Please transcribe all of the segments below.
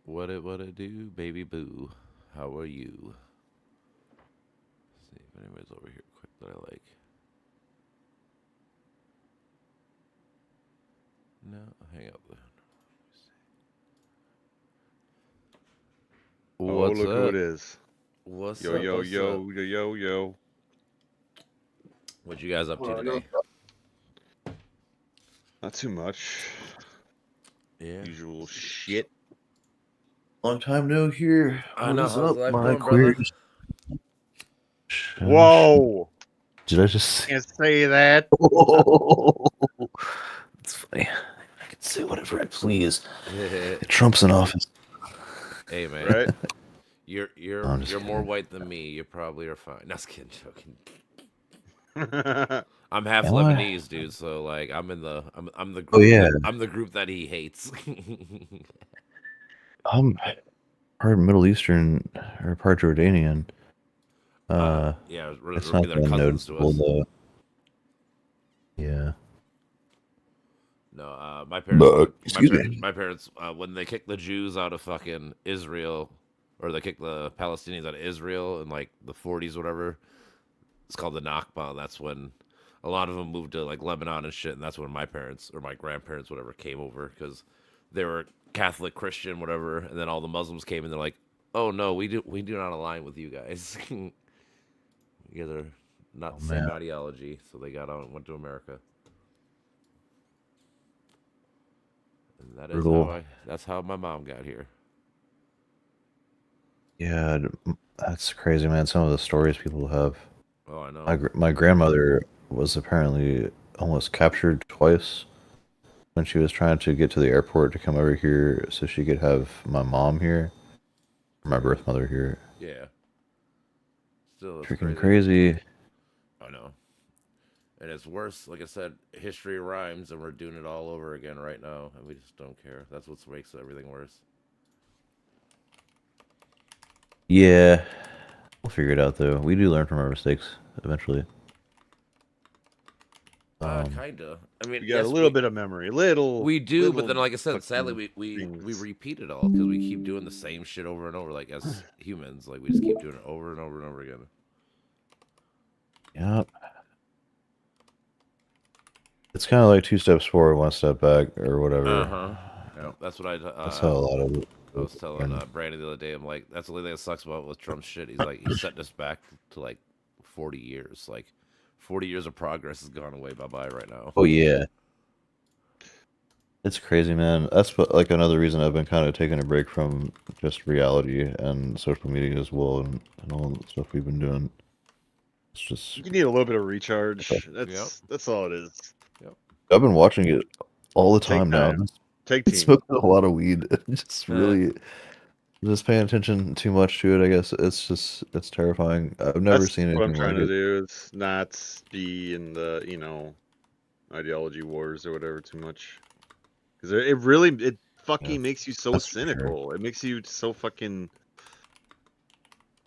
What it do, baby boo? How are you? See if anybody's over here quick that I like. No, hang up. Oh, What's look who it up? is. What's Yo, up? yo, What's up? yo, yo, yo, yo. What you guys up to Well, today? Not too much. Yeah. Usual shit. long time no hear. I What know. is How's up, life my going, brother? queers? Whoa! Did I just say? Can't say that. It's funny. I can say whatever I please. Trump's in office. Hey man, Right? you're No, you're I'm just you're more kidding. white than me. You probably are fine. Not kidding, joking. Yeah, I'm half Am I? Lebanese, dude. So like, I'm the Oh group yeah, that I'm the group that he hates. I'm part Middle Eastern or part Jordanian. Yeah, It's I not mean they're that cousins to noticeable us. though. Yeah. No, my parents, But excuse me. my parents, when they kicked the Jews out of fucking Israel, or they kicked the Palestinians out of Israel in like the 40s, or whatever. It's called the Nakba. And that's when a lot of them moved to like Lebanon and shit, and that's when my parents or my grandparents, whatever, came over because they were Catholic, Christian, whatever, and then all the Muslims came and they're like, "Oh no, we do not align with you guys. You guys are not Oh the man, same ideology." So they got out and went to America. And brutal. that's how my mom got here. Yeah, that's crazy, man. Some of the stories people have. Oh, I My know. my grandmother was apparently almost captured twice when she was trying to get to the airport to come over here so she could have my mom here, my Yeah, birth mother here. yeah. Still, it's Freaking crazy. crazy. I know. And it's worse. Like I said, history rhymes, and we're doing it all over again right now, and we just don't care. That's what makes everything worse. Yeah, we'll figure it out though. We do learn from our mistakes eventually. Um, Kinda. I mean, we got a yes, little bit of memory. Little, we do, but then, little like I said, sadly, fucking we things. repeat it all because we keep doing the same shit over and over. Like as humans, like we just keep doing it over and over and over again. yeah, it's kind of like two steps forward, one step back, or Uh whatever. huh. Yeah, that's what That's how a lot of it. I was telling And Brandon the other day. I'm like, that's the only thing that sucks about with Trump's shit. He's like, he's setting us back to like 40 years. Like, 40 years of progress has gone away bye bye right now. oh yeah, it's crazy, man. That's like another reason I've been kind of taking a break from just reality and social media as well, and all the stuff we've been doing. It's just You need a little bit of recharge. Yep. That's all it is. Yep. I've been watching it all the Take time now. time. Take It's team. smoking a lot of weed. Just Eh, really just paying attention too much to it. I guess it's terrifying. I've never That's seen what I'm anything trying like to it. do is not be in the, ideology wars or whatever too much. Because it really, it Yeah, fucking makes you so that's for sure. cynical. It makes you so fucking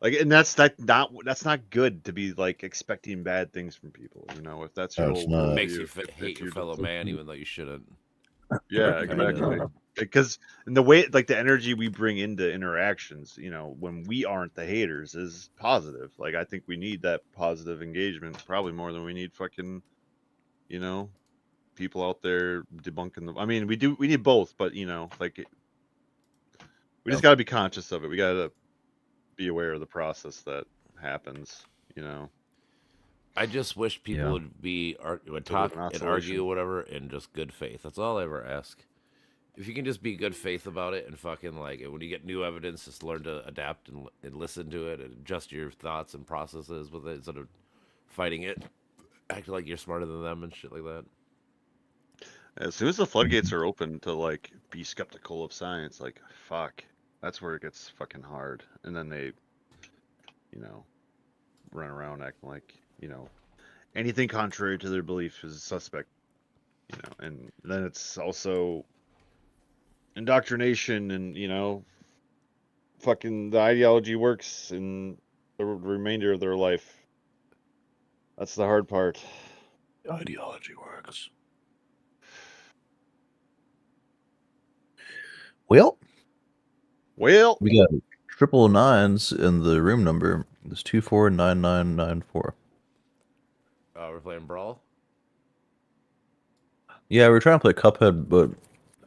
like, and that's not good to be like expecting bad things from people. If that's your No, it's whole not. makes you worldview, hate if your you're fellow just man, even though you shouldn't. yeah, Kinda. exactly. Because in the way, like the energy we bring into interactions, when we aren't the haters, is positive. Like I think we need that positive engagement probably more than we need fucking, you know, people out there debunking the. I mean, we need both, but like we just Yep. got to be conscious of it. We got to be aware of the process that happens. You know, I just wish people Yeah. would a bit of talk an and argue oscillation. or whatever in just good faith. That's all I ever ask. If you can just be good faith about it and fucking like when you get new evidence, just learn to adapt and listen to it and adjust your thoughts and processes with it instead of fighting it, acting like you're smarter than them and shit like that. As soon as the floodgates are open to like be skeptical of science, like fuck, that's where it gets fucking hard. And then they, you know, run around acting like, anything contrary to their belief is suspect, and then it's also indoctrination and, fucking the ideology works in the remainder of their life. That's the hard part. Ideology works. Well, Well, We got triple nines in the room number. It's 249994. We're playing Brawl. Yeah, we were trying to play Cuphead, but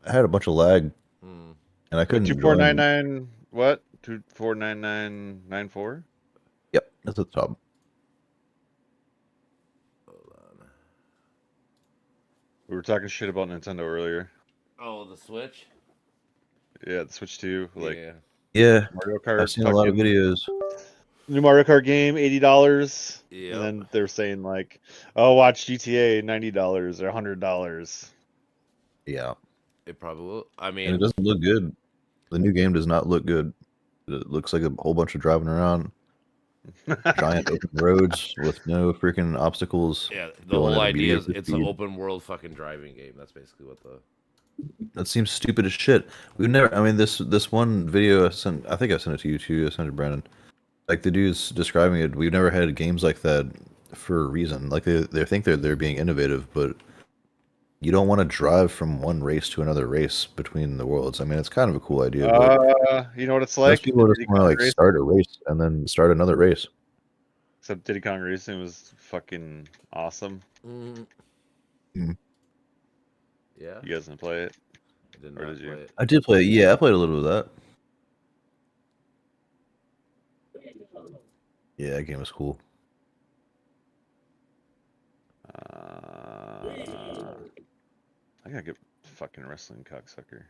I had a bunch of lag, Hmm. and I couldn't two four nine join. nine what? 249994. Yep, that's at the top. Hold on. We were talking shit about Nintendo earlier. Oh, the Switch. Yeah, the Switch 2, like Yeah. Yeah, Mario I've Kart. seen a lot of videos. New Mario Kart game, $80. Yep. And then they're saying like, oh, watch GTA, $90 or $100. Yeah, It probably will. I and it mean, doesn't look good. The new game does not look good. It looks like a whole bunch of driving around giant open roads with no freaking obstacles. yeah. The going whole at a idea is mediocre it's an speed. open world fucking driving game. That's basically what the. That seems stupid as shit. We've never. I mean, this one video I sent. I think I sent it to you too. I sent it to Brandon. Like the dude's describing it. We've never had games like that for a reason. Like they think they're being innovative, but you don't want to drive from one race to another race between the worlds. I mean, it's kind of a cool idea, but You know what it's most like? people just Diddy want to Kong like Racing. start a race and then start another race. Except Diddy Kong Racing was fucking awesome. Mm. Mm. Yeah. You guys didn't play it? I did Or not did you? play it. I did play. Yeah, I played a little of that. Yeah, that game was cool. I gotta get fucking wrestling cocksucker.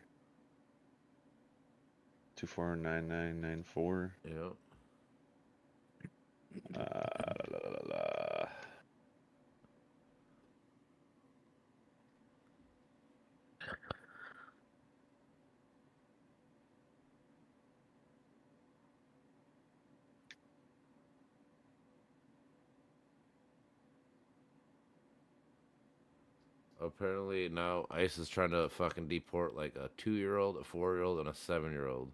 249994. Yep. La, la, la, la. Apparently now ICE is trying to fucking deport like a 2-year-old, a 4-year-old, and a 7-year-old.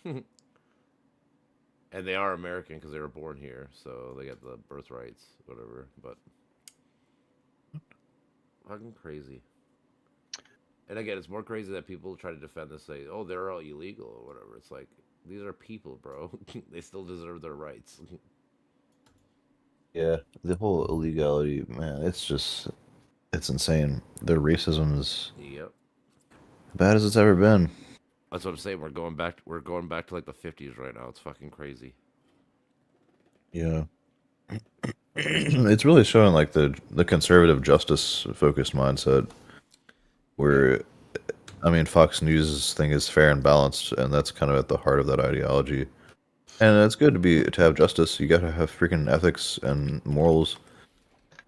And they are American because they were born here, so they get the birthrights, whatever. But fucking crazy. And again, it's more crazy that people try to defend this, say, "Oh, they're all illegal" or whatever. It's like these are people, bro. They still deserve their rights. Yeah, the whole illegality, man, it's insane. Their racism is Yep. bad as it's ever been. That's what I'm saying. We're going back. We're going back to like the 50s right now. It's fucking crazy. Yeah. It's really showing like the conservative justice focused mindset where I mean Fox News thing is fair and balanced and that's kind of at the heart of that ideology. And it's good to have justice. You got to have freaking ethics and morals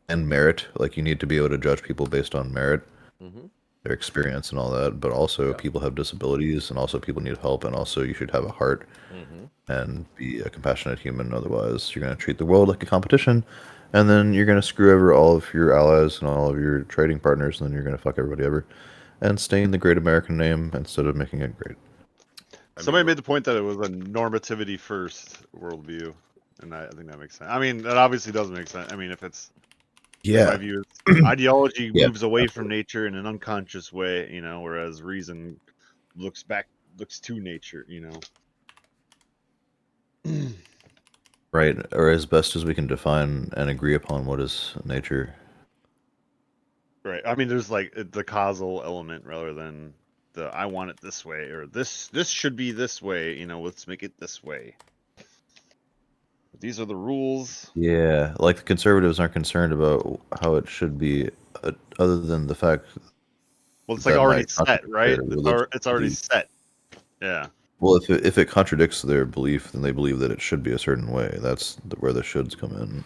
and merit. Like you need to be able to judge people based on merit, Mm-hmm. their experience and all that, but also Yeah. people have disabilities and also people need help and also you should have a heart Mm-hmm. and be a compassionate human. Otherwise, you're going to treat the world like a competition, and then you're going to screw over all of your allies and all of your trading partners, and then you're going to fuck everybody over and stain the great American name instead of making it great. Somebody made the point that it was a normativity first worldview, and I think that makes sense. I mean, that obviously does make sense. I mean, if it's my Yeah, view is ideology Yeah, moves away from nature in an unconscious way, whereas reason looks to nature, right. Or as best as we can define and agree upon what is nature. Right. I mean, there's like the causal element rather than the I want it this way or this should be this way. Let's make it this way. These are the rules. Yeah, like the conservatives aren't concerned about how it should be, other than the fact Well, it's that like already might set, contradict right? their religious It's already belief. set. Yeah. Well, if it contradicts their belief, then they believe that it should be a certain way. That's where the shoulds come in.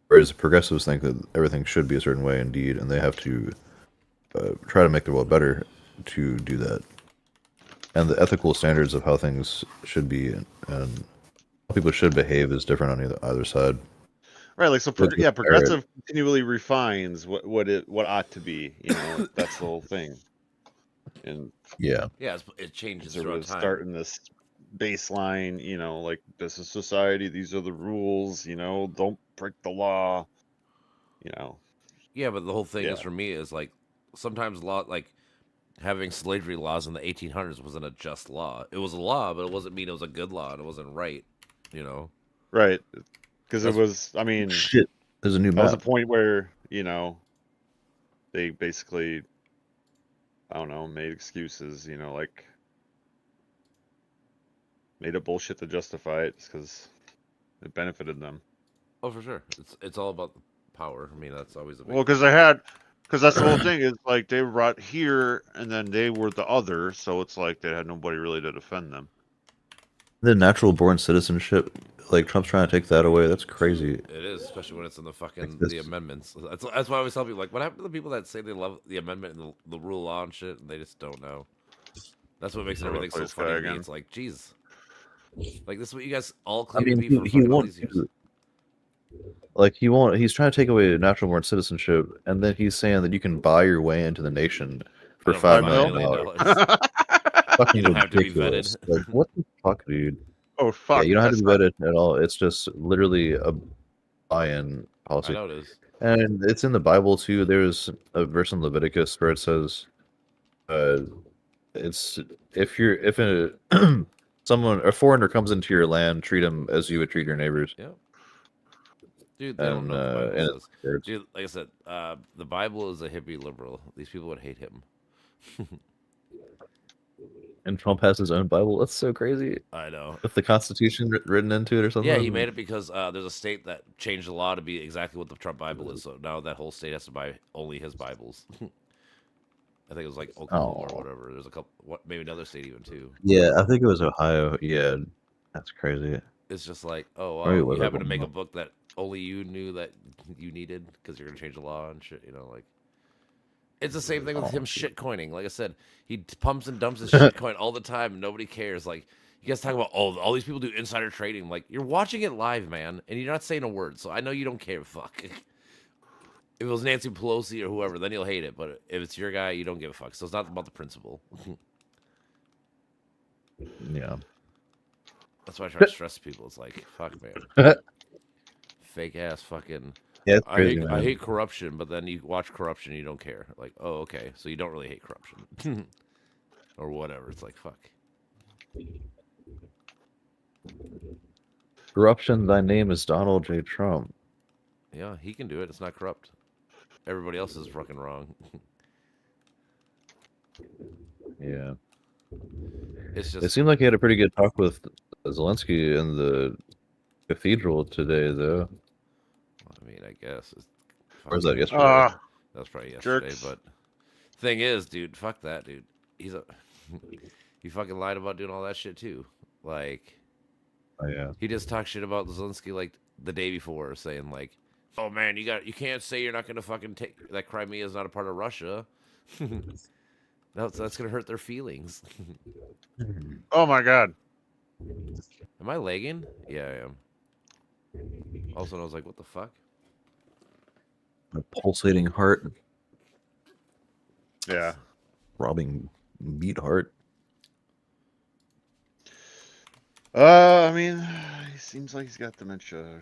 Whereas the progressives think that everything should be a certain way indeed, and they have to try to make the world better to do that. And the ethical standards of how things should be and how people should behave is different on either side. Right. Like so. With merit. Progressive continually refines what ought to be. That's the whole thing. And Yeah, Yeah, it changes throughout conservatives time. start in this baseline. Like this is society. These are the rules. Don't break the law. Yeah, but the whole thing is Yeah. for me is like sometimes a lot like having slavery laws in the 1800s wasn't a just law. It was a law, but it wasn't mean it was a good law and it wasn't right. You know, Right. Because it That's- was, I mean, Shit, there's a new that was a map. point where, they basically, I don't know, made excuses, like made up bullshit to justify it because it benefited them. oh for sure, it's all about the power. I mean, that's always a big. Well, because that's the whole thing is like they were brought here and then they were the other, so it's like they had nobody really to defend them. The natural born citizenship, like Trump's trying to take that away. That's crazy. It is, especially when it's in the fucking Like this- the amendments. That's why I always tell people like, what happened to the people that say they love the amendment and the rule of law and shit, and they just don't know. That's what makes I'm gonna everything play so this guy funny to me. again. It's like, geez, like this is what you guys all I claim to mean, be for he fucking all wants these years. to, like he won't. He's trying to take away natural born citizenship, and then he's saying that you can buy your way into the nation for I don't $5 know, million. $5 Fucking You don't have to be ridiculous. vetted. Like what the fuck, dude? Oh Yeah, fuck! you don't have to that's be not- vetted at all. It's just literally a buy-in I policy, know it is. and it's in the Bible too. There's a verse in Leviticus where it says, "It's if a a foreigner comes into your land, treat him as you would treat your neighbors." Yeah, dude, they don't And know what the Bible and says. it's Dude, like I said, the Bible is a hippie liberal. These people would hate him. and Trump has his own Bible. That's so crazy. I know. With the Constitution written into it or something. Yeah, he made it because there's a state that changed the law to be exactly what the Trump Bible is. So now that whole state has to buy only his Bibles. I think it was like Oklahoma Oh. or whatever. There's a couple, maybe another state even too. Yeah, I think it was Ohio. Yeah, that's crazy. It's just like, oh, wow, Maybe you whatever happen to make a one. book that only you knew that you needed because you're gonna change the law and shit. You know, like it's the same thing with him shit coining. Like I said, he pumps and dumps his shit coin all the time. And nobody cares. Like you guys talk about, oh, all these people do insider trading. Like you're watching it live, man, and you're not saying a word. So I know you don't care. Fuck. If it was Nancy Pelosi or whoever, then you'll hate it. But if it's your guy, you don't give a fuck. So it's not about the principle. Yeah. That's why I try to stress people. It's like, fuck, man. Fake ass fucking. Yeah, it's crazy, I man. hate corruption, but then you watch corruption and you don't care. Like, oh, okay, so you don't really hate corruption. Or whatever. It's like, fuck. Corruption, thy name is Donald J. Trump. Yeah, he can do it. It's not corrupt. Everybody else is fucking wrong. Yeah. It's It just, seemed like he had a pretty good talk with Zelensky in the cathedral today, though. I mean, I guess. Or was that yesterday? Ah, That was probably yesterday, jerks. but thing is, dude, fuck that, dude. He fucking lied about doing all that shit too. Like, Oh, yeah. he just talked shit about Zelensky like the day before, saying like, "Oh man, you can't say you're not gonna fucking take that Crimea is not a part of Russia." That's gonna hurt their feelings. oh my god! Am I lagging? Yeah, I am. Also, I was like, "What the fuck?" A pulsating heart, Yeah. throbbing beat heart. I mean, he seems like he's got dementia.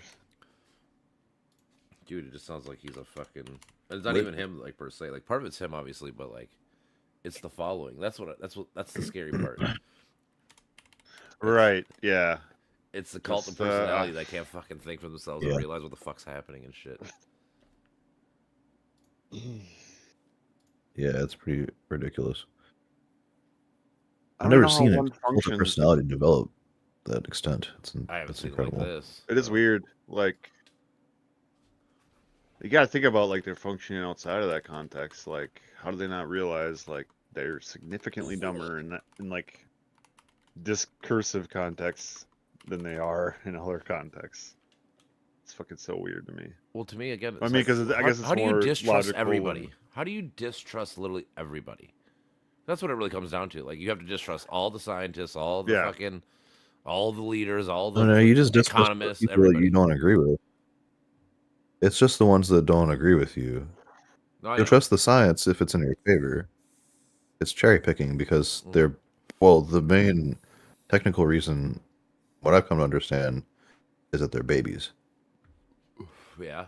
Dude, it just sounds like he's a fucking. It's not Wait. even him, like per se. Like part of it's him, obviously, but like, it's the following. That's the scary part. Right? Yeah. It's the cult of Just, personality that can't fucking think for themselves Yeah. and realize what the fuck's happening and shit. Yeah, it's pretty ridiculous. I I've don't never know how seen a one cult of functions. personality develop that extent. I haven't it's seen it like incredible. this. It is weird. Like, you got to think about like they're functioning outside of that context. Like, how do they not realize like they're significantly dumber in like discursive contexts than they are in other contexts? It's fucking so weird to me. Well, to me, again, I it's mean, like, 'cause I guess it's how do you more distrust logical everybody? and- How do you distrust literally everybody? That's what it really comes down to. Like, you have to distrust all the scientists, all the Yeah. fucking, all the leaders, all the No, you just distrust the economists, people that everybody. you don't agree with. It's just the ones that don't agree with you. No, I You'll know. trust the science if it's in your favor. It's cherry picking because Mm. they're the main technical reason, what I've come to understand, is that they're babies. Yeah.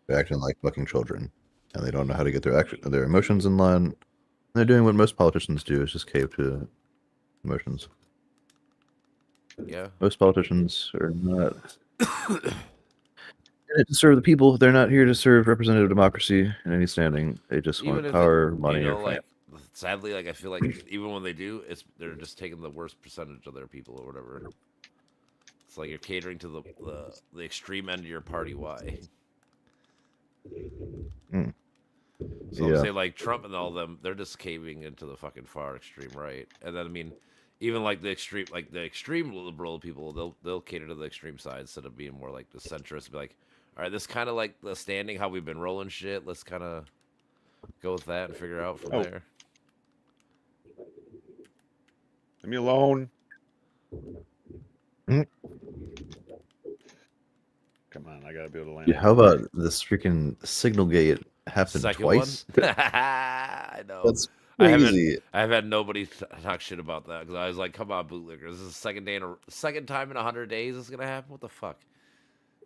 They're acting like fucking children, and they don't know how to get their emotions in line. They're doing what most politicians do: is just cave to emotions. Yeah. Most politicians are not in it to serve the people. They're not here to serve representative democracy in any standing. They just Even want if power, money, or like, fame. sadly, like I feel like even when they do, they're just taking the worst percentage of their people or whatever. It's like you're catering to the extreme end of your party. Why? Mm. So I'm Yeah. saying like Trump and all them, they're just caving into the fucking far extreme right. And then I mean, even like the extreme liberal people, they'll cater to the extreme side instead of being more like the centrist. Be like, all right, this kind of like the standing how we've been rolling shit. Let's kind of go with that and figure out from Oh. there. Leave me alone. Mm. Come on, I gotta be able to land. Yeah, how about this freaking signal gate happened Second twice? one, I know. That's I haven't. crazy. I've had nobody talk shit about that because I was like, "Come on, bootlickers! This is the second time in 100 days this is gonna happen. What the fuck?"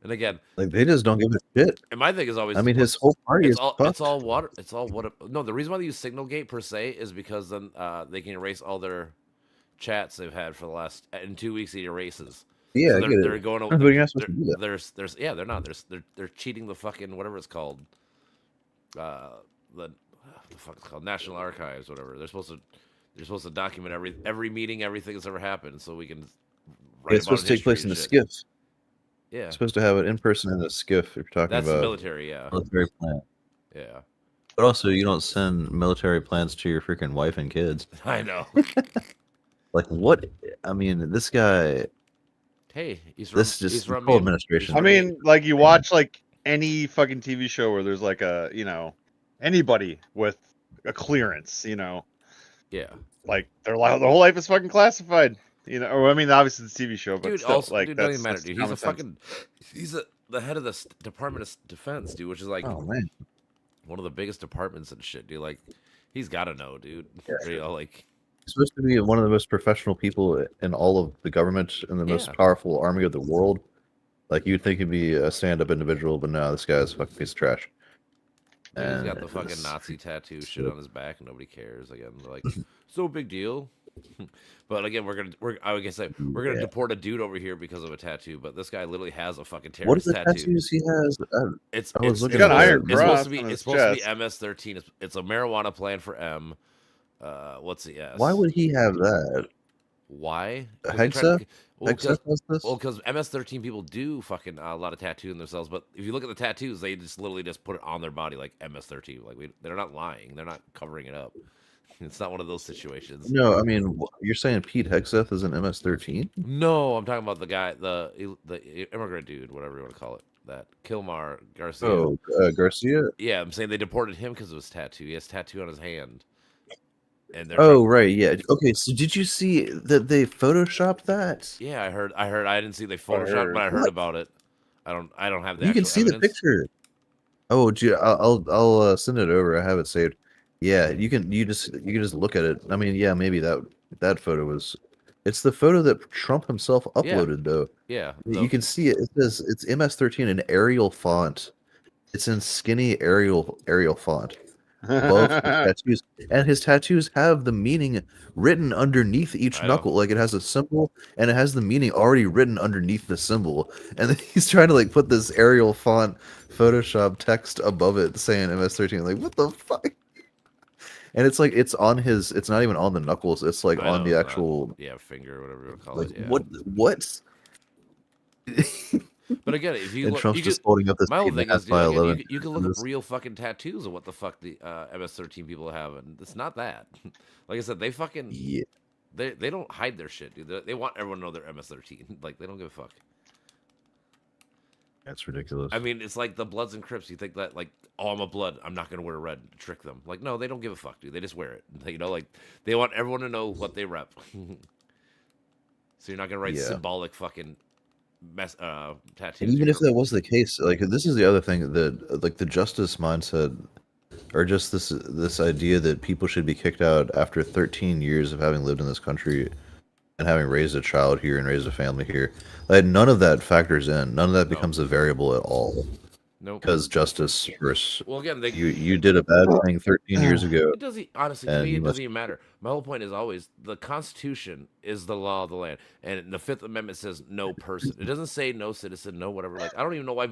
And again, Like they just don't give a shit. and my thing is always, I mean, his whole party is it's fucked. all water. It's all water. No, the reason why they use Signal Gate per se is because then they can erase all their chats they've had for the last in 2 weeks. He erases. Yeah, So I get they're it. going. But you're not supposed to do that. There's yeah, they're not. They're cheating the fucking whatever it's called. What the fuck it's called, National Archives, whatever. They're supposed to document every meeting, everything that's ever happened, so we can write It's about supposed to take place in a skiff. Yeah, It's supposed to have it in person in a skiff. If you're talking that's the about military. Yeah, military plan. yeah. But also, you don't send military plans to your freaking wife and kids. I know. Like what? I mean, this guy. Hey, he's This he's just from whole me. administration. I mean, like you watch like any fucking TV show where there's like a, anybody with a clearance, Yeah, like their whole life is fucking classified, Or I mean, obviously it's a TV show, but dude. still, Also, like dude, that's doesn't matter, that's dude. common sense. He's the head of the Department of Defense, dude, which is like Oh man. one of the biggest departments and shit, dude. Like, he's got to know, dude. Yeah. Like. He's supposed to be one of the most professional people in all of the government and the most Yeah. powerful army of the world. Like you'd think he'd be a stand-up individual, but no, this guy's a fucking piece of trash. Dude, he's got And the fucking it's- Nazi tattoo shit on his back, and nobody cares. Again, they're like, so big deal. But again, I guess we're gonna Yeah. deport a dude over here because of a tattoo. But this guy literally has a fucking What are terrorist the tattoo. tattoos he has? It's I was it's, looking it's, at supposed, Iron it's supposed to Cross be on it's his supposed to be chest. MS-13. It's a marijuana plan for M. What's the S? Why would he have that? Why? 'Cause they're trying Hexa? to- Well, Hexa has this? Well, because MS-13 people do fucking a lot of tattooing themselves, but if you look at the tattoos, they just literally just put it on their body like MS-13. Like they're not lying, they're not covering it up. It's not one of those situations. No, I mean you're saying Pete Hegseth is an MS-13? No, I'm talking about the guy, the immigrant dude, whatever you want to call it, that Kilmar Garcia. Oh, Garcia. Yeah, I'm saying they deported him because of his tattoo. He has a tattoo on his hand. And they're Oh, right, yeah. Okay, so did you see that they photoshopped that? yeah, I heard. I didn't see they photoshopped, heard. but I heard What? about it. I don't have the You can actual see the evidence. picture. Oh, gee, I'll send it over. I have it saved. Yeah, you can just look at it. I mean, yeah, maybe that photo was. It's the photo that Trump himself uploaded, though. Yeah, You can see it. It says it's MS-13 in Arial font. It's in skinny Arial font above his tattoos, and his tattoos have the meaning written underneath each I know. knuckle. Like it has a symbol, and it has the meaning already written underneath the symbol. And then he's trying to like put this Arial font Photoshop text above it saying MS-13. Like what the fuck? And it's like it's on his. It's not even on the knuckles. It's like I on know, the it's not- actual. yeah, finger, whatever you want to call Like it. Yeah. what? But again, if you And look, Trump's you just could, holding up this my whole 8.5 thing is, dude, by again, 11. you can look up This- real fucking tattoos of what the fuck the MS-13 people have, and it's not that. Like I said, they fucking Yeah. they don't hide their shit, dude. They want everyone to know they're MS-13. Like they don't give a fuck. That's ridiculous. I mean, it's like the Bloods and Crips. You think that like, oh, I'm a Blood, I'm not gonna wear red, trick them. Like, no, they don't give a fuck, dude. They just wear it. You know, like they want everyone to know what they rep. So you're not gonna write Yeah. symbolic fucking tattoos. And even You're if that was the case, like this is the other thing that like the justice mindset, or just this idea that people should be kicked out after 13 years of having lived in this country and having raised a child here and raised a family here. Like none of that factors in. None of that No. becomes a variable at all. Nope. because justice first. Well, again, You did a bad thing 13 years ago, it doesn't honestly to and me. you It must. doesn't even matter. My whole point is always the Constitution is the law of the land, and the Fifth Amendment says no person. It doesn't say no citizen, no whatever. Like I don't even know why.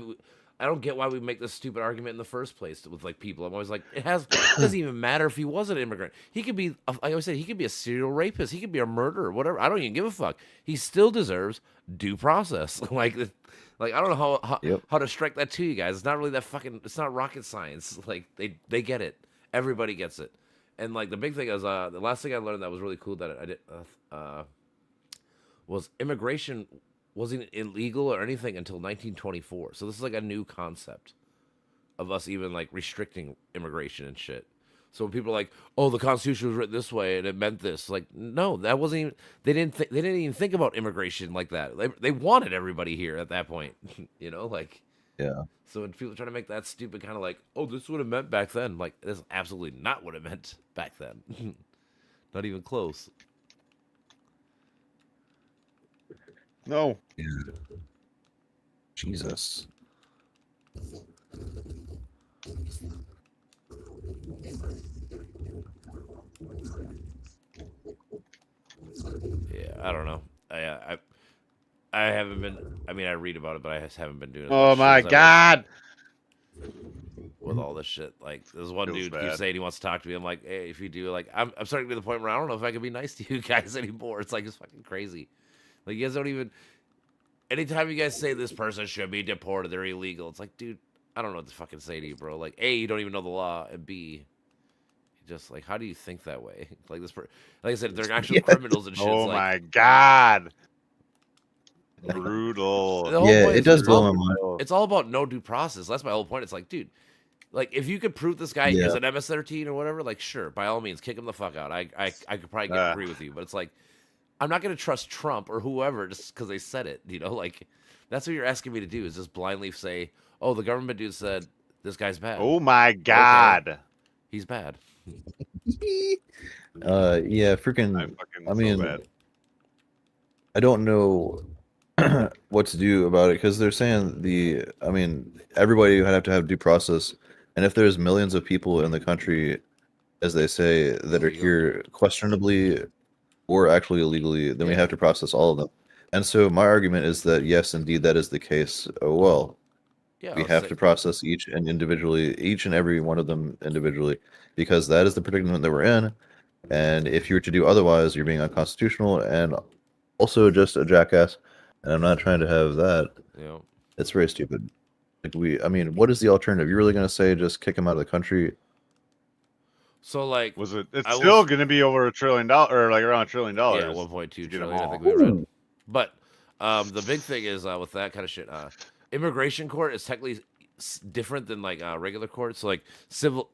I don't get why we make this stupid argument in the first place with like people. I'm always like, it doesn't even matter if he was an immigrant. He could be, like I always said, he could be a serial rapist. He could be a murderer, whatever. I don't even give a fuck. He still deserves due process. Like I don't know Yep. how to strike that to you guys. It's not really that fucking. It's not rocket science. Like they get it. Everybody gets it. And like the big thing is, the last thing I learned that was really cool that I did was immigration wasn't illegal or anything until 1924. So this is like a new concept of us even like restricting immigration and shit. So when people are like, "Oh, the Constitution was written this way and it meant this," like, no, that wasn't even. They didn't even think about immigration like that. They wanted everybody here at that point, you know, like. Yeah. So when people try to make that stupid kind of like, "Oh, this is what it meant back then," like, that's absolutely not what it meant back then. Not even close. No. Yeah. Jesus. Yeah, I don't know. I haven't been. I mean, I read about it, but I just haven't been doing. As Oh much my shit as I God. with all this shit. Like, there's one Feels dude keeps bad. saying he wants to talk to me. I'm like, hey, if you do, like, I'm starting to be to the point where I don't know if I can be nice to you guys anymore. It's like, it's fucking crazy. Like, you guys don't even. Anytime you guys say this person should be deported, they're illegal. It's like, dude, I don't know what to fucking say to you, bro. Like, A, you don't even know the law, and B, just like, how do you think that way? Like like I said, they're actual Yeah. criminals and shit. Oh It's like, my God. Brutal. the whole Yeah, point it is, does blow my mind. Oh. it's all about no due process. That's my whole point. It's like, dude, like if you could prove this guy Yeah. is an MS-13 or whatever, like sure, by all means, kick him the fuck out. I could probably agree with you, but it's like I'm not gonna trust Trump or whoever just because they said it. You know, like that's what you're asking me to do is just blindly say, oh, the government dude said this guy's bad. Oh my God. He's bad. Yeah, freaking. I'm fucking I mean, so bad. I don't know what to do about it because they're saying I mean, everybody would have to have due process, and if there's millions of people in the country, as they say, that are Illegal. here questionably or actually illegally, then we Yeah. have to process all of them. And so my argument is that yes, indeed, that is the case. Oh, well, Yeah, we let's have say- to process each and every one of them individually, because that is the predicament that we're in. And if you were to do otherwise, you're being unconstitutional and also just a jackass. And I'm not trying to have that. you know. It's very stupid. I mean, what is the alternative? You're really going to say just kick him out of the country? So like, Was it? It's I will still s- going to be over $1 trillion or like around $1 trillion. yeah, 1.2 to get 'em trillion. I all. think we read. But the big thing is with that kind of shit, immigration court is technically different than like regular court. So like civil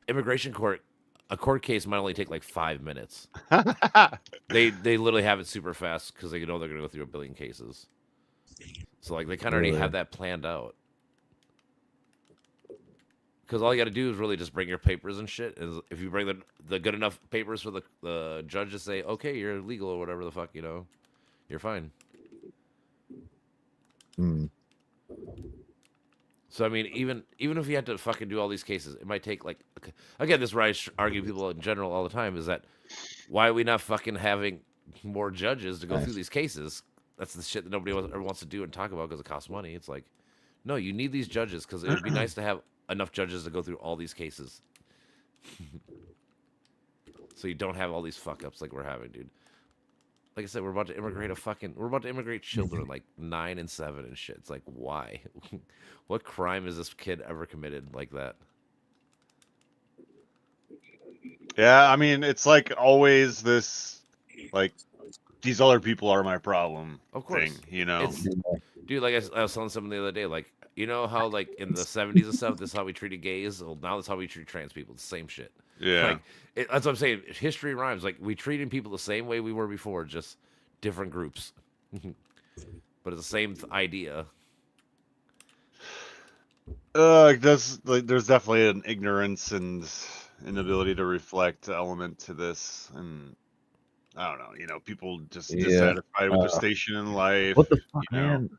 immigration court, a court case might only take like 5 minutes. They literally have it super fast because they know they're gonna go through a billion cases. So like they kind of already Really? have that planned out. Because all you got to do is really just bring your papers and shit. And if you bring the good enough papers for the judge to say, okay, you're legal or whatever the fuck, you know, you're fine. Hmm. So I mean, even if you had to fucking do all these cases, it might take like again, this is where I argue people in general all the time is that why are we not fucking having more judges to go Nice. through these cases? That's the shit that nobody ever wants to do and talk about because it costs money. It's like, no, you need these judges because it would be nice to have enough judges to go through all these cases. So you don't have all these fuck ups like we're having, dude. Like I said, we're about to immigrate children like 9 and 7 and shit. It's like, why? What crime has this kid ever committed like that? Yeah, I mean, it's like always this, like, these other people are my problem Of course. thing, you know? It's, dude, like I was telling someone the other day, like, you know how like in the 70s and stuff, this is how we treated gays? Well, now that's how we treat trans people. It's the same shit. Yeah. Like, that's what I'm saying. History rhymes. Like, we treating people the same way we were before, just different groups. But it's the same idea. There's definitely an ignorance and inability to reflect element to this, and I don't know, you know, people just Yeah. dissatisfied with their station in life. What the fuck, you know? man?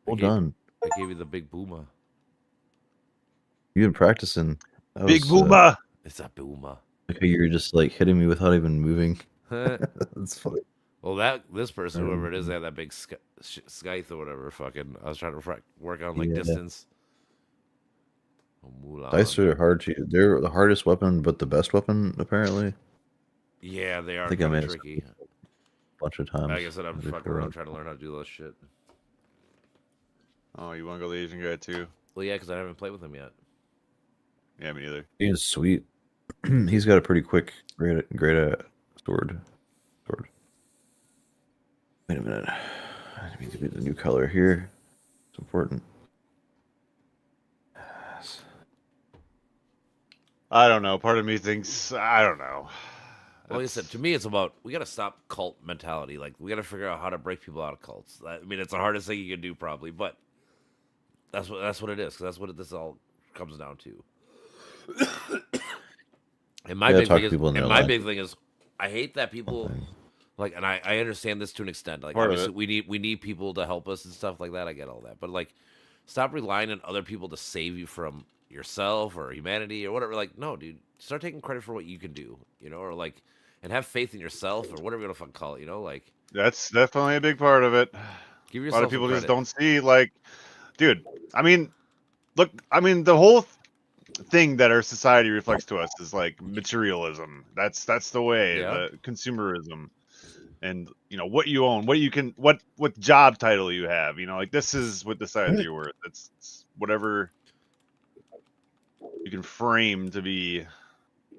Well Okay. done. I gave you the big boomer. You've been practicing. That Big was, Booba. It's a boomer. okay, you were just like hitting me without even moving. Well, That's funny. this person, whoever it is, they had that big scythe or whatever. Fucking, I was trying to work on like Yeah. distance. Oh, Mulan. Dice are hard to. They're the hardest weapon, but the best weapon apparently. Yeah, they are I think I kind made of it tricky. a bunch of times. Like I said, I'm fucking before. around trying to learn how to do this shit. Oh, you want to go the Asian guy too? Well, yeah, because I haven't played with him yet. Yeah, me neither. He is sweet. He's got a pretty quick, great sword. Wait a minute. I need to get the new color here. It's important. I don't know. Part of me thinks I don't know. Well, like I said, to me, it's about we got to stop cult mentality. Like we got to figure out how to break people out of cults. I mean, it's the hardest thing you can do, probably, but that's what it is. Because that's what this all comes down to. And my Yeah, big talk thing to is, people in and their my life. big thing is, I hate that people Something. like, and I understand this to an extent. Like, Part of obviously, it. we need people to help us and stuff like that. I get all that, but like, stop relying on other people to save you from yourself or humanity or whatever. Like, no, dude, start taking credit for what you can do, you know, or like, and have faith in yourself or whatever you want to fucking call it, you know, like, That's definitely a big part of it. give A lot of yourself some people just credit. don't see, like, dude. I mean, look. I mean, the whole thing that our society reflects to us is like materialism. That's the way, Yeah. the consumerism, and you know what you own, what you can, what job title you have. You know, like this is what decides your worth. It's whatever you can frame to be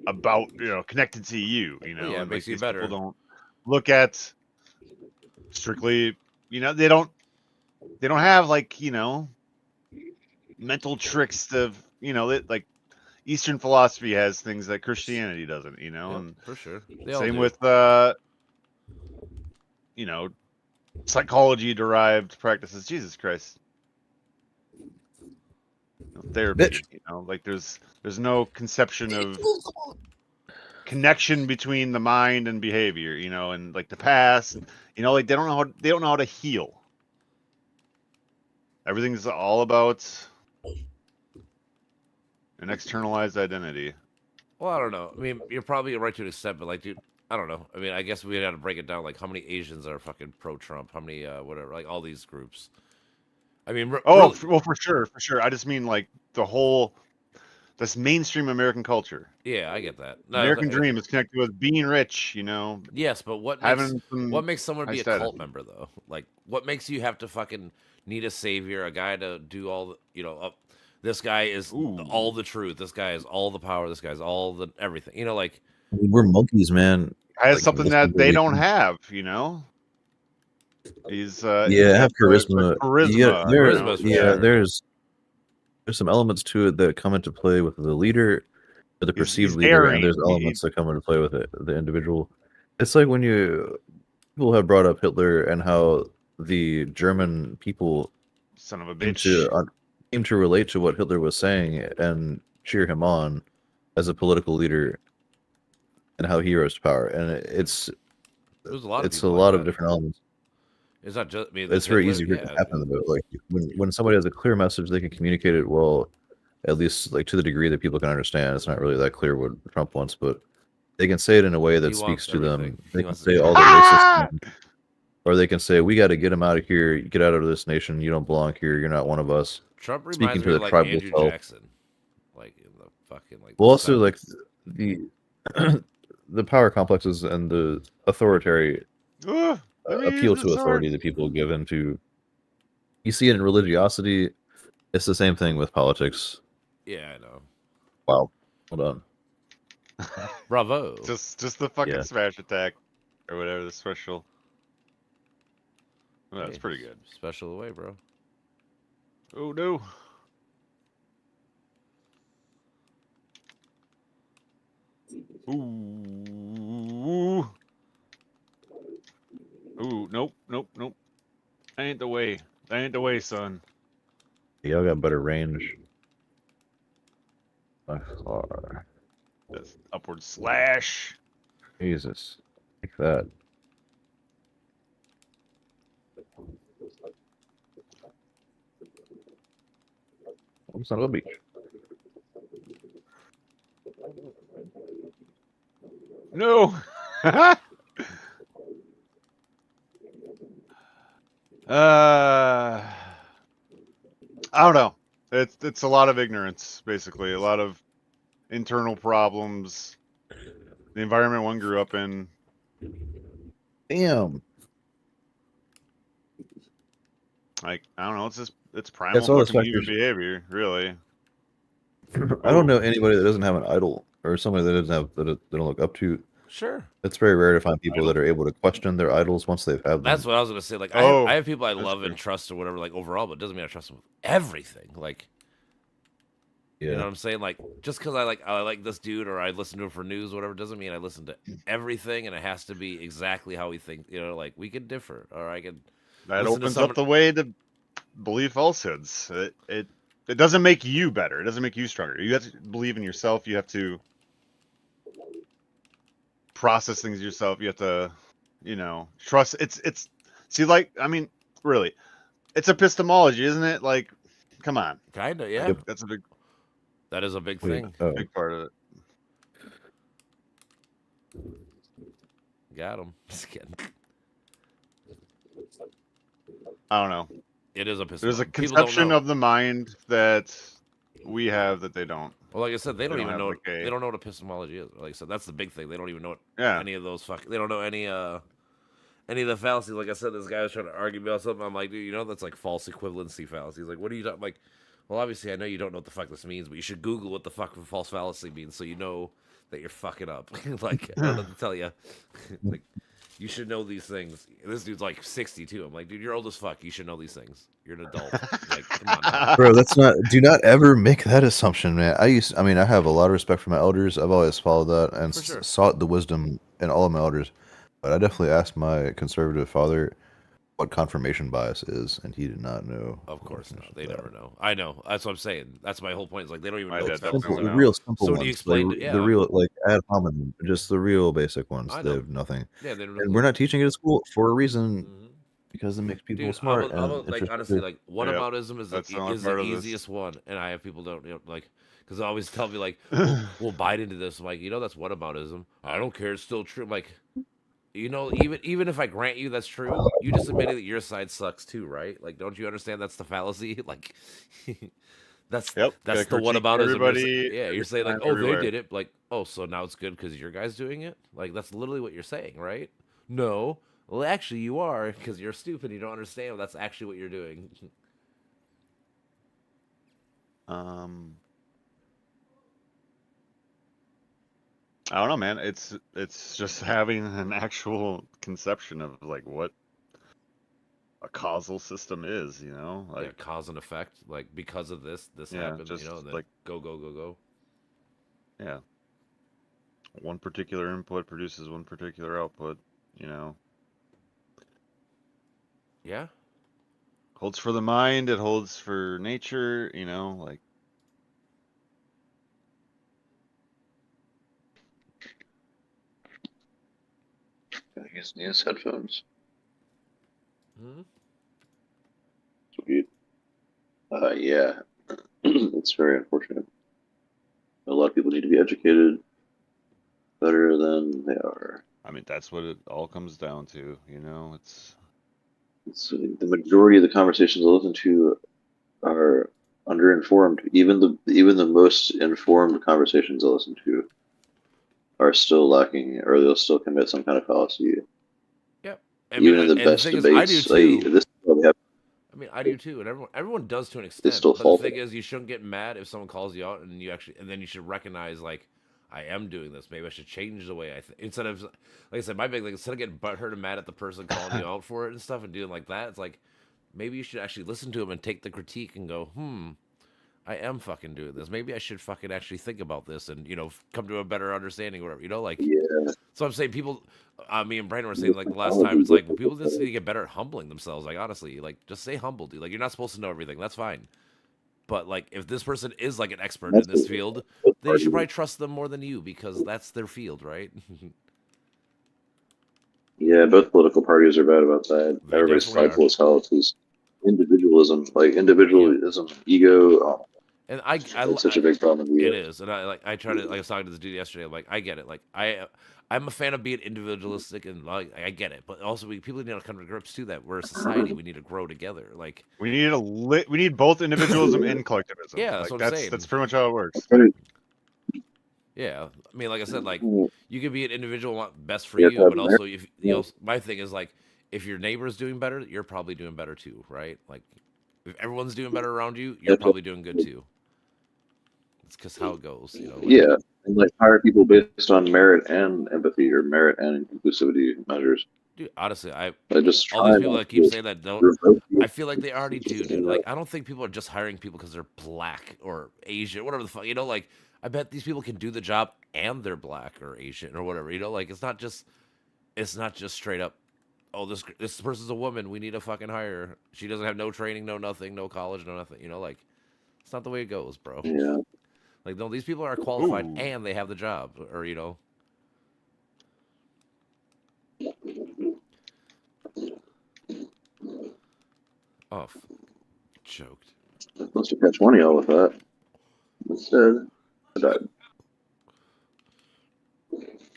about, you know, connected to you. You Well, know, yeah, it and like makes you these better. people don't look at strictly. You know, they don't have like, you know, mental tricks to, you know, like Eastern philosophy has things that Christianity doesn't, you know, Yep, and for sure. They all same do. with you know, psychology derived practices. Jesus Christ. Therapy, Bitch. you know, like there's no conception of connection between the mind and behavior, you know, and like the past, you know, like they don't know how to heal. Everything's all about an externalized identity. Well, I don't know. I mean, you're probably right to an extent, but like, dude, I don't know. I mean, I guess we got to break it down. Like, how many Asians are fucking pro-Trump? How many, whatever, like all these groups. I mean, Oh, really, well, for sure. I just mean like the whole this mainstream American culture. yeah, I get that. No, American I get dream that. is connected with being rich, you know, Yes, but having some what makes someone high be a status. cult member though? Like, what makes you have to fucking need a savior, a guy to do all the, you know, this guy is all Ooh, the truth. This guy is all the power. This guy's all the everything. You know, like, I mean, we're monkeys, man. has Like something most that people, they don't have, you know. He's yeah, got have the charisma. Yeah, charisma, you know. charisma's for yeah. sure. There's some elements to it that come into play with the leader, or the perceived He's leader, and there's daring. elements that come into play with it, the individual. It's like when people have brought up Hitler and how the German people Son of a seem bitch. to relate to what Hitler was saying and cheer him on as a political leader and how he rose to power. And There's a lot of it's a people like lot of that. different elements. It's not just. I mean, there's It's very Hitler. easy for it to Yeah, happen though. Like when somebody has a clear message, they can communicate it well, at least like to the degree that people can understand. It's not really that clear what Trump wants, but they can say it in a way he that speaks wants to everything. them. He They can wants. say Yeah. all the racist things, or they can say, "We got to get him out of here. Get out of this nation. You don't belong here. You're not one of us." Trump Speaking reminds to me the of like tribal Andrew self. Jackson, like in the fucking like Well, the also like '70s. the the power complexes and the authoritarian Ugh, I mean, appeal it's to hard. authority that people give into. You see it in religiosity. It's the same thing with politics. Yeah, I know. Wow. Hold on. Bravo. Just the fucking Yeah. smash attack or whatever the special. Well, that's Hey, pretty good. special away, bro. Oh no. Ooh. Ooh, nope, nope, nope. That ain't the way. That ain't the way, son. Y'all got better range by far. That's upward slash. Jesus. Like that. son of a beach. No. I don't know. It's a lot of ignorance, basically. A lot of internal problems. The environment one grew up in. Damn. Like, I don't know. It's primal That's all those fucking human factors. behavior, really. I don't know anybody that doesn't have an idol or somebody that doesn't have that they don't look up to. Sure. It's very rare to find people Idol. that are able to question their idols once they've had them. That's what I was gonna say. Like, Oh, I have people I that's love true. and trust or whatever, like overall, but it doesn't mean I trust them with everything. Like, Yeah. you know what I'm saying? Like, just because I like this dude or I listen to him for news, or whatever, doesn't mean I listen to everything, and it has to be exactly how we think. You know, like we could differ, or I could. That listen to opens someone- up the way to believe falsehoods. It doesn't make you better. It doesn't make you stronger. You have to believe in yourself. You have to process things yourself. You have to, trust. It's see, like, I mean, really, it's epistemology, isn't it? Like, come on. Kinda, yeah. Yep. That's a That is a big Wait, thing. oh, big part of it. Got him. Just kidding. I don't know. It is a There's a People don't conception know. of the mind that we have that they don't. Well, like I said, they don't even have, know. like, a- They don't know what epistemology is. Like I said, that's the big thing. They don't even know what Yeah. any of those They don't know any of the fallacies. Like I said, this guy was trying to argue about something. I'm like, dude, you know that's like false equivalency fallacies. Like, what are you talking? Like, well, obviously, I know you don't know what the fuck this means, but you should Google what the fuck false fallacy means, so you know that you're fucking up. Like, I don't know what to tell you. Like, you should know these things. This dude's like 62. I'm like, dude, you're old as fuck. You should know these things. You're an adult. Like, come on now. bro, do not ever make that assumption, man. I mean, I have a lot of respect for my elders. I've always followed that and For sure. sought the wisdom in all of my elders. But I definitely asked my conservative father what confirmation bias is, and he did not know. Of what course not. confirmation They bias never know. I know. That's what I'm saying. That's my whole point. Is like they don't even My know. dad what definitely fallacies don't The are. know. real simple So ones. when you explained it, yeah. The real, like, ad hominem, just the real basic ones. I They know. have nothing. Yeah, they don't And we're not teaching it at school for a reason, Mhm. because it makes people Dude, smart. I'm and like it's honestly, just- like whataboutism is That's the only is part the of this. easiest one, and I have people don't like because they always tell me like, we'll bite into this. I'm like, that's whataboutism. I don't care. It's still true. I'm like, even if I grant you that's true, you just admitted that your side sucks too, right? Like, don't you understand that's the fallacy? Like, that's Yep, that's gotta the critique whataboutism. everybody, Yeah, you're saying like, time, oh, everywhere. they did it. Like, oh, so now it's good because your guy's doing it. Like, that's literally what you're saying, right? No. Well, actually, you are because you're stupid. You don't understand. That's actually what you're doing. I don't know, man. It's just having an actual conception of like what a causal system is, Yeah, like cause and effect. Like because of this Yeah, happened. just And then like- go. yeah, one particular input produces one particular output. Yeah. Holds for the mind. It holds for nature. Like I guess Nia's headphones. Hmm? Sweet. Yeah, it's very unfortunate. A lot of people need to be educated better than they are. I mean, that's what it all comes down to. It's, the majority of the conversations I listen to are underinformed. Even the most informed conversations I listen to are still lacking, or they'll still commit some kind of fallacy. Yep. Even in the best thing is, debates, I do too. this is why we have. I mean, I do too, and everyone does to an extent. still But the faulty. thing is, you shouldn't get mad if someone calls you out, and then you should recognize like, I am doing this. Maybe I should change the way I think. Instead of, like I said, my big thing, instead of getting butthurt and mad at the person calling you out for it and stuff and doing like that, it's like maybe you should actually listen to them and take the critique and go, I am fucking doing this. Maybe I should fucking actually think about this and come to a better understanding or whatever. Like, Yeah, so I'm saying people, me and Brandon were saying like the last time, it's like people just need to get better at humbling themselves. Like honestly, like just stay humble, dude. Like you're not supposed to know everything. That's fine. But like if this person is like an expert in this field, then you should probably trust them more than you because that's their field, right? yeah. Both political parties are bad about that. They Everybody's definitely prideful as hell. It's individualism, ego. And I It's such a big problem in the it US. is, and I try to like I was talking to this dude yesterday. I'm like, I get it. Like I'm a fan of being individualistic, and like I get it. But also, people need to come to grips too that we're a society. We need to grow together. Like, We need we need both individualism and collectivism. yeah, that's Like what I'm saying. that's pretty much how it works. Right. Yeah, I mean, like I said, like Yeah, you can be an individual, want best for you have to you, have but an also if you yeah. know, my thing is like if your neighbor's doing better, you're probably doing better too, right? Like if everyone's doing better around you, You you're have to- probably doing good too. It's because how it goes, you know. Like, yeah, and like hire people based on merit and empathy or merit and inclusivity measures. dude, honestly, I just all try these people not that keep to saying that don't. revoke you I feel like they already do, saying dude. that. Like I don't think people are just hiring people because they're black or Asian, whatever the fuck. You know, like I bet these people can do the job and they're black or Asian or whatever. You know, like it's not just straight up. Oh, this person's a woman. We need to fucking hire her. She doesn't have no training, no nothing, no college, no nothing. You know, like it's not the way it goes, bro. Yeah, Like no, these people are qualified Ooh. and they have the job, or you know. Oh, choked. I'm supposed to catch one of y'all with that. Instead, I died.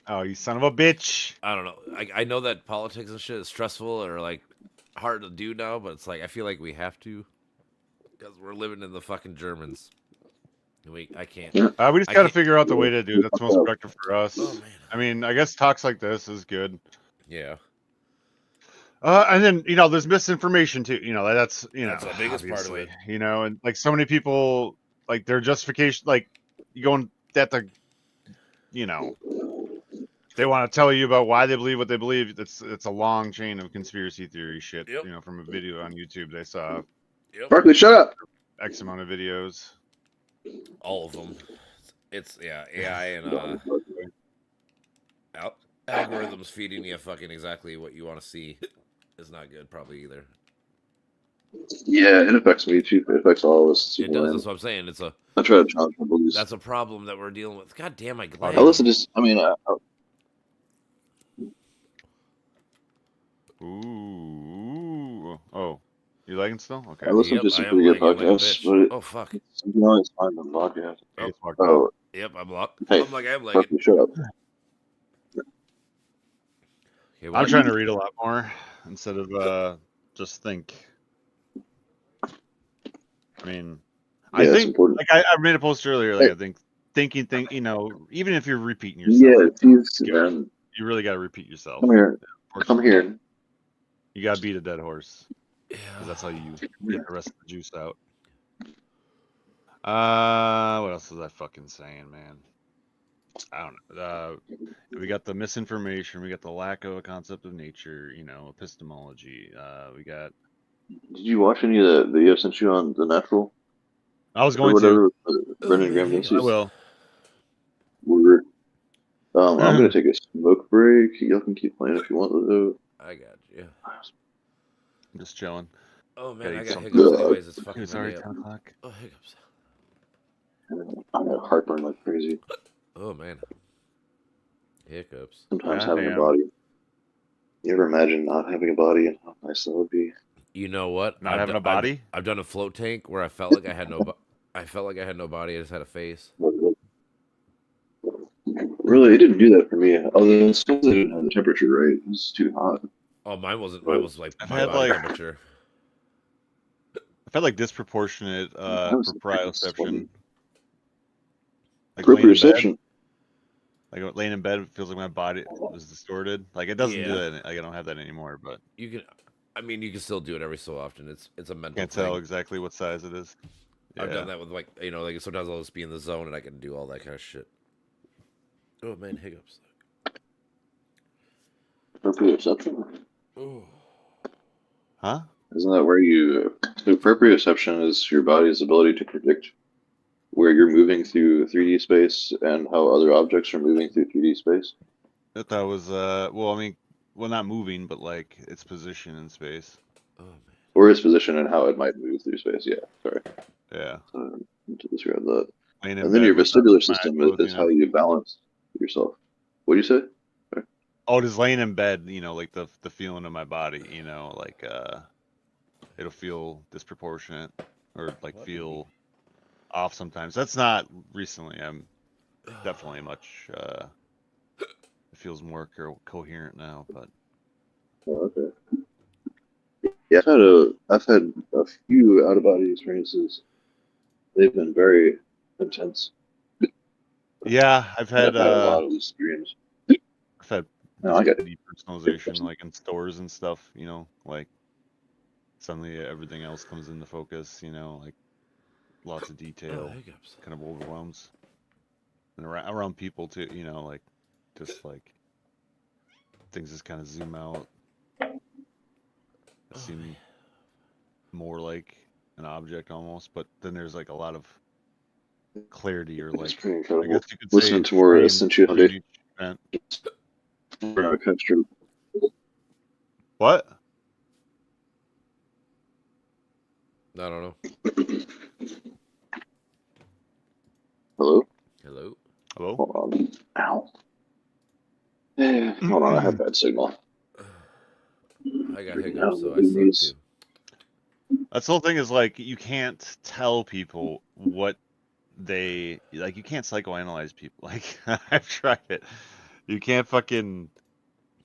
Oh, you son of a bitch! I don't know. I know that politics and shit is stressful or like hard to do now, but it's like I feel like we have to because we're living in the fucking Germans. I can't. Yeah. We just I got to can't- figure out the way to do that's most productive for us. Oh man. I mean, I guess talks like this is good. Yeah. And then there's misinformation too. That's That's the biggest part of obviously, it. and like so many people, like their justification, like you going that the, they want to tell you about why they believe what they believe. It's a long chain of conspiracy theory shit. Yep. From a video on YouTube they saw Yep. Barkley, shut up. X amount of videos. All of them. It's AI and algorithms feeding you fucking exactly what you want to see is not good probably either. Yeah, it affects me too. It affects all of us. It does. That's what I'm saying. I try to challenge my beliefs. That's a problem that we're dealing with. God damn, my I gland. listen to. I mean, Ooh. Oh, you liking still? Okay. I listen Yep, to some I am pretty good lagging like a podcasts, bitch. but Oh fuck. something always find on podcast. Okay, it's fucked Oh, up. Yep, I'm locked. hey, I'm like I'm lagging. Barkley, shut up. Okay, I'm well, trying to read a lot more instead of just think. I mean, I Yeah, it's think important. like I made a post earlier. Like Hey. I think thinking, even if you're repeating yourself, Yeah, please, Good. man. you really got to repeat yourself. Come here. Come Unfortunately, here. You got to beat a dead horse yeah. because that's how you get the rest of the juice out. What else was I fucking saying, man? I don't know. We got the misinformation. We got the lack of a concept of nature. Epistemology. We got. Did you watch any of the video I sent you on the natural I was or going to. whatever? Brendan man, Graham hang I will. We're, I'm gonna take a smoke break. Y'all can keep playing if you want though. I got you. I'm just chilling. Oh man, Gotta I eat got something. hiccups anyways. It's fucking It's already Monday. 10 o'clock. Oh hiccups. I have heartburn like crazy. Oh man. Hiccups. Sometimes God having damn. a body. You ever imagine not having a body and how nice that would be? You know what? Not having a body? I've done a float tank where I felt like I had no. I felt like I had no body. I just had a face. Really, it didn't do that for me. Other than it's because I didn't have the temperature right. It was too hot. Oh, mine wasn't. Mine was like I've my had, body like- temperature. I felt like disproportionate was proprioception. sweaty. Like laying in bed, Proprioception. like laying in bed, it feels like my body was distorted. Like it doesn't do Yeah. that. Like I don't have that anymore, but You can. I mean, you can still do it every so often. It's a mental can't thing. tell exactly what size it is. I've done that with like like sometimes I'll just be in the zone and I can do all that kind of shit. Oh man, hiccups. Proprioception. Oh. Huh? Isn't that where you? So proprioception is your body's ability to predict where you're moving through 3D space and how other objects are moving through 3D space. That was well, I mean, not moving, but like its position in space. Oh man. Or its position and how it might move through space. Yeah, sorry. Yeah. To disregard that. Laying in And then bed your with vestibular my system clothes, is how you balance yourself. What do you say? Oh, just laying in bed, like the feeling of my body, like it'll feel disproportionate or like What? feel off sometimes. That's not recently. I'm definitely much. It feels more coherent now, but Oh, okay. Yeah, I've had a few out of body experiences. They've been very intense. yeah, I've had A lot of lucid dreams. No, I got it. depersonalization, like in stores and stuff. Like suddenly everything else comes into focus. Like lots of detail, hiccups. kind of overwhelms, and around people too. Like just like things just kind of zoom out, seem more like an object almost, but then there's like a lot of clarity, or It's like pretty I incredible. guess you could Listening say to more frame Essential within each event. What? I don't know. Hello? Hello? Hello? Hold on. Ow. Hold on, I have bad signal. I got hiccups, so I suck too. That's the whole thing, is like you can't tell people what they like. You can't psychoanalyze people. Like I've tried it. You can't fucking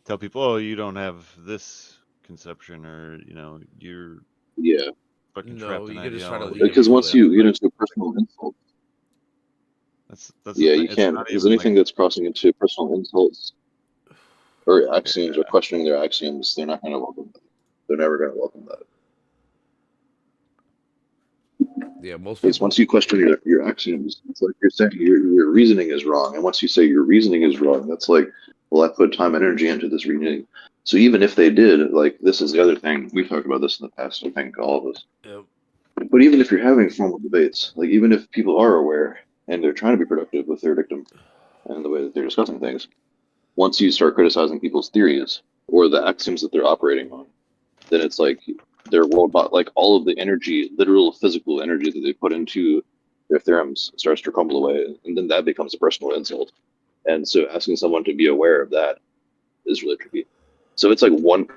tell people, oh, you don't have this conception, or you're fucking trapped in you that could just try to ideology. lead Because once into it. you get into a personal insult, That's the you thing. It's can't. not Because even anything like, that's crossing into personal insults or axioms or questioning their axioms, they're not going to welcome that. They're never going to welcome that. Yeah, most Because people. once you question your axioms, it's like you're saying your reasoning is wrong. And once you say your reasoning is wrong, that's like, well, I put time and energy into this reasoning. So even if they did, like, this is the other thing. We've talked about this in the past, I think, all of us. Yep. But even if you're having formal debates, like, even if people are aware and they're trying to be productive with their victim and the way that they're discussing things, once you start criticizing people's theories or the axioms that they're operating on, then it's like their world, like all of the energy, literal physical energy that they put into their theorems starts to crumble away, and then that becomes a personal insult. And so asking someone to be aware of that is really tricky. So it's like 1%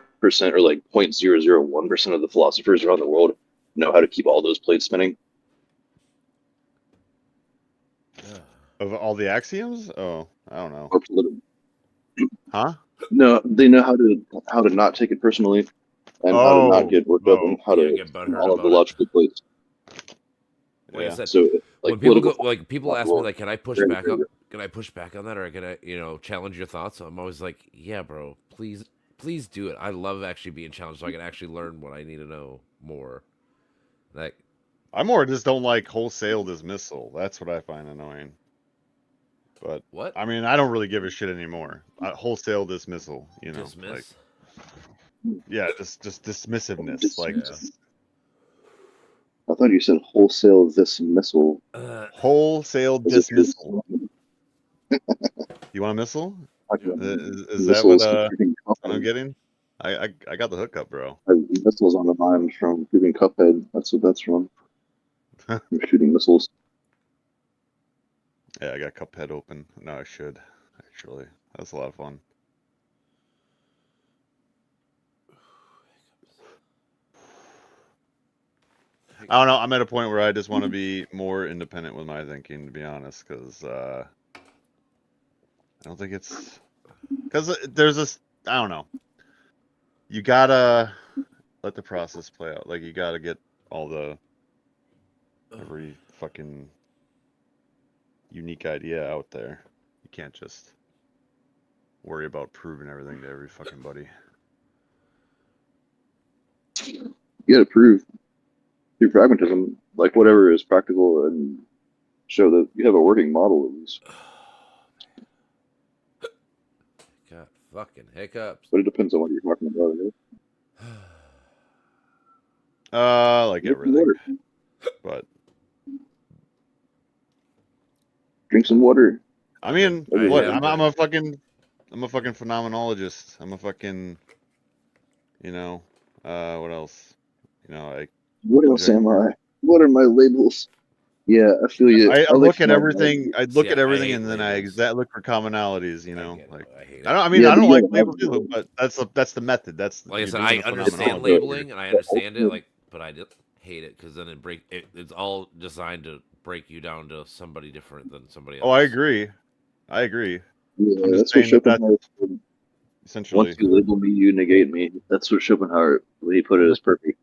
or like 0.001% of the philosophers around the world know how to keep all those plates spinning. of all the axioms? Oh, I don't know. Or political. Huh? No, they know how to not take it personally, and how to not get worked up, and how to get butthurt all of the about it. logical plates. Like I said, So like when people political, go, like people ask me, like, can I push very, back very up? good. Can I push back on that, or can I, challenge your thoughts? I'm always like, yeah, bro, please do it. I love actually being challenged, so I can actually learn what I need to know more. Like, I more just don't like wholesale dismissal. That's what I find annoying. But what? I mean, I don't really give a shit anymore. Wholesale dismissal, Dismiss? like, yeah, just dismissiveness. Dismiss. Like, I thought you said wholesale dismissal. wholesale As if you're- dismissal. You want a missile? Talking about Is that what missiles from shooting I'm Cuphead. getting? I got the hookup, bro. I have missiles on the mind from shooting Cuphead. That's what that's from. From shooting missiles. Yeah, I got Cuphead open. No, I should actually. That's a lot of fun. I don't know. I'm at a point where I just want to be more independent with my thinking, to be honest, because I don't think it's because there's this. I don't know. You gotta let the process play out. Like, you gotta get all every fucking unique idea out there. You can't just worry about proving everything to every fucking buddy. You gotta prove through pragmatism, like whatever is practical, and show that you have a working model at least. Got fucking hiccups. But it depends on what you're talking about. Like Drink some everything. water. But Drink some water. I mean, Okay. what? Yeah, I'm a fucking phenomenologist. I'm a fucking, what else? What else am I? What are my labels? Yeah, I feel you. I like look at everything. I look See, at I everything, hate and then labels. I look for commonalities. I get it. Like, I hate it. I mean, Yeah, I don't but like you labels gotta either, but that's the method. That's Like I you're said, doing I a understand phenomenology. labeling and I understand it, like, but I hate it because then it's all designed to break you down to somebody different than somebody else. Oh, I agree. I agree. Yeah, I'm that's just what saying that that's Schopenhauer said. essentially. Once you label me, you negate me. That's what Schopenhauer, when he put it, is perfect.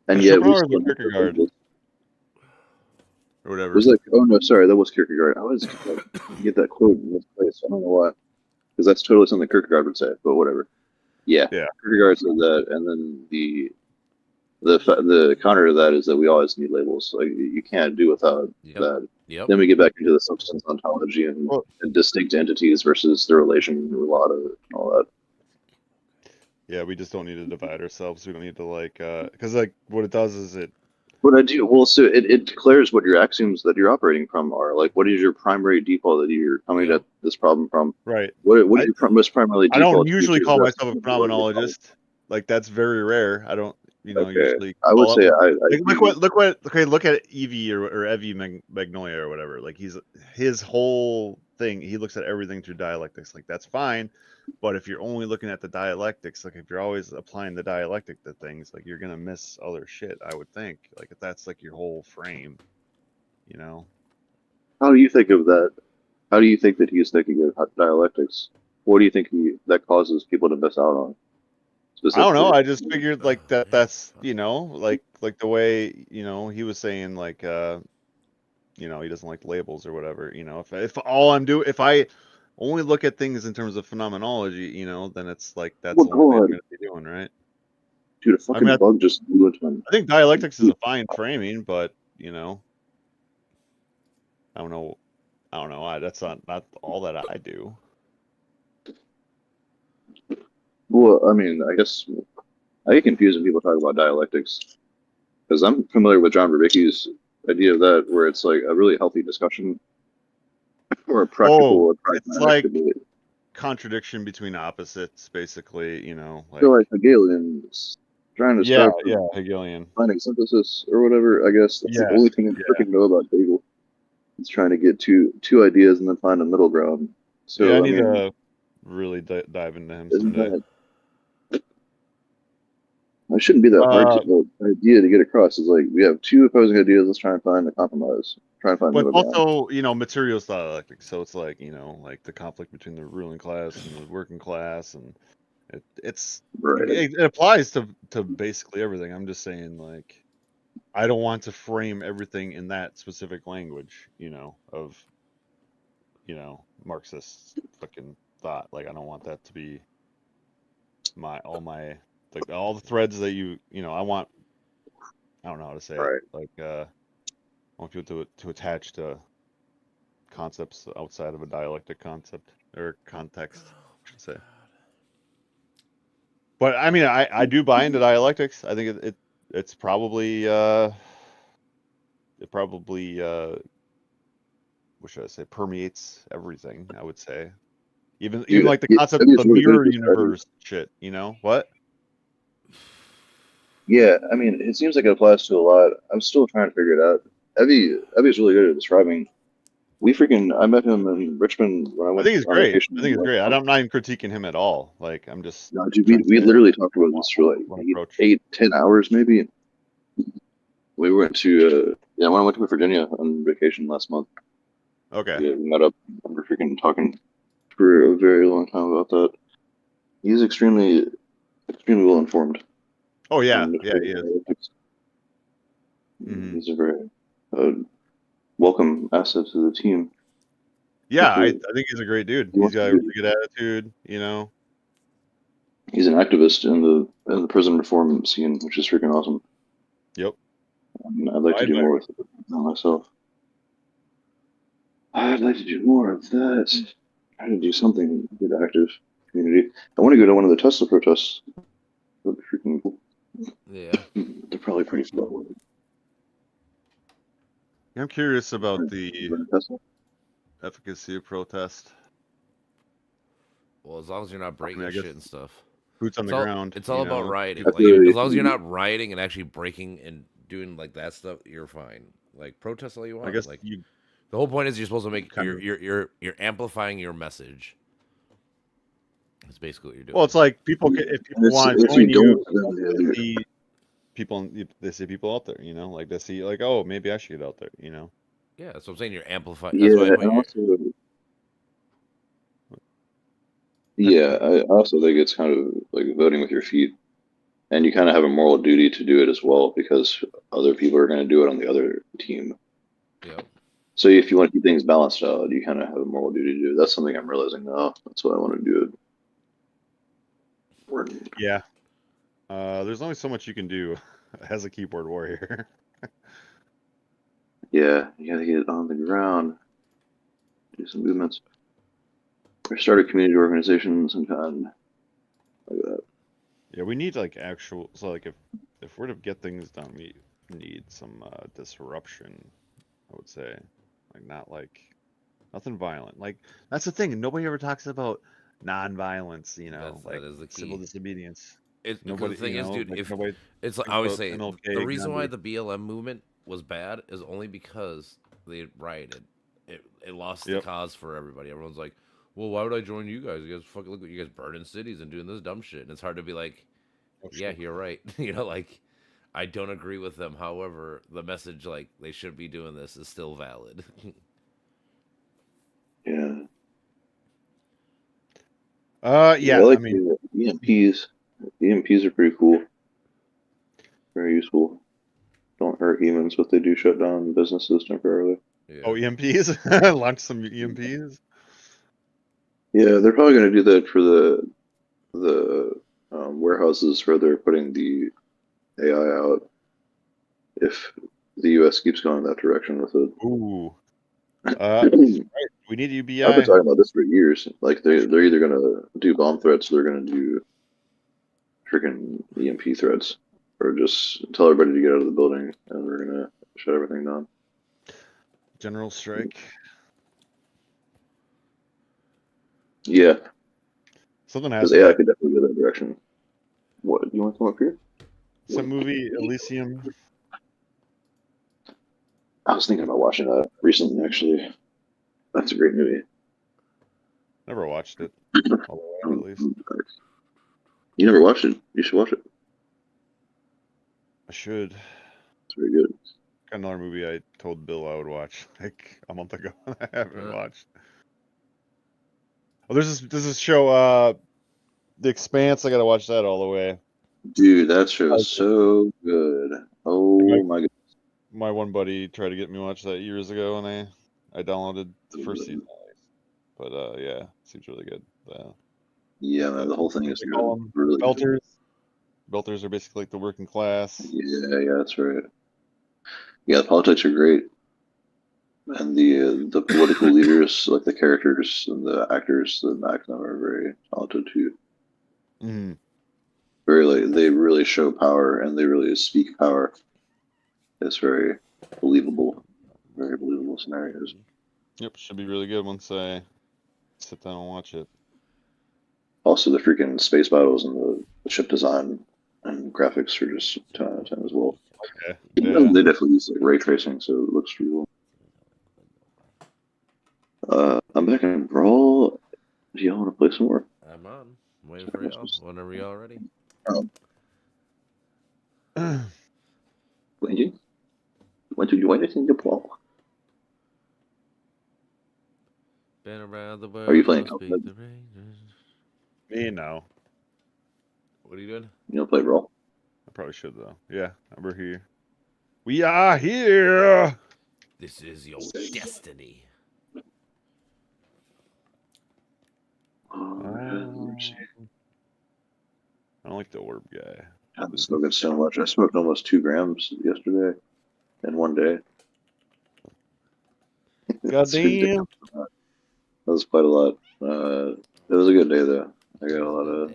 And Is yet we Schopenhauer still or have to Kierkegaard? label. Or whatever. Was that? Oh no, sorry, that was Kierkegaard. I always get that quote in this place. I don't know why, because that's totally something Kierkegaard would say. But whatever. Yeah, Yeah. Kierkegaard said that, and then the counter to that is that we always need labels. Like you can't do without Yep. that. Yep. Then we get back into the substance ontology and, Well- and distinct entities versus the relation relata and all that. Yeah, we just don't need to divide ourselves. We don't need to because like what it does is it. What I do, well, so it declares what your axioms that you're operating from are. Like, what is your primary default that you're coming Yeah. at this problem from? Right. What I- is your most primarily I default? don't to usually to call address myself a the problem? phenomenologist. Like that's very rare. I don't, Okay, usually. I would call say it- look at Evie or Evie Magnolia or whatever. Like his whole thing. He looks at everything through dialectics. Like that's fine, but if you're only looking at the dialectics, like if you're always applying the dialectic to things, like you're gonna miss other shit. I would think. Like if that's like your whole frame, you know. How do you think of that? How do you think that he's thinking of dialectics? What do you think that causes people to miss out on? I don't know. Specifically? I just figured like that. That's like the way he was saying like he doesn't like labels or whatever. If all I'm doing if I only look at things in terms of phenomenology, then it's like that's Well, the only go thing I'm on. going to be doing, right? Dude, a fucking I bug just blew into my. I think dialectics is a fine framing, but I don't know. That's not all that I do. Well, I mean, I guess I get confused when people talk about dialectics because I'm familiar with John Verbicki's idea of that, where it's like a really healthy discussion or a practical or It's pragmatic like debate. contradiction between opposites, basically. So like Hegelians trying to yeah, start yeah, Hegelian. finding synthesis or whatever. I guess that's the Yeah, only thing I yeah. freaking know about Hegel. It's trying to get two ideas and then find a middle ground. So Yeah, I I need mean, to really dive into him isn't someday. it shouldn't be that hard idea to get across. It's like we have two opposing ideas. Let's try and find a compromise. Try and find But middle ground. also, materials dialectic. So it's like, like the conflict between the ruling class and the working class, and Right. it applies to basically everything. I'm just saying, like, I don't want to frame everything in that specific language, of Marxist fucking thought. Like, I don't want that to be all the threads that I want. I don't know how to say Right. it. Like, I want people to attach to concepts outside of a dialectic concept or context, I should say. But I mean, I do buy into dialectics. I think it's probably what should I say, permeates everything. I would say, even like the concept of the really mirror good universe shit. What? Yeah, I mean, it seems like it applies to a lot. I'm still trying to figure it out. Evie's really good at describing. I met him in Richmond when I I went think he's on great. vacation. I think it's great. I'm not even critiquing him at all. Like, I'm just No, dude, trying to we say literally talked about this for like one approach. 10 hours maybe. We went to when I went to Virginia on vacation last month. Okay. Yeah, we met up and we're freaking talking for a very long time about that. He's extremely well informed. Oh yeah, on yeah, he is. dialectics. Mhm. He's a very welcome asset to the team. Yeah, I Hopefully- think he's a great dude. He He's wants got to a be- really good attitude. He's an activist in the prison reform scene, which is freaking awesome. Yep. And I'd like to I do admire more with it myself. I'd like to do more of that. Try to do something with the active community. I want to go to one of the Tesla protests. That'd be freaking cool. Yeah. They're probably pretty slow. I'm curious about the Tesla. efficacy of protest. Well, as long as you're not breaking I guess shit and stuff. Boots on It's the all, ground. It's all about rioting. That's Like, really- as long as you're not rioting and actually breaking and doing like that stuff, you're fine. Like protest all you want. I guess like you. the whole point is you're supposed to make Kind of- you're amplifying your message. That's basically what you're doing. Well, it's like if people want to if join you you, don't, then they see people out there. Like they see like, oh, maybe I should get out there. Yeah, that's what I'm saying. You're amplifying. Yeah, That's why and also, yeah, I also think it's kind of like voting with your feet, and you kind of have a moral duty to do it as well because other people are going to do it on the other team. Yep. So if you want to keep things balanced out, you kind of have a moral duty to do it. That's something I'm realizing now. That's why I want to do it. Yeah. There's only so much you can do as a keyboard warrior. Yeah, you gotta get on the ground, do some movements, or start a community organization some kind like that. Yeah, we need like actual. So like if we're to get things done, we need some disruption. I would say, like not like nothing violent. Like that's the thing. Nobody ever talks about non-violence. You know, That like is the civil key. disobedience. Because the Nobody, thing is, dude, like if nobody it's I talks always about say the MLK, reason why Gandhi. the BLM movement was bad is only because they rioted. It lost the Yep. cause for everybody. Everyone's like, well, why would I join you guys? You guys fucking look at you guys burning cities and doing this dumb shit. And it's hard to be like, Oh, yeah, shit. you're right. You know, like I don't agree with them. However, the message like they should be doing this is still valid. Yeah. Yeah. I I like mean, the EMPs. EMPs are pretty cool. Very useful. Don't hurt humans, but they do shut down businesses temporarily. oh, Yeah. EMPs. Launch some EMPs. Yeah, they're probably going to do that for the warehouses where they're putting the AI out. If the U.S. keeps going that direction with it, Ooh. I've We need been UBI. talking about this for years. Like they're either going to do bomb threats, or they're going to do freaking EMP threats, or just tell everybody to get out of the building, and we're going to shut everything down. General strike. Yeah, Something has because to AI happen. could definitely go that direction. What, you want to come up here? Some movie Elysium. I was thinking about watching that recently, actually. That's a great movie. Never watched it. Although I have at least. You never watched it? You should watch it. I should. It's very good. Got another movie I told Bill I would watch like a month ago. I haven't watched. Oh, there's this show, The Expanse. I gotta watch that all the way. Dude, that show is so good. Oh my god. My one buddy tried to get me to watch that years ago, and I downloaded the first season at least. But yeah, seems really good. Yeah, man, the whole thing is They call them really good. belters. Belters are basically like the working class. Yeah, that's right. Yeah, the politics are great, and the political leaders, like the characters and the actors that act them, are very talented too. Mm-hmm. Very like they really show power and they really speak power. It's very believable, very believable scenarios. Yep, should be really good once I sit down and watch it. Also, the freaking space battles and the ship design and graphics are just 10 out of 10 as well. Okay. Yeah. They definitely use like ray tracing, so it looks really well. I'm back in Brawl. Do y'all want to play some more? I'm on. I'm waiting for y'all. Whenever y'all ready. When you want to join us in the Brawl? Been around the world. Are you playing don't speak Cuphead? the language. Me no. What are you doing? You don't play Brawl? I probably should though. Yeah, we're here. We are here. This is your destiny. I don't like the orb guy. I've been smoking so much. I smoked almost 2 grams yesterday in one day. God damn. That was quite a lot. It was a good day though. I got a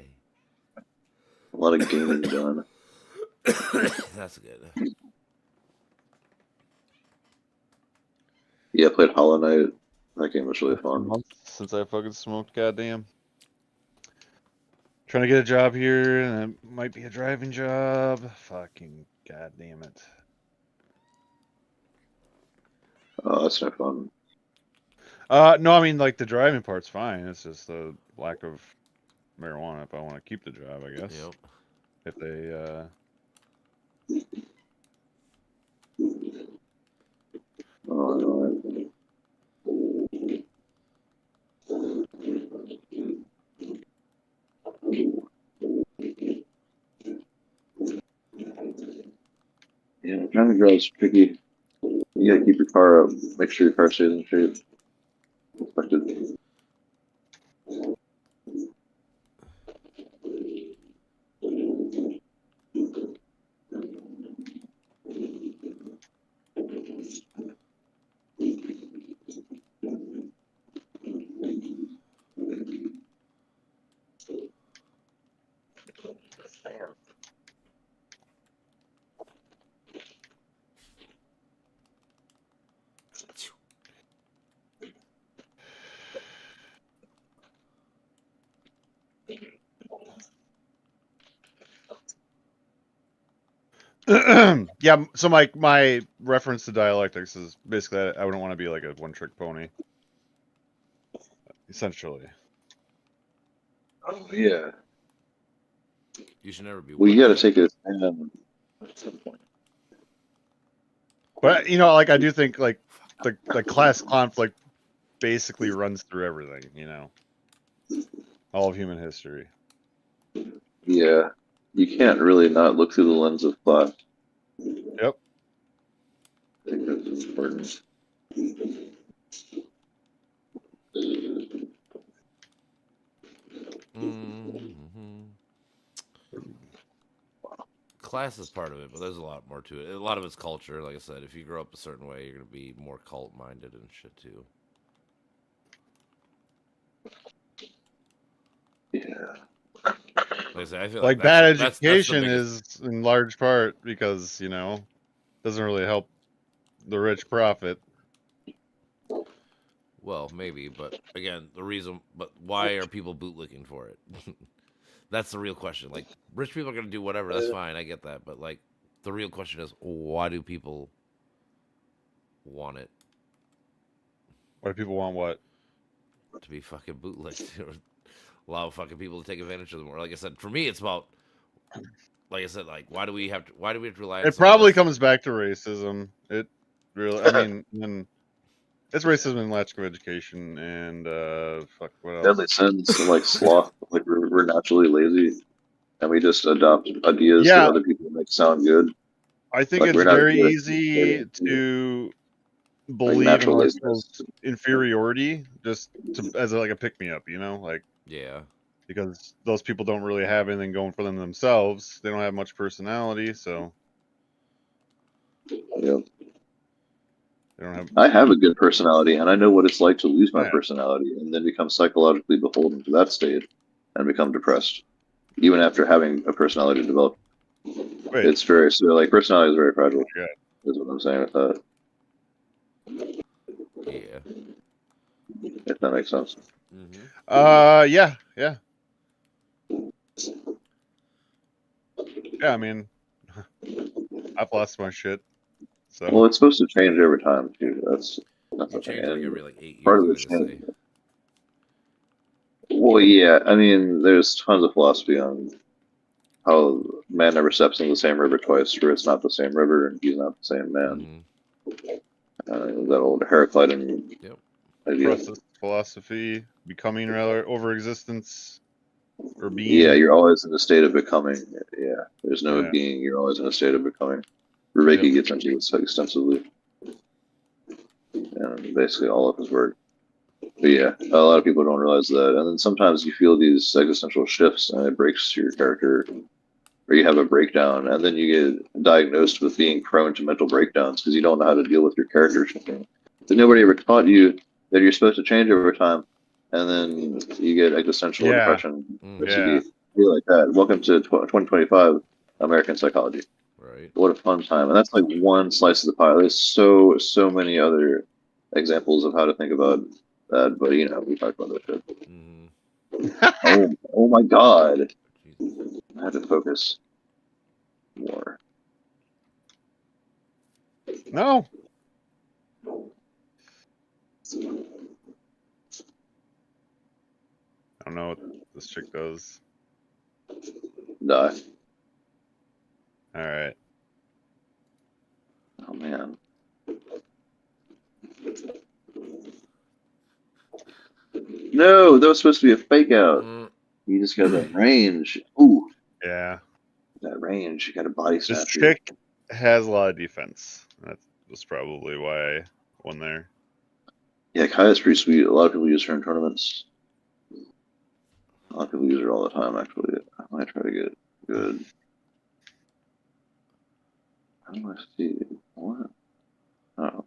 lot of gaming done. That's good. Yeah, I played Hollow Knight. That game was really fun. Months since I fucking smoked, goddamn. Trying to get a job here, and it might be a driving job. Fucking goddamn it. Oh, that's no fun. No, I mean like the driving part's fine. It's just the lack of marijuana. If I want to keep the job, I guess. Yep. If they Oh, no. Yeah, driving girls tricky. You gotta keep your car up. Make sure your car stays in shape. Expected. Yeah, so my reference to dialectics is basically I wouldn't want to be like a one-trick pony. Essentially. Oh yeah. You should never be. Well, you gotta one-trick. take it at some point. But you know, like I do think like the class conflict basically runs through everything, you know. All of human history. Yeah. You can't really not look through the lens of class. Yep. I think that's important. Mm-hmm. Class is part of it, but there's a lot more to it. A lot of it's culture. Like I said, if you grow up a certain way, you're gonna be more cult-minded and shit too. Yeah. Like I said, I feel Like like bad that's the education biggest. is in large part because, you know, doesn't really help the rich profit. Well, maybe, but again, the reason. But why are people bootlicking for it? That's the real question. Like, rich people are gonna do whatever. That's fine. I get that. But like, the real question is, why do people want it Why do people want what? to be fucking bootlicked or allow fucking people to take advantage of them? Or like I said, for me, it's about. Like I said, like why do we have to rely on It something probably that's comes back to racism. It really, I mean, and it's racism and lack of education and fuck, what else? Deadly sins and like sloth. Like we're naturally lazy, and we just adopt ideas that Yeah, other people make sound good. I think Like it's we're not very good at easy communicating, to like believe in natural other laziness. people's inferiority just to, as like a pick me up, you know, like yeah. because those people don't really have anything going for them themselves. They don't have much personality, so Yeah. they don't have. I have a good personality, and I know what it's like to lose my Yeah. personality and then become psychologically beholden to that state and become depressed, even after having a personality develop. Wait, It's very so like personality is very fragile. yeah. Is what I'm saying with that. Yeah. If that makes sense. Mm-hmm. Yeah, yeah, yeah. I mean, I've lost my shit, so Well, it's supposed to change over time too. That's You the thing. change like And every like 8 part years. of I the think they say. change. Well, yeah. I mean, there's tons of philosophy on how man never steps into the same river twice, where it's not the same river and he's not the same man. Mm-hmm. That old Heraclitan Yep. idea. process philosophy, becoming rather over existence or Yeah, being. you're always in a state of becoming. Yeah, there's no Yeah. being. You're always in a state of becoming. Rebecca Yep. gets into this extensively, and basically all of his work. But yeah, a lot of people don't realize that. And then sometimes you feel these existential shifts, and it breaks your character, or you have a breakdown, and then you get diagnosed with being prone to mental breakdowns because you don't know how to deal with your character shifting. But nobody ever taught you that you're supposed to change over time, and then you get existential Yeah. depression, Mm-hmm. Yeah. OCD, feel like that. Welcome to 2025 American psychology. Right. What a fun time! And that's like one slice of the pie. There's so many other examples of how to think about that, but you know, we talked about that shit. Mm-hmm. Oh my God! Jesus. I have to focus more. No. I don't know what this chick does. Die. All right. Oh man. No, that was supposed to be a fake out. Mm. You just got that range. Ooh, Yeah. that range. You got a body This snatcher. chick has a lot of defense. That was probably why I won there. Yeah, Kaya's pretty sweet. A lot of people use her in tournaments. A lot of people use her all the time, actually. I might try to get good. How do I see? What? Oh.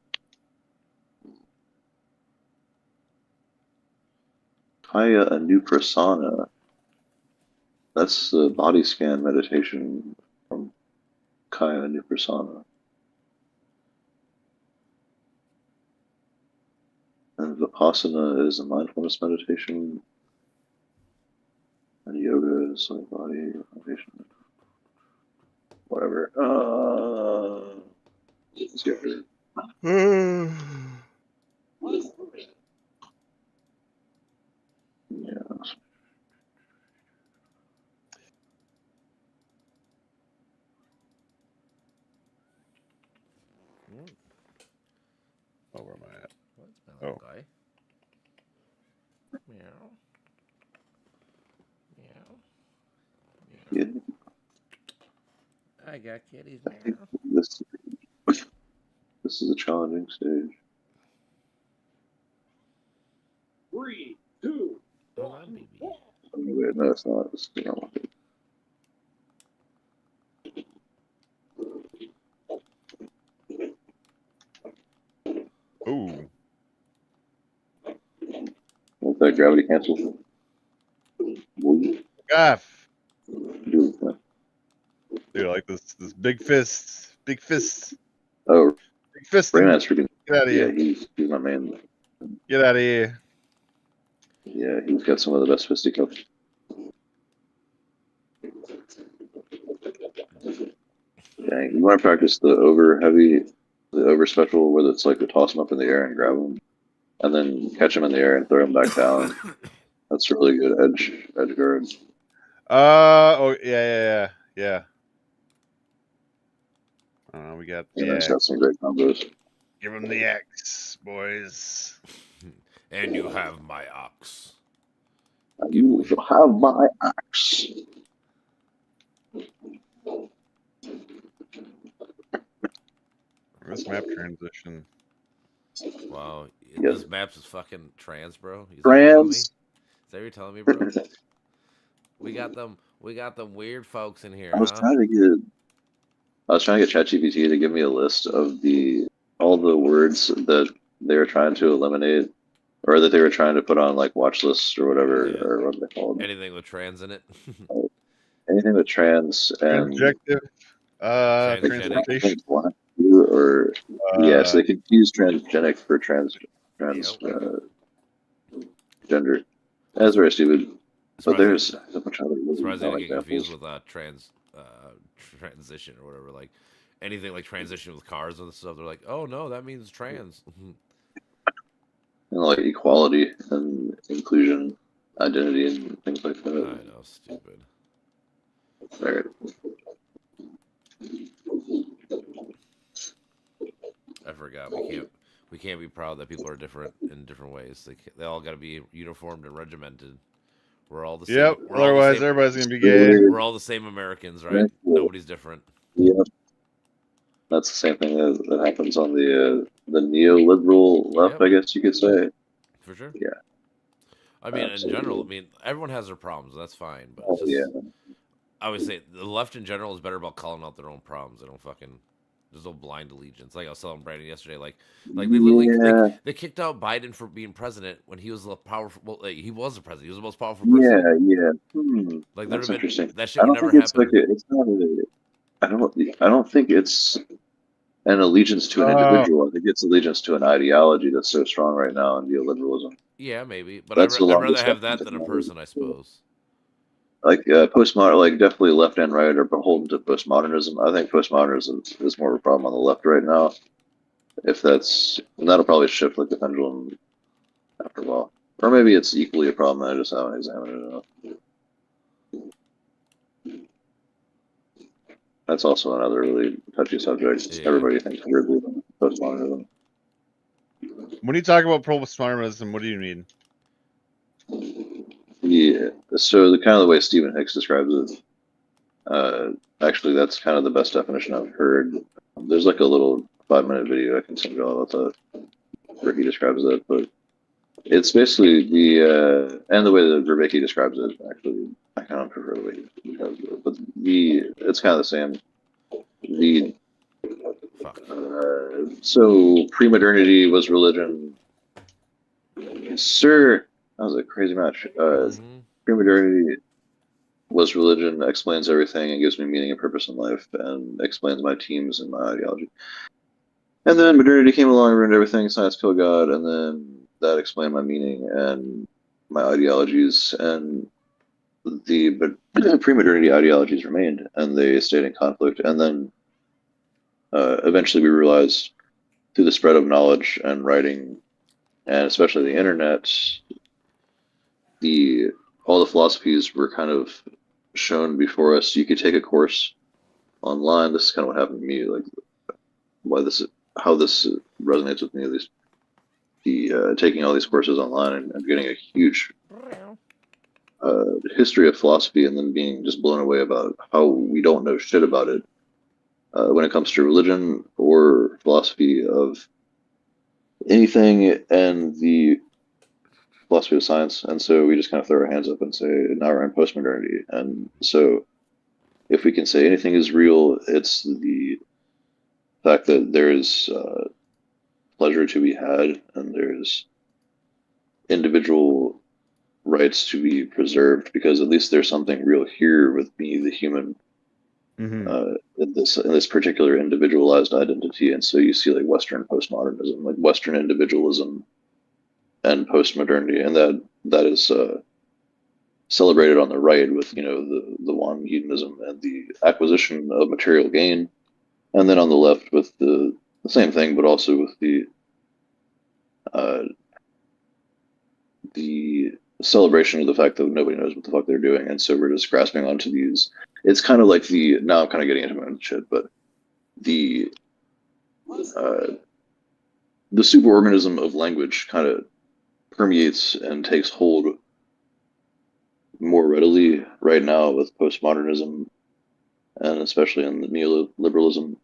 Kaya, a new persona. That's the body scan meditation from Kaya, a new persona. And Vipassana is a mindfulness meditation. And yoga is like body meditation. Whatever. Let's get rid of yeah. Oh, where am I at? What's my little Oh. guy? Meow. Meow. Meow. Yeah, I got kitties. I think Meow. this is a challenging stage. 3, 2, Hold on, baby. Oh, wait, no, it's not. It's not. Ooh. What's that gravity cancel? Gaff. Do that. Dude, I like this big fist. Big fist. Oh, Big fist. Rayman's freaking. Get out of Yeah, here. he's my man. Get out of here. Yeah, he's got some of the best fisticuffs. Dang, you want to practice the over special where it's like to toss him up in the air and grab him, and then catch him in the air and throw him back down. That's a really good edge guard. Oh, yeah. We got And the it's axe. got some great combos. Give him the axe, boys. And you have my ox. You shall have my axe. This map transition. Wow. Yes. This map's is fucking trans, bro. Is Trans. that what you're telling me, bro? We got them weird folks in here, I was huh? trying to get ChatGPT to give me a list of all the words that they were trying to eliminate, or that they were trying to put on like watch lists or whatever, Yeah. or what they call them. Anything with trans in it. Anything with trans and Objective. Transgenic. Transportation. Or yes, they could use transgenic for trans gender. That's very stupid. But there's a bunch of other really Surprised they dumb didn't get confused examples. with transition or whatever. Like anything like transition with cars and stuff. They're like, oh no, that means trans. And like equality and inclusion, identity, and things like I that. know, stupid. Right. I forgot. We can't be proud that people are different in different ways. They all got to be uniformed and regimented. We're all the same. Yep. We're all the Otherwise, same, everybody's gonna be gay. we're all the same Americans, right? Nobody's different. Yeah. That's the same thing that happens on the neoliberal left, Yep. I guess you could say. For sure. Yeah. I mean, Absolutely. in general, everyone has their problems. And that's fine. But Oh, it's just, yeah. I would say the left in general is better about calling out their own problems. They don't fucking. There's no blind allegiance. Like I was telling Brandon yesterday, like they literally they kicked out Biden for being president when he was the powerful. Well, like, he was the president. He was the most powerful person. Yeah. Like That's interesting. That shit I would don't never think it's happen. like it's not I don't think it's an allegiance to an individual. I think it's allegiance to an ideology that's so strong right now in neoliberalism. Yeah, maybe, but That's I'd the rather longest have that definition than a of person, I it. suppose. Like postmodern, like definitely left and right are beholden to postmodernism. I think postmodernism is more of a problem on the left right now. And that'll probably shift like the pendulum after a while, or maybe it's equally a problem. I just haven't examined it enough. That's also another really touchy subject. Yeah. Everybody thinks weirdly about postmodernism. When you talk about postmodernism, what do you mean? Yeah. So the kind of the way Stephen Hicks describes it Actually, that's kind of the best definition I've heard. There's like a little 5-minute video I can send you all about that, where he describes it. But it's basically and the way that Verbicki describes it, actually, I kind of prefer the way he describes it. But it's kind of the same. The Fuck. So pre-modernity was religion. Sir, that was a crazy match. Mhm. Pre-modernity was religion, explains everything and gives me meaning and purpose in life, and explains my teams and my ideology. And then modernity came along and ruined everything. Science killed God, and then that explained my meaning and my ideologies. And but pre-modernity ideologies remained, and they stayed in conflict. And then eventually, we realized through the spread of knowledge and writing, and especially the internet, all the philosophies were kind of shown before us. You could take a course online. This is kind of what happened to me. Like how this resonates with me at least. Taking all these courses online and getting a huge history of philosophy, and then being just blown away about how we don't know shit about it when it comes to religion or philosophy of anything, and the philosophy of science. And so we just kind of throw our hands up and say, now we're in postmodernity. And so if we can say anything is real, it's the fact that there is pleasure to be had, and there's individual rights to be preserved, because at least there's something real here with me, the human, in this particular individualized identity. And so you see like Western postmodernism, like Western individualism, and postmodernity, and that is celebrated on the right with the wanton hedonism and the acquisition of material gain, and then on the left with the same thing, but also with the celebration of the fact that nobody knows what the fuck they're doing, and so we're just grasping onto these. It's kind of like now I'm kind of getting into my own shit, but the superorganism of language kind of permeates and takes hold more readily right now with postmodernism, and especially in the neoliberalism.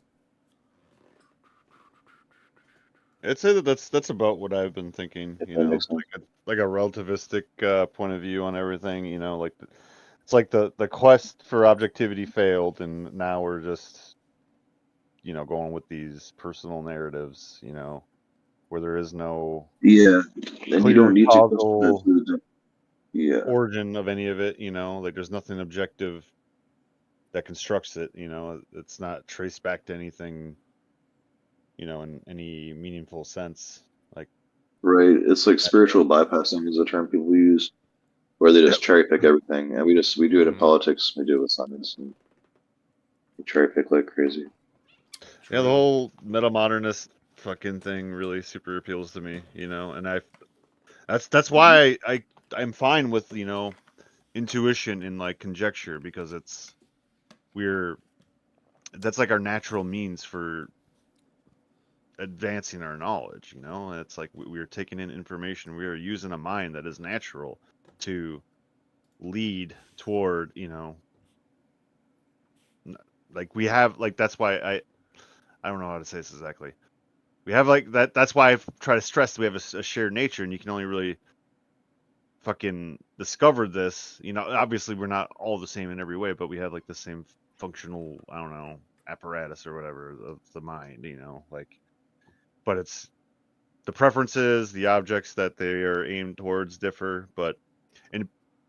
I'd say that's about what I've been thinking. If You that know, makes sense. like a relativistic point of view on everything. You know, like it's like the quest for objectivity failed, and now we're just going with these personal narratives. Where there is no Yeah, and you don't clear need to question that causal through yeah, origin of any of it. Like there's nothing objective that constructs it. It's not traced back to anything. In any meaningful sense. Like right. It's like spiritual bypassing is a term people use, where they just Yep. cherry pick everything, and we do it in Mhm. politics, we do it with science, and we cherry pick like crazy. Yeah, the whole meta-modernist fucking thing really super appeals to me, and that's why I'm fine with, intuition and like conjecture, because that's like our natural means for advancing our knowledge, and it's like we're taking in information, we are using a mind that is natural to lead toward, like we have, like, that's why I don't know how to say this exactly. We have like that. That's why I try to stress that we have a shared nature, and you can only really fucking discover this. Obviously we're not all the same in every way, but we have like the same functional, I don't know, apparatus or whatever of the mind. Like, but it's the preferences, the objects that they are aimed towards differ. But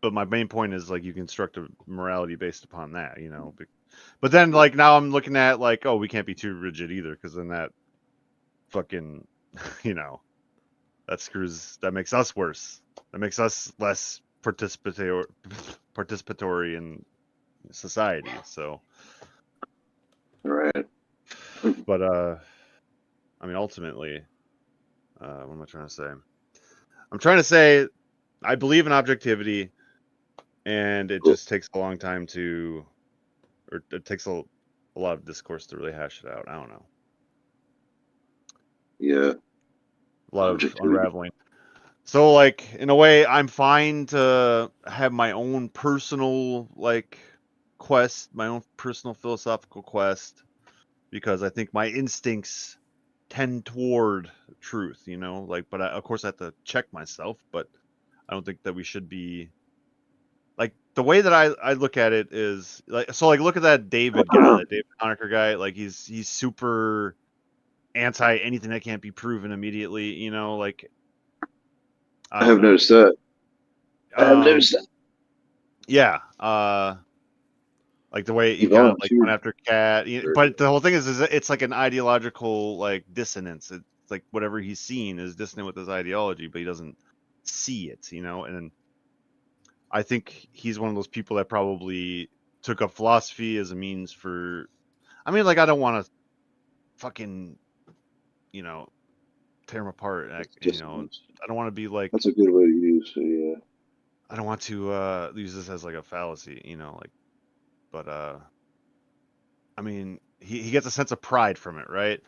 my main point is like you construct a morality based upon that. But then like now I'm looking at like, oh, we can't be too rigid either, because then that fucking that makes us worse, that makes us less participatory in society. So Right. but I mean, ultimately, what am I trying to say? I'm trying to say I believe in objectivity, and it just takes a long time or it takes a lot of discourse to really hash it out. I don't know. Yeah. A lot of unraveling. So, like, in a way, I'm fine to have my own personal, like, quest, my own personal philosophical quest, because I think my instincts tend toward truth, you know, like, but of course I have to check myself, but I don't think that we should be like, the way that I look at it is like, so like, look at that David guy, that David Honecker guy, like he's super anti anything that can't be proven immediately, you know, like, I have noticed that. I have Um, noticed that. yeah, like the way He he kind of like went volunteered. after Cat, but the whole thing is it's like an ideological like dissonance. It's like whatever he's seeing is dissonant with his ideology, but he doesn't see it, you know. And I think he's one of those people that probably took up philosophy as a means for. I mean, like, I don't want to fucking, you know, tear him apart. You know, I don't want to be like. That's a good way to use it, yeah. I don't want to use this as like a fallacy, you know, like, but I mean, he gets a sense of pride from it, right?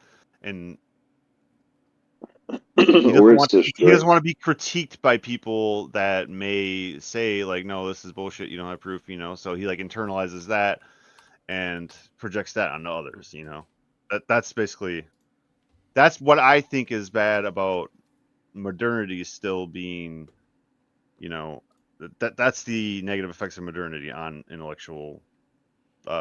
And he doesn't want to be critiqued by people that may say like, no, this is bullshit, you don't have proof, you know. So he like internalizes that and projects that on others, you know. That's basically what I think is bad about modernity still being, you know, that's the negative effects of modernity on intellectual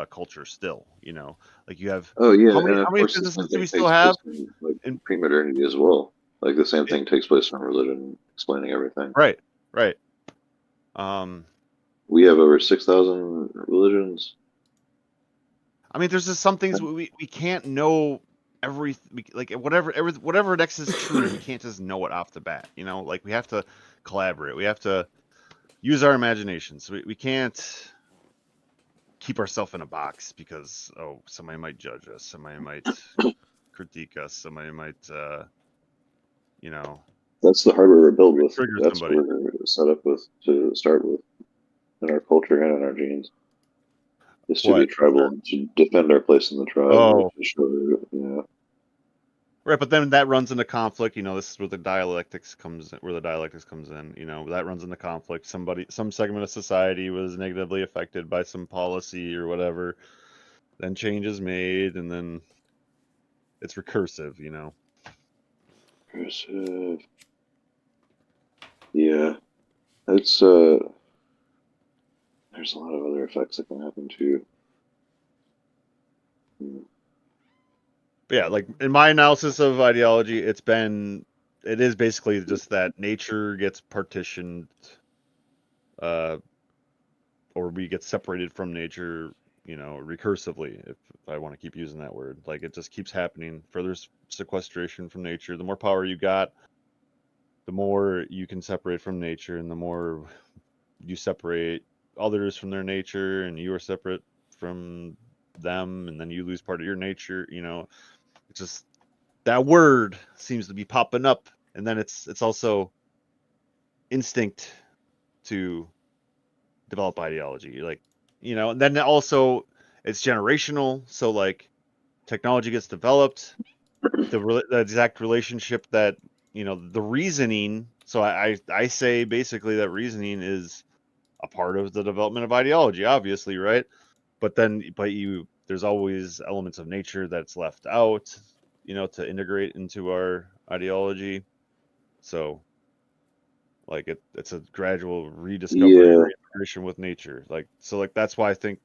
culture still, you know. Like, you have Oh yeah, how and of many course the businesses same do thing we takes still have? place in like In, pre-modernity as well. Like the same thing takes place in religion, explaining everything. right. We have over 6,000 religions. I mean, there's just some things we can't know like whatever next is true, we can't just know it off the bat, you know. Like, we have to collaborate, we have to use our imaginations. We can't keep ourselves in a box because somebody might judge us, somebody might critique us, somebody might you know, That's the hardware we're built with. trigger That's somebody. what we're set up with to start with in our culture and in our genes. Is to be tribal and to defend our place in the tribe. Oh, to show, you know. Right, but then that runs into conflict. You know, this is where the dialectics comes in. You know, that runs into conflict. Some segment of society was negatively affected by some policy or whatever. Then change is made, and then it's recursive. You know. Recursive. Yeah, it's there's a lot of other effects that can happen too. But yeah, like in my analysis of ideology, it is basically just that nature gets partitioned, or we get separated from nature, you know, recursively, if I want to keep using that word. Like, it just keeps happening. Further sequestration from nature. The more power you got, the more you can separate from nature, and the more you separate others from their nature, and you are separate from them, and then you lose part of your nature, you know. It's just that word seems to be popping up, and then it's also instinct to develop ideology, like, you know. And then also it's generational, so like technology gets developed, the exact relationship that, you know, the reasoning. So I say basically that reasoning is a part of the development of ideology, obviously, right? But there's always elements of nature that's left out, you know, to integrate into our ideology. So like it's a gradual rediscovery, reintegration with nature. Like, so like that's why I think,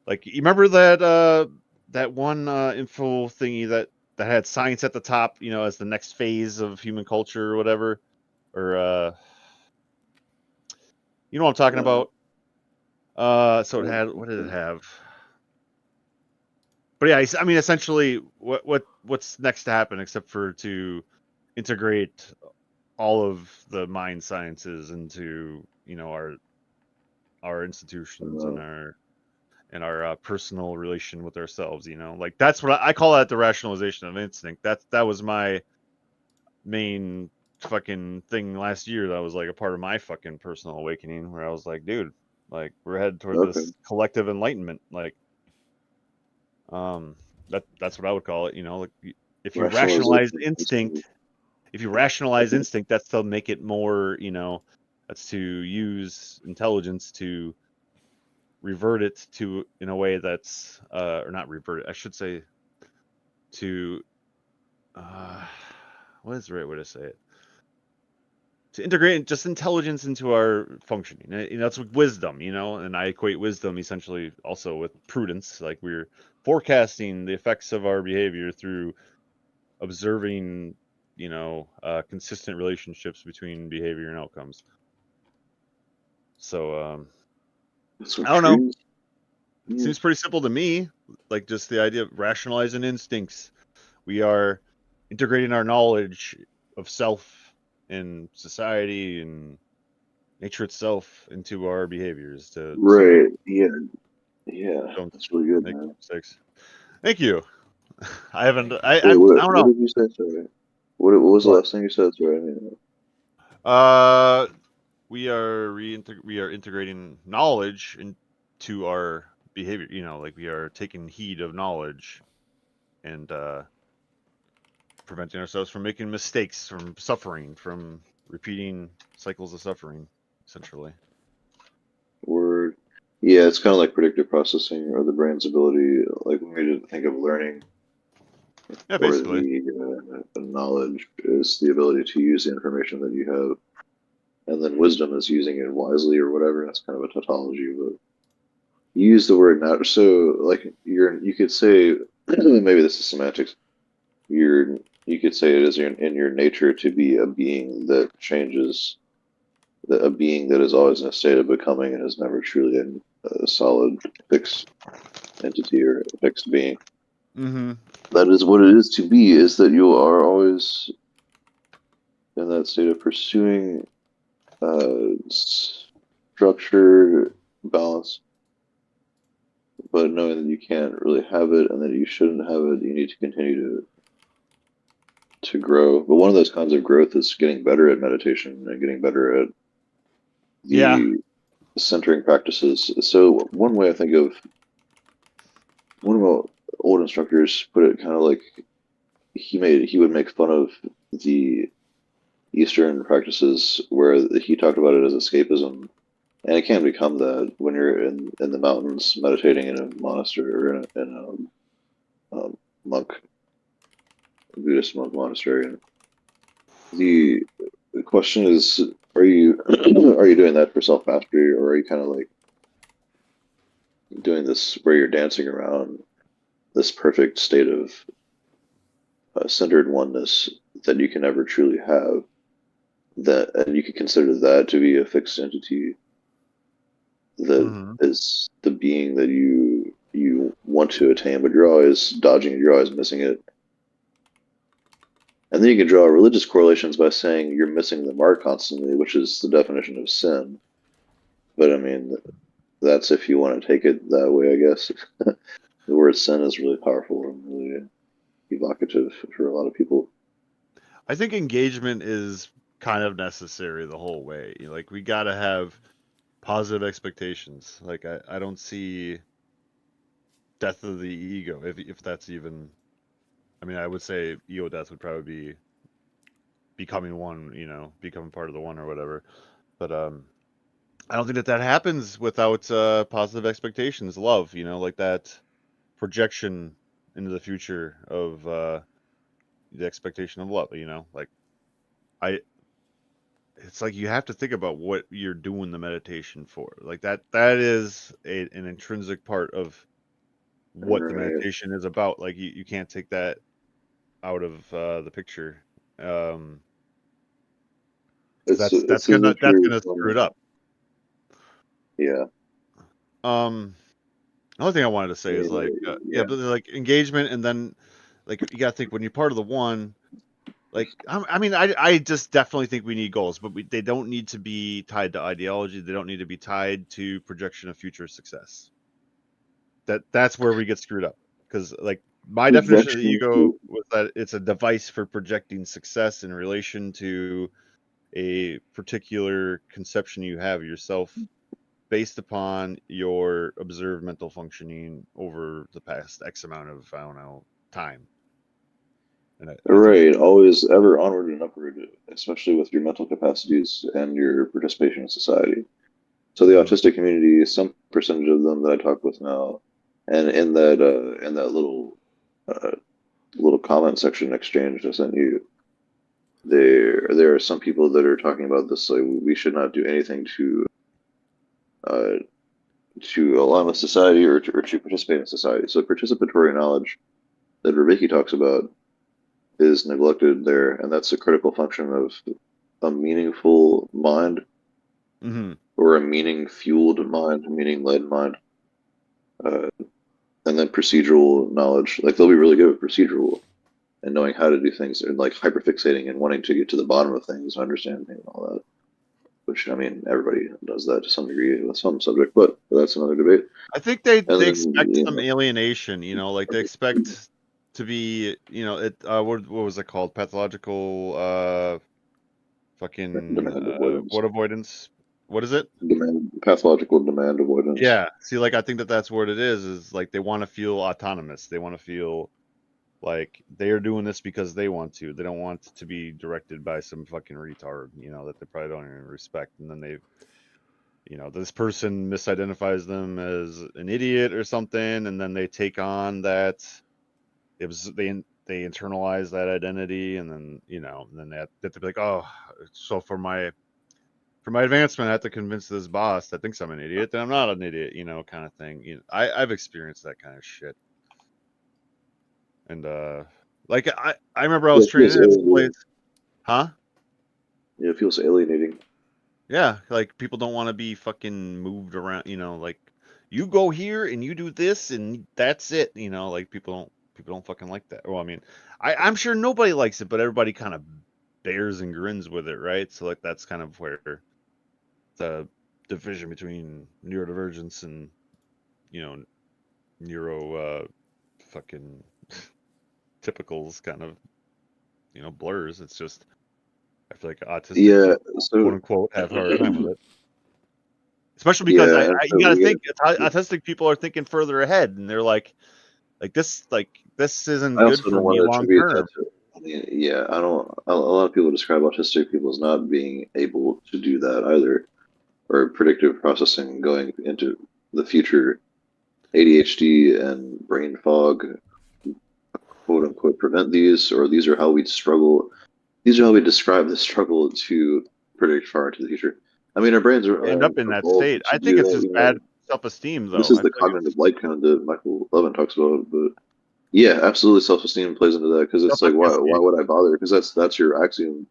like, you remember that one info thingy that had science at the top, you know, as the next phase of human culture or whatever, or you know what I'm talking about. So it had, what did it have? But yeah, I mean, essentially, what's next to happen except for to integrate all of the mind sciences into, you know, our institutions and our personal relation with ourselves, you know. Like, that's what I call that, the rationalization of instinct. That was my main fucking thing last year. That was like a part of my fucking personal awakening, where I was like, dude, like, we're headed toward this collective enlightenment. Like, that's what I would call it, you know. Like, if you rationalize instinct, that's to make it more, you know, that's to use intelligence to revert it to in a way that's or not revert it, I should say to what is the right way to say it? To integrate just intelligence into our functioning. That's with wisdom, and I equate wisdom essentially also with prudence. Like we're forecasting the effects of our behavior through observing, consistent relationships between behavior and outcomes. So, Some I don't know. trees. It seems pretty simple to me. Like just the idea of rationalizing instincts. We are integrating our knowledge of self and society and nature itself into our behaviors so Right. Yeah. Yeah. don't That's really good, make man. mistakes. Thank you. I haven't. Wait, I what? don't What know. did you say? Sorry. What was the What? last thing you said? Sorry. I mean, We are integrating knowledge into our behavior. Like we are taking heed of knowledge and preventing ourselves from making mistakes, from suffering, from repeating cycles of suffering, essentially. word. Yeah, it's kind of like predictive processing or the brain's ability, like when we think of learning Yeah, or basically. the knowledge is the ability to use the information that you have, and then wisdom is using it wisely or whatever. That's kind of a tautology, but you use the word not so like you could say maybe this is semantics. You could say it is in your nature to be a being that changes, that a being that is always in a state of becoming and is never truly in a solid fixed entity or a fixed being. Mm-hmm. That is what it is to be, is that you are always in that state of pursuing structure, balance, but knowing that you can't really have it and that you shouldn't have it, you need to continue to grow. But one of those kinds of growth is getting better at meditation and getting better at Yeah. the centering practices. So one way I think of one of my old instructors put it kind of like he would make fun of the Eastern practices where he talked about it as escapism, and it can become that when you're in the mountains meditating in a monastery or in a monk Buddhist monk monastery. And the question is, are you are you doing that for self mastery, or are you kind of like doing this where you're dancing around this perfect state of centered oneness that you can never truly have? That, and you can consider that to be a fixed entity that Mm-hmm. is the being that you want to attain, but you're always dodging it, you're always missing it. And then you can draw religious correlations by saying you're missing the mark constantly, which is the definition of sin. But I mean, that's if you want to take it that way, I guess. The word sin is really powerful and really evocative for a lot of people. I think engagement is kind of necessary the whole way. Like we gotta have positive expectations. Like I don't see death of the ego, if that's even. I mean, I would say ego death would probably be becoming one, becoming part of the one or whatever. But I don't think that happens without positive expectations, love, like that projection into the future of the expectation of love, like I it's like you have to think about what you're doing the meditation for. Like that is an intrinsic part of what the Right. meditation is about. Like you can't take that out of the picture. Um, 'cause It's as if that's you're gonna screw it up. yeah. Another thing I wanted to say is like Yeah. but like engagement, and then like you gotta think when you're part of the one. Like I mean, I just definitely think we need goals, but they don't need to be tied to ideology. They don't need to be tied to projection of future success. That's where we get screwed up, because like my definition of the Projection ego to was that it's a device for projecting success in relation to a particular conception you have of yourself based upon your observed mental functioning over the past X amount of, I don't know, time. And I think right, always ever onward and upward, especially with your mental capacities and your participation in society. So the autistic community, some percentage of them that I talk with now, and in that little comment section exchange I sent you, there are some people that are talking about this, like we should not do anything uh, to align with society or to participate in society. So participatory knowledge that Rebecca talks about is neglected there, and that's a critical function of a meaningful mind Mm-hmm. or a meaning-fueled mind, a meaning-led mind. And then procedural knowledge, like they'll be really good with procedural and knowing how to do things and like hyperfixating and wanting to get to the bottom of things and understand things and all that. Which I mean, everybody does that to some degree with some subject, but that's another debate. I think they And then, expect you some know, alienation, like they expect to be, it what was it called? Pathological fucking demand avoidance, what avoidance? What is it? pathological demand avoidance. Yeah. See, like I think that's what it is like they want to feel autonomous. They want to feel like they are doing this because they want to. They don't want to be directed by some fucking retard, that they probably don't even respect. And then this person misidentifies them as an idiot or something, and then they take on that. It was they internalize that identity, and then and then they have to be like, oh, so for my advancement, I have to convince this boss that thinks I'm an idiot that I'm not an idiot, kind of thing. I've experienced that kind of shit, and like I remember I was It feels training at some alienating. place, huh? It feels alienating. Yeah, like people don't want to be fucking moved around, like you go here and you do this and that's it, like people don't fucking like that. Well, I mean, I'm sure nobody likes it, but everybody kind of bears and grins with it, right? So like that's kind of where the division between neurodivergence and neuro fucking typicals kind of blurs. It's just I feel like autistic Yeah. people, quote So unquote, have a harder time with it. Especially because yeah, and you so got to we get. think autistic people are thinking further ahead, and they're like this isn't I good also for don't want me to long attribute that term. to. I mean, yeah, I don't. A lot of people describe autistic people as not being able to do that either, or predictive processing going into the future. ADHD and brain fog, quote unquote, prevent these, or these are how we struggle. These are how we describe the struggle to predict far into the future. I mean, our brains End are up in that evolved state. to I do think it's that. just You know, bad self-esteem, this though. is I the feel like cognitive light cone that Michael Levin talks about. But yeah, absolutely, self-esteem plays into that because it's like, why self-efficacy. would I bother? Because that's your axiom.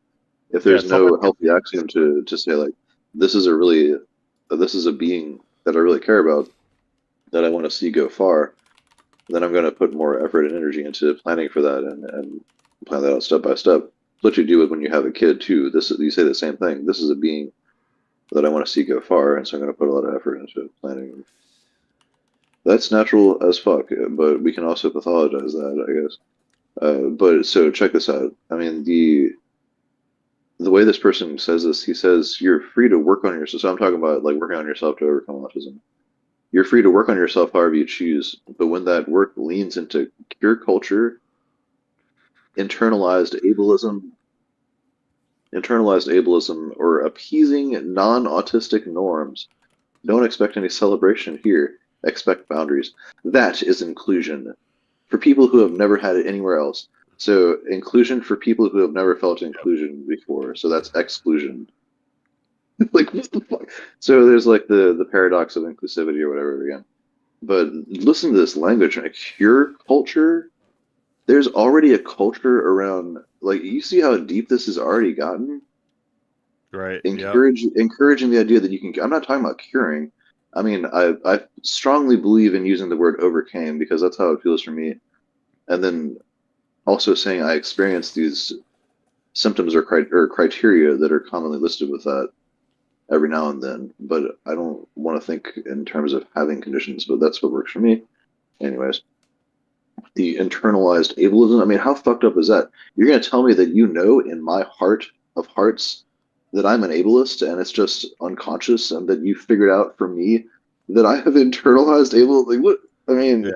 If Yeah, there's no healthy self-efficacy, axiom basically. to say like, this is a really, this is a being that I really care about, that I want to see go far, then I'm going to put more effort and energy into planning for that and plan that out step by step. It's what you do when you have a kid too. You say the same thing. This is a being that I want to see go far, and so I'm going to put a lot of effort into planning. That's natural as fuck, but we can also pathologize that, I guess. But so check this out. I mean, the way this person says this, he says you're free to work on yourself. So I'm talking about like working on yourself to overcome autism. You're free to work on yourself however you choose, but when that work leans into cure culture, internalized ableism, or appeasing non-autistic norms, don't expect any celebration here. Expect boundaries. That is inclusion for people who have never had it anywhere else. So inclusion for people who have never felt inclusion before. So that's exclusion. Like what the fuck? So there's like the paradox of inclusivity or whatever again. But listen to this language. A cure culture. There's already a culture around. Like you see how deep this has already gotten. Right. Yep. Encouraging the idea that you can. I'm not talking about curing. I mean, I strongly believe in using the word overcame because that's how it feels for me. And then also saying I experience these symptoms or criteria that are commonly listed with that every now and then. But I don't want to think in terms of having conditions, but that's what works for me. Anyways, the internalized ableism. I mean, how fucked up is that? You're going to tell me that you know in my heart of hearts that I'm an ableist and it's just unconscious, and that you figured out for me that I have internalized ableism? Like, what? I mean,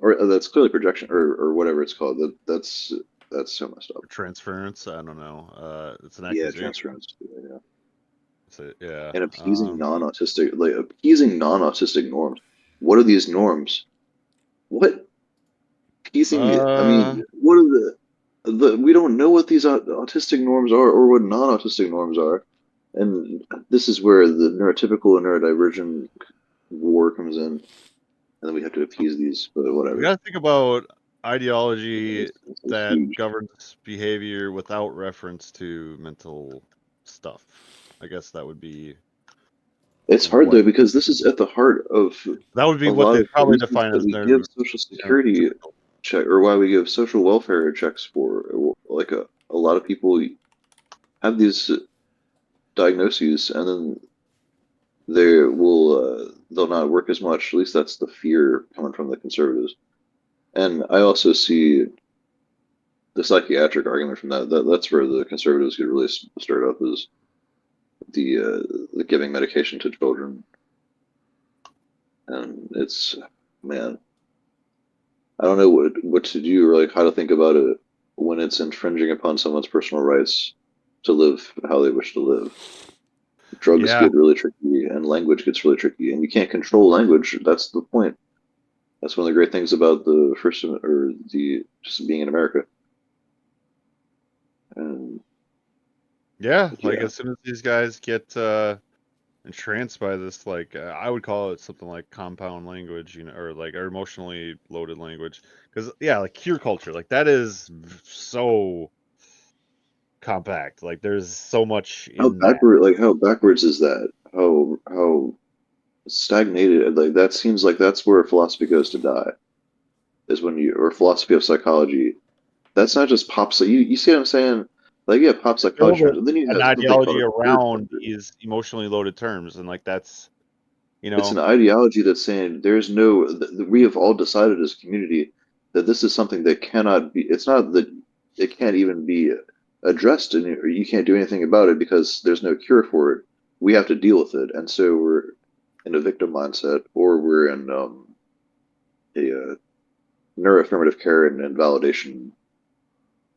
or that's clearly projection or whatever it's called. That's so messed up. Transference. I don't know. It's an Yeah, accusation. transference. Yeah. So, yeah. and appeasing non-autistic norms. What are these norms? What appeasing? I Uh, mean, what are the we don't know what these autistic norms are or what non-autistic norms are, and this is where the neurotypical and neurodivergent war comes in, and then we have to appease these, but we whatever. got to think about ideology It's that huge. governs behavior without reference to mental stuff. I guess that would be It's hard what though because this is at the heart of a what lot they'd of the probably reasons define that as we give social security neurotypical. check or why we give social welfare checks for. Like a lot of people have these diagnoses and then they'll not work as much. At least that's the fear coming from the conservatives. And I also see the psychiatric argument from that's where the conservatives get really stirred up is the giving medication to children, and it's man, I don't know what to do or like how to think about it when it's infringing upon someone's personal rights to live how they wish to live. Drugs Yeah, get really tricky and language gets really tricky, and you can't control language. That's the point. That's one of the great things about the first or the just being in America. And yeah. Like yeah, as soon as these guys get entranced by this, like I would call it something like compound language, or like or emotionally loaded language. Because yeah, like cure culture, like that is so compact. Like there's so much in that. how backwards is that? How stagnated? Like that seems like that's where philosophy goes to die. Is when you or philosophy of psychology. That's not just pop. So you see what I'm saying? Like yeah, pop psychology Build terms, and then you an have something called ideology a queer around culture. these emotionally loaded terms, and like that's It's an ideology that's saying there's no. We have all decided as a community that this is something that cannot be. It's not that it can't even be addressed, and or you can't do anything about it because there's no cure for it. We have to deal with it, and so we're in a victim mindset, or we're in a neuroaffirmative care and validation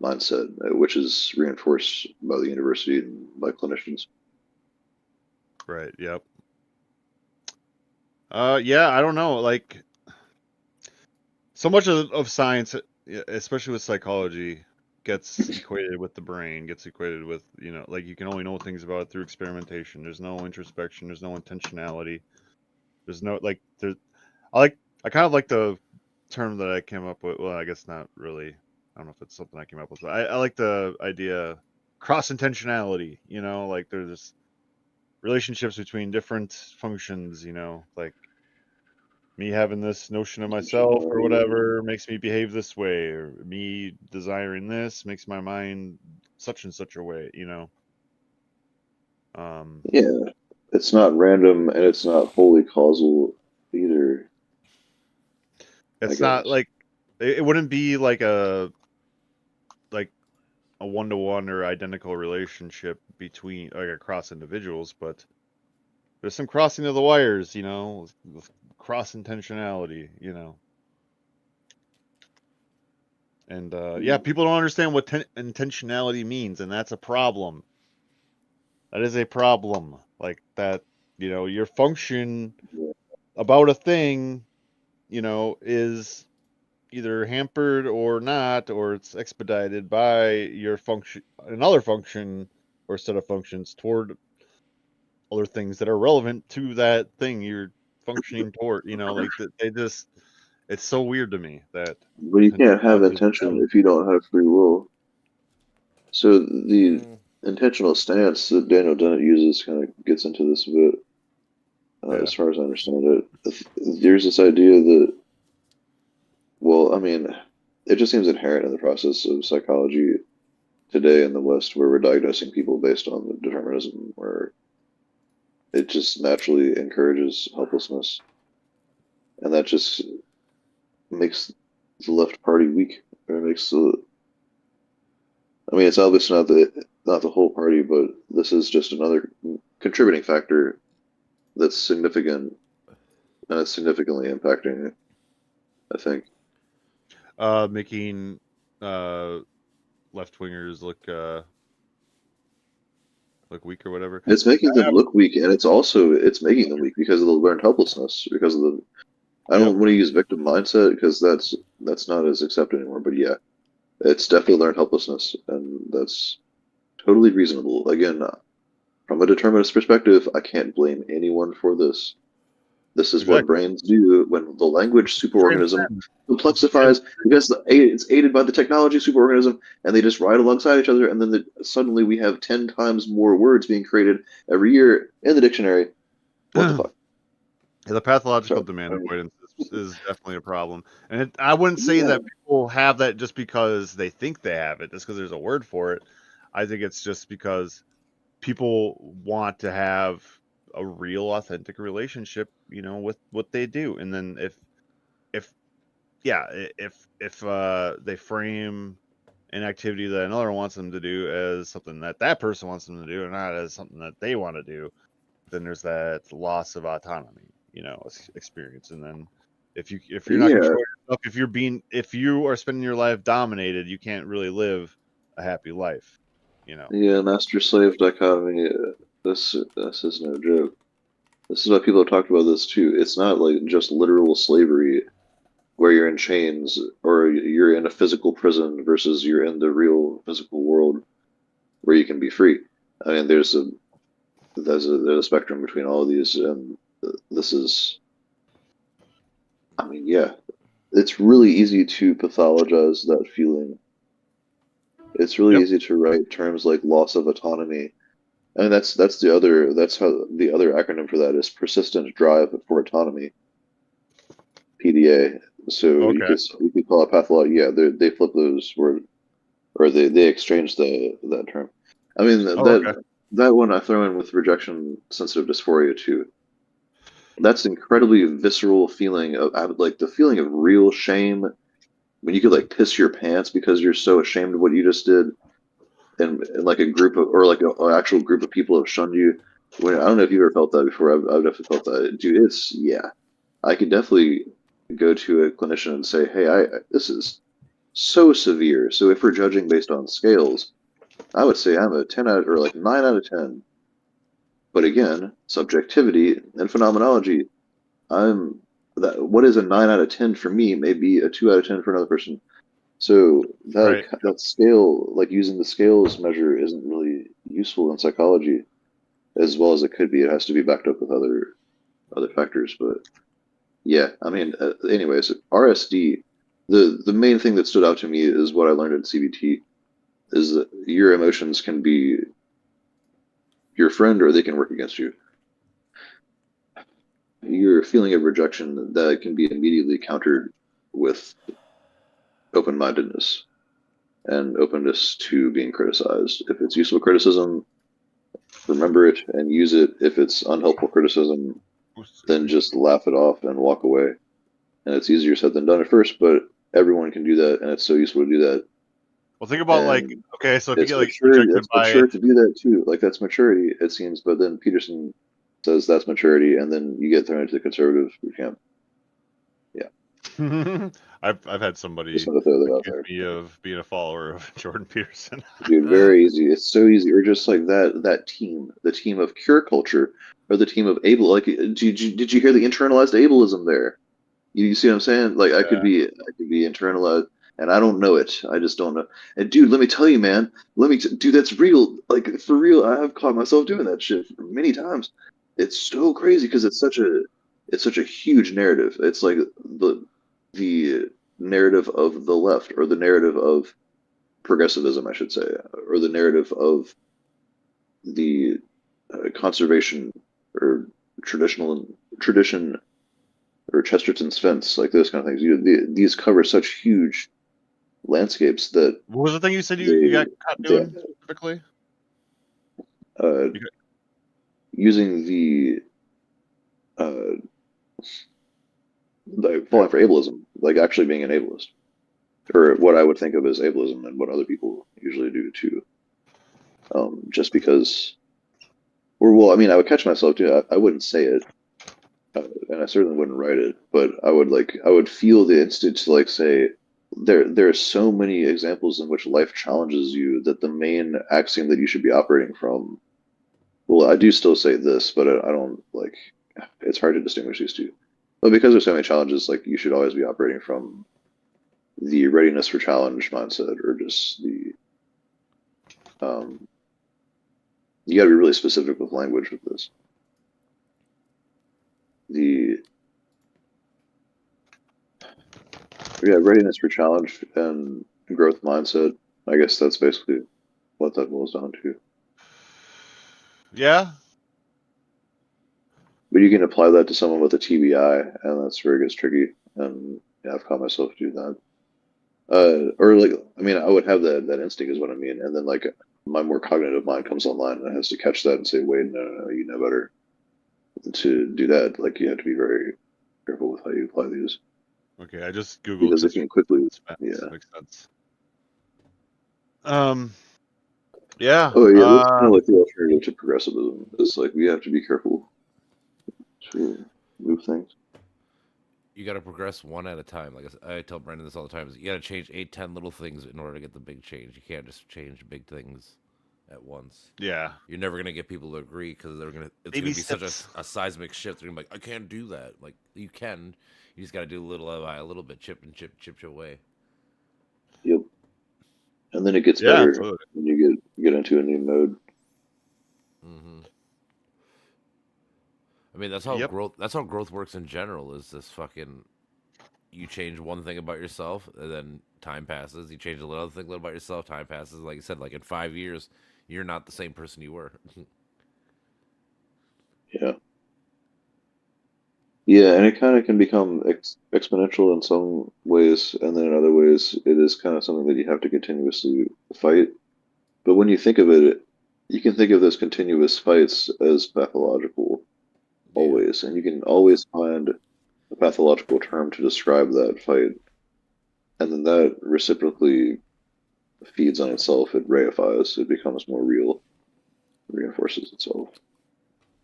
mindset, which is reinforced by the university and by clinicians. right. Yep. Yeah, I don't know. Like so much of science, especially with psychology, gets equated with the brain, gets equated with, like you can only know things about it through experimentation. There's no introspection, there's no intentionality. There's no like there's I kind of like the term that I came up with. Well, I guess not really. I don't know if it's something I came up with, but I like the idea cross intentionality, like there's relationships between different functions, like me having this notion of myself or whatever makes me behave this way, or me desiring this makes my mind such and such a way, Yeah, it's not random and it's not wholly causal either, I it's not guess. like it wouldn't be like like a one-to-one or identical relationship between like across individuals, but there's some crossing of the wires, with cross intentionality, and yeah, people don't understand what intentionality means, and that's a problem. That is a problem. Like that, your function about a thing, is either hampered or not, or it's expedited by your function, another function or set of functions toward other things that are relevant to that thing you're functioning toward. Like they just, it's so weird to me that But you can't have intention intentionality. if you don't have free will. So the Mm, intentional stance that Daniel Dennett uses kind of gets into this a bit, yeah, as far as I understand it. There's this idea that, well, I mean, it just seems inherent in the process of psychology today in the West where we're diagnosing people based on the determinism, where it just naturally encourages helplessness. And that just makes the left party weak. Or makes the, I mean, it's obviously not the whole party, but this is just another contributing factor that's significant and it's significantly impacting it, I think. making left wingers look look weak or whatever. It's making them look weak, and it's making them weak because of the learned helplessness. Because of the I don't want to use victim mindset because that's not as accepted anymore. But yeah, it's definitely learned helplessness, and that's totally reasonable. Again, from a determinist perspective, I can't blame anyone for this. This is what Exactly. brains do when the language superorganism complexifies because it's aided by the technology superorganism, and they just ride alongside each other, and then suddenly we have 10 times more words being created every year in the dictionary. What the fuck? Yeah, the pathological Sorry. demand avoidance is definitely a problem, and I wouldn't say that people have that just because they think they have it, just because there's a word for it. I think it's just because people want to have a real, authentic relationship, with what they do, and then if they frame an activity that another wants them to do as something that person wants them to do, and not as something that they want to do, then there's that loss of autonomy, experience. And then if you're not controlling yourself, if you are spending your life dominated, you can't really live a happy life. Yeah, master slave dichotomy. This is no joke. This is why people have talked about this too. It's not like just literal slavery where you're in chains or you're in a physical prison versus you're in the real physical world where you can be free. I mean, there's a spectrum between all of these, and this is. I mean, yeah, it's really easy to pathologize that feeling. It's really Yep. easy to write terms like loss of autonomy. And that's how the other acronym for that is persistent drive for autonomy, PDA. So Okay. you could call it pathology. Yeah, they flip those word or they exchange that term. I mean Okay. that one I throw in with rejection sensitive dysphoria too. That's incredibly visceral feeling of like the feeling of real shame when you could like piss your pants because you're so ashamed of what you just did, and like a group of or like an actual group of people have shunned you. When I don't know if you've ever felt that before. I've definitely felt that, dude. It's yeah. I could definitely go to a clinician and say, hey, this is so severe. So if we're judging based on scales, I would say I'm a 10 out or like 9 out of 10. But again, subjectivity and phenomenology, I'm that what is a 9 out of 10 for me may be a 2 out of 10 for another person. So Right. that scale, like using the scales measure, isn't really useful in psychology as well as it could be. It has to be backed up with other factors. But yeah, I mean, anyways, RSD. The main thing that stood out to me is what I learned in CBT is that your emotions can be your friend or they can work against you. Your feeling of rejection that can be immediately countered with open-mindedness and openness to being criticized. If it's useful criticism, remember it and use it. If it's unhelpful criticism, then just laugh it off and walk away. And it's easier said than done at first, but everyone can do that, and it's so useful to do that. Well, think about And okay, so if you get maturity. rejected It's by mature to do that too. Like that's maturity, it seems. But then Peterson says that's maturity, and then you get thrown into the conservative camp. I've had somebody Just want to throw that out accuse there. me of being a follower of Jordan Peterson. Dude, very easy. It's so easy. Or just like that team, the team of cure culture, or the team of able. Like, did you hear the internalized ableism there? You see what I'm saying? Like, I could be internalized, and I don't know it. I just don't know. And dude, let me tell you, man. Dude, that's real. Like for real, I have caught myself doing that shit many times. It's so crazy because it's such a huge narrative. It's like the narrative of the left, or the narrative of progressivism, I should say, or the narrative of the conservation or tradition or Chesterton's fence, like those kind of things. These cover such huge landscapes that What was the thing you said you got caught doing specifically? Using the falling for ableism, like actually being an ableist, or what I would think of as ableism, and what other people usually do too. Just because, or well, I mean, I would catch myself too. I wouldn't say it, and I certainly wouldn't write it, but I would feel the instinct to like say there are so many examples in which life challenges you that the main axiom that you should be operating from Well, I do still say this, but I don't like. It's hard to distinguish these two. But because there's so many challenges, like you should always be operating from the readiness for challenge mindset, or just the you got to be really specific with language with this. The readiness for challenge and growth mindset. I guess that's basically what that boils down to. Yeah. But you can apply that to someone with a TBI, and that's where it gets tricky. And yeah, I've caught myself do that. Or like, I mean, I would have that instinct, is what I mean, and then like my more cognitive mind comes online and has to catch that and say, "Wait, no, you know better." To do that, like you have to be very careful with how you apply these, Okay, I just googled because it can quickly, yeah. Makes sense. Yeah. Oh yeah, that's kind of like the alternative to progressivism. It's like we have to be careful to move things. You got to progress one at a time. Like I tell Brendan this all the time: is you got to change 8, 10 little things in order to get the big change. You can't just change big things at once. Yeah. You're never gonna get people to agree because they're gonna. It's Baby gonna be such steps. a seismic shift. They're gonna be like, I can't do that. Like you can. You just got to do little by a little bit, chip away. Yep. And then it gets Yeah, better totally. when you get into a new mode. Mm-hmm. I mean, that's how Yep. growth. That's how growth works in general. Is this fucking? You change one thing about yourself, and then time passes. You change another thing about yourself, time passes. Like I said, like in 5 years, you're not the same person you were. Yeah. Yeah, and it kind of can become exponential in some ways, and then in other ways, it is kind of something that you have to continuously fight. But when you think of it, you can think of those continuous fights as pathological, always, and you can always find a pathological term to describe that fight, and then that reciprocally feeds on itself. It reifies. It becomes more real. It reinforces itself,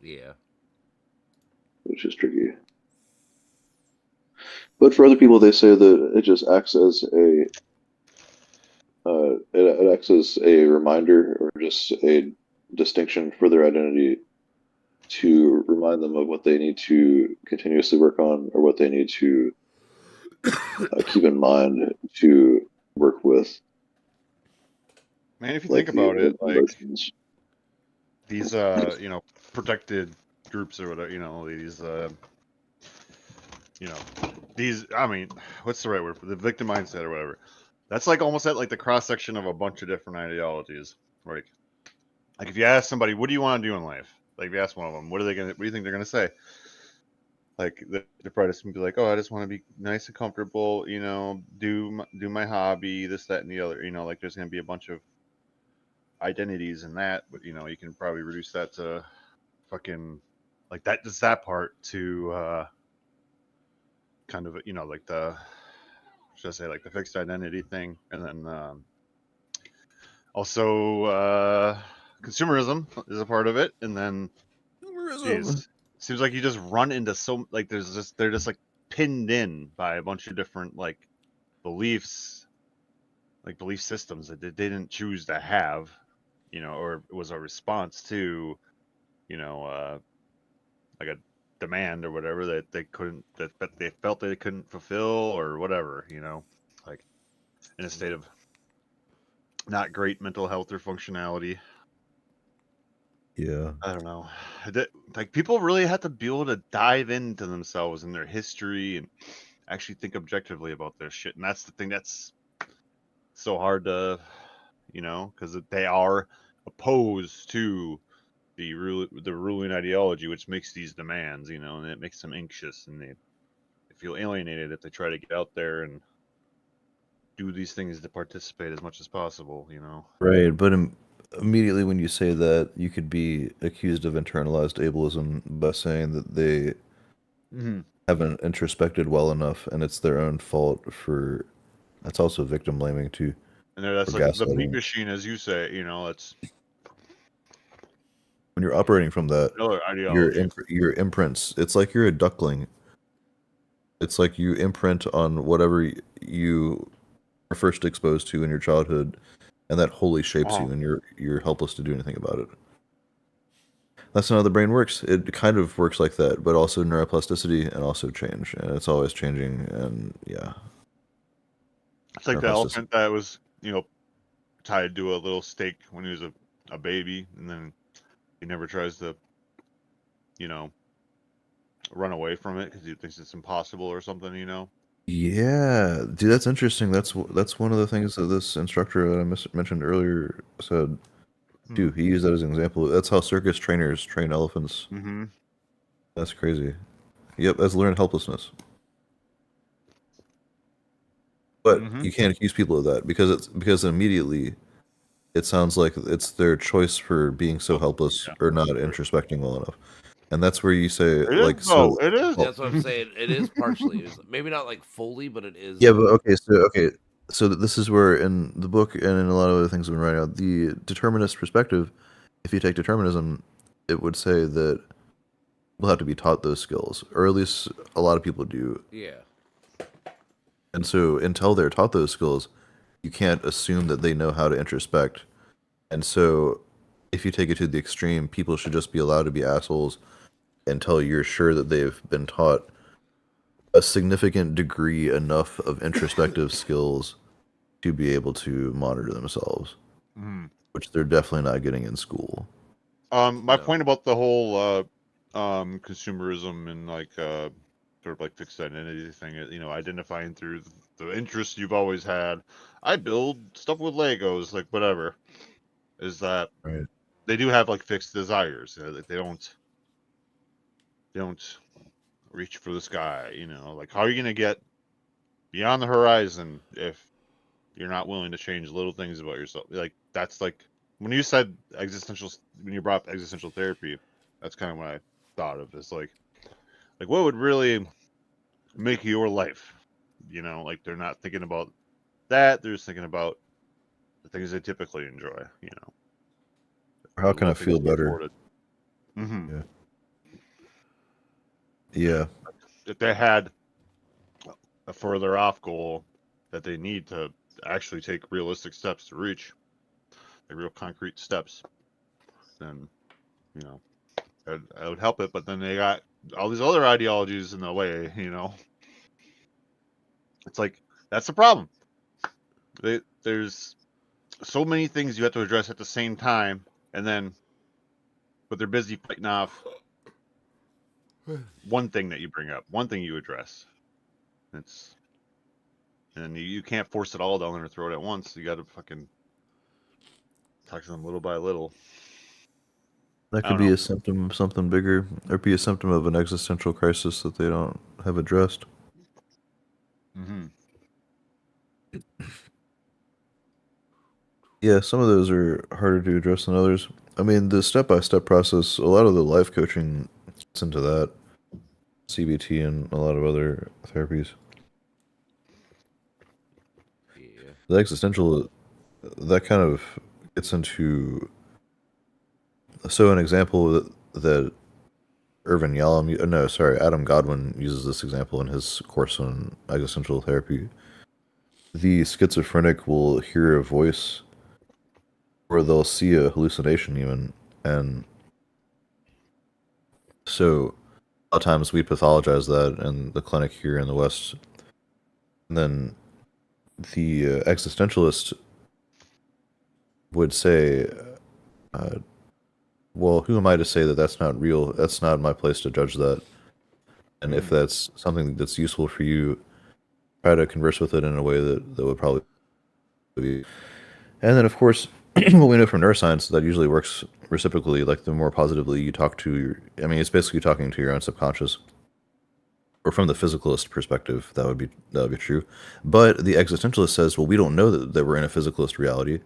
Yeah. which is tricky. But for other people, they say that it just acts as it acts as a reminder, or just a distinction for their identity, to remind them of what they need to continuously work on, or what they need to keep in mind to work with. Man, if you Like think about it, like emotions. these protected groups or whatever, these, I mean, what's the right word for the victim mindset or whatever? That's like almost at like the cross section of a bunch of different ideologies. Like if you ask somebody, what do you want to do in life? Like if you ask one of them, what do you think they're gonna say? Like they're probably just gonna be like, oh, I just want to be nice and comfortable, do my hobby, this, that, and the other. Like there's gonna be a bunch of identities in that, but you can probably reduce that to fucking like that, just that part to kind of like the, should I say, like the fixed identity thing, and then also consumerism is a part of it, and then geez, seems like you just run into so like they're just like pinned in by a bunch of different like beliefs, like belief systems that they didn't choose to have, or it was a response to, like a demand or whatever that they couldn't, that they felt they couldn't fulfill or whatever, like in a state of not great mental health or functionality. Yeah. I don't know. Like people really have to be able to dive into themselves and their history and actually think objectively about this shit. And that's the thing that's so hard to, because they are opposed to the ruling ideology, which makes these demands, and it makes them anxious, and they feel alienated if they try to get out there and do these things to participate as much as possible, Right, but immediately when you say that, you could be accused of internalized ableism by saying that they haven't introspected well enough, and it's their own fault for. That's also victim blaming too. And that's For like the meat gaslighting. machine, as you say, it's When you're operating from that, another ideology. your imprints. It's like you're a duckling. It's like you imprint on whatever you were first exposed to in your childhood, and that wholly shapes you, and you're helpless to do anything about it. That's not how the brain works. It kind of works like that, but also neuroplasticity and also change, and it's always changing. And yeah, It's like the neuroplasticity. elephant that was, tied to a little stake when he was a baby, and then he never tries to, run away from it because he thinks it's impossible or something, Yeah, dude, that's interesting. That's one of the things that this instructor that I mentioned earlier said. Too. He used that as an example. That's how circus trainers train elephants. Mm-hmm. That's crazy. Yep, that's learned helplessness. But Mhm. you can't accuse people of that because immediately it sounds like it's their choice for being so helpless Yeah. or not introspecting well enough. And that's where you say It like is, though. so It is. That's what I'm saying. It is partially. It's maybe not like fully, but it is. yeah, but so this is where in the book and in a lot of other things we've been writing out, the determinist perspective, if you take determinism, it would say that we'll have to be taught those skills, or at least a lot of people do. Yeah. And so until they're taught those skills, you can't assume that they know how to introspect. And so if you take it to the extreme, people should just be allowed to be assholes until you're sure that they've been taught a significant degree enough of introspective skills to be able to monitor themselves, Mhm. which they're definitely not getting in school. My No. point about the whole consumerism and sort of like fixed identity thing, identifying through the interests you've always had. I build stuff with Legos, like whatever. Is that Right. they do have like fixed desires. Like they don't reach for the sky. Like how are you gonna get beyond the horizon if you're not willing to change little things about yourself? Like that's like when you said when you brought up existential therapy, that's kind of what I thought of. Is like what would really make your life? Like they're not thinking about that. They're just thinking about the things they typically enjoy. How can I feel better? Mm-hmm. Yeah. Yeah. If they had a further off goal that they need to actually take realistic steps to reach, like real concrete steps, then that would help it. But then they got all these other ideologies in the way. It's like that's the problem. There's so many things you have to address at the same time, but they're busy fighting off one thing that you bring up, one thing you address. And you can't force it all down their throat at once. You got to fucking talk to them little by little. That I could don't be know. a symptom of something bigger, or be a symptom of an existential crisis that they don't have addressed. Mm-hmm. Yeah, some of those are harder to address than others. I mean, the step-by-step process, a lot of the life coaching gets into that, CBT and a lot of other therapies. Yeah. The existential, that kind of gets into. So an example that Adam Godwin uses this example in his course on existential therapy. The schizophrenic will hear a voice, or they'll see a hallucination even, and so a lot of times we pathologize that in the clinic here in the West. And then the existentialist would say, uh, well, who am I to say that that's not real? That's not my place to judge that. And if that's something that's useful for you, try to converse with it in a way that would probably be. And then, of course, what we know from neuroscience, that usually works reciprocally. Like the more positively you talk to it's basically talking to your own subconscious. Or from the physicalist perspective, that would be true. But the existentialist says, well, we don't know that we're in a physicalist reality.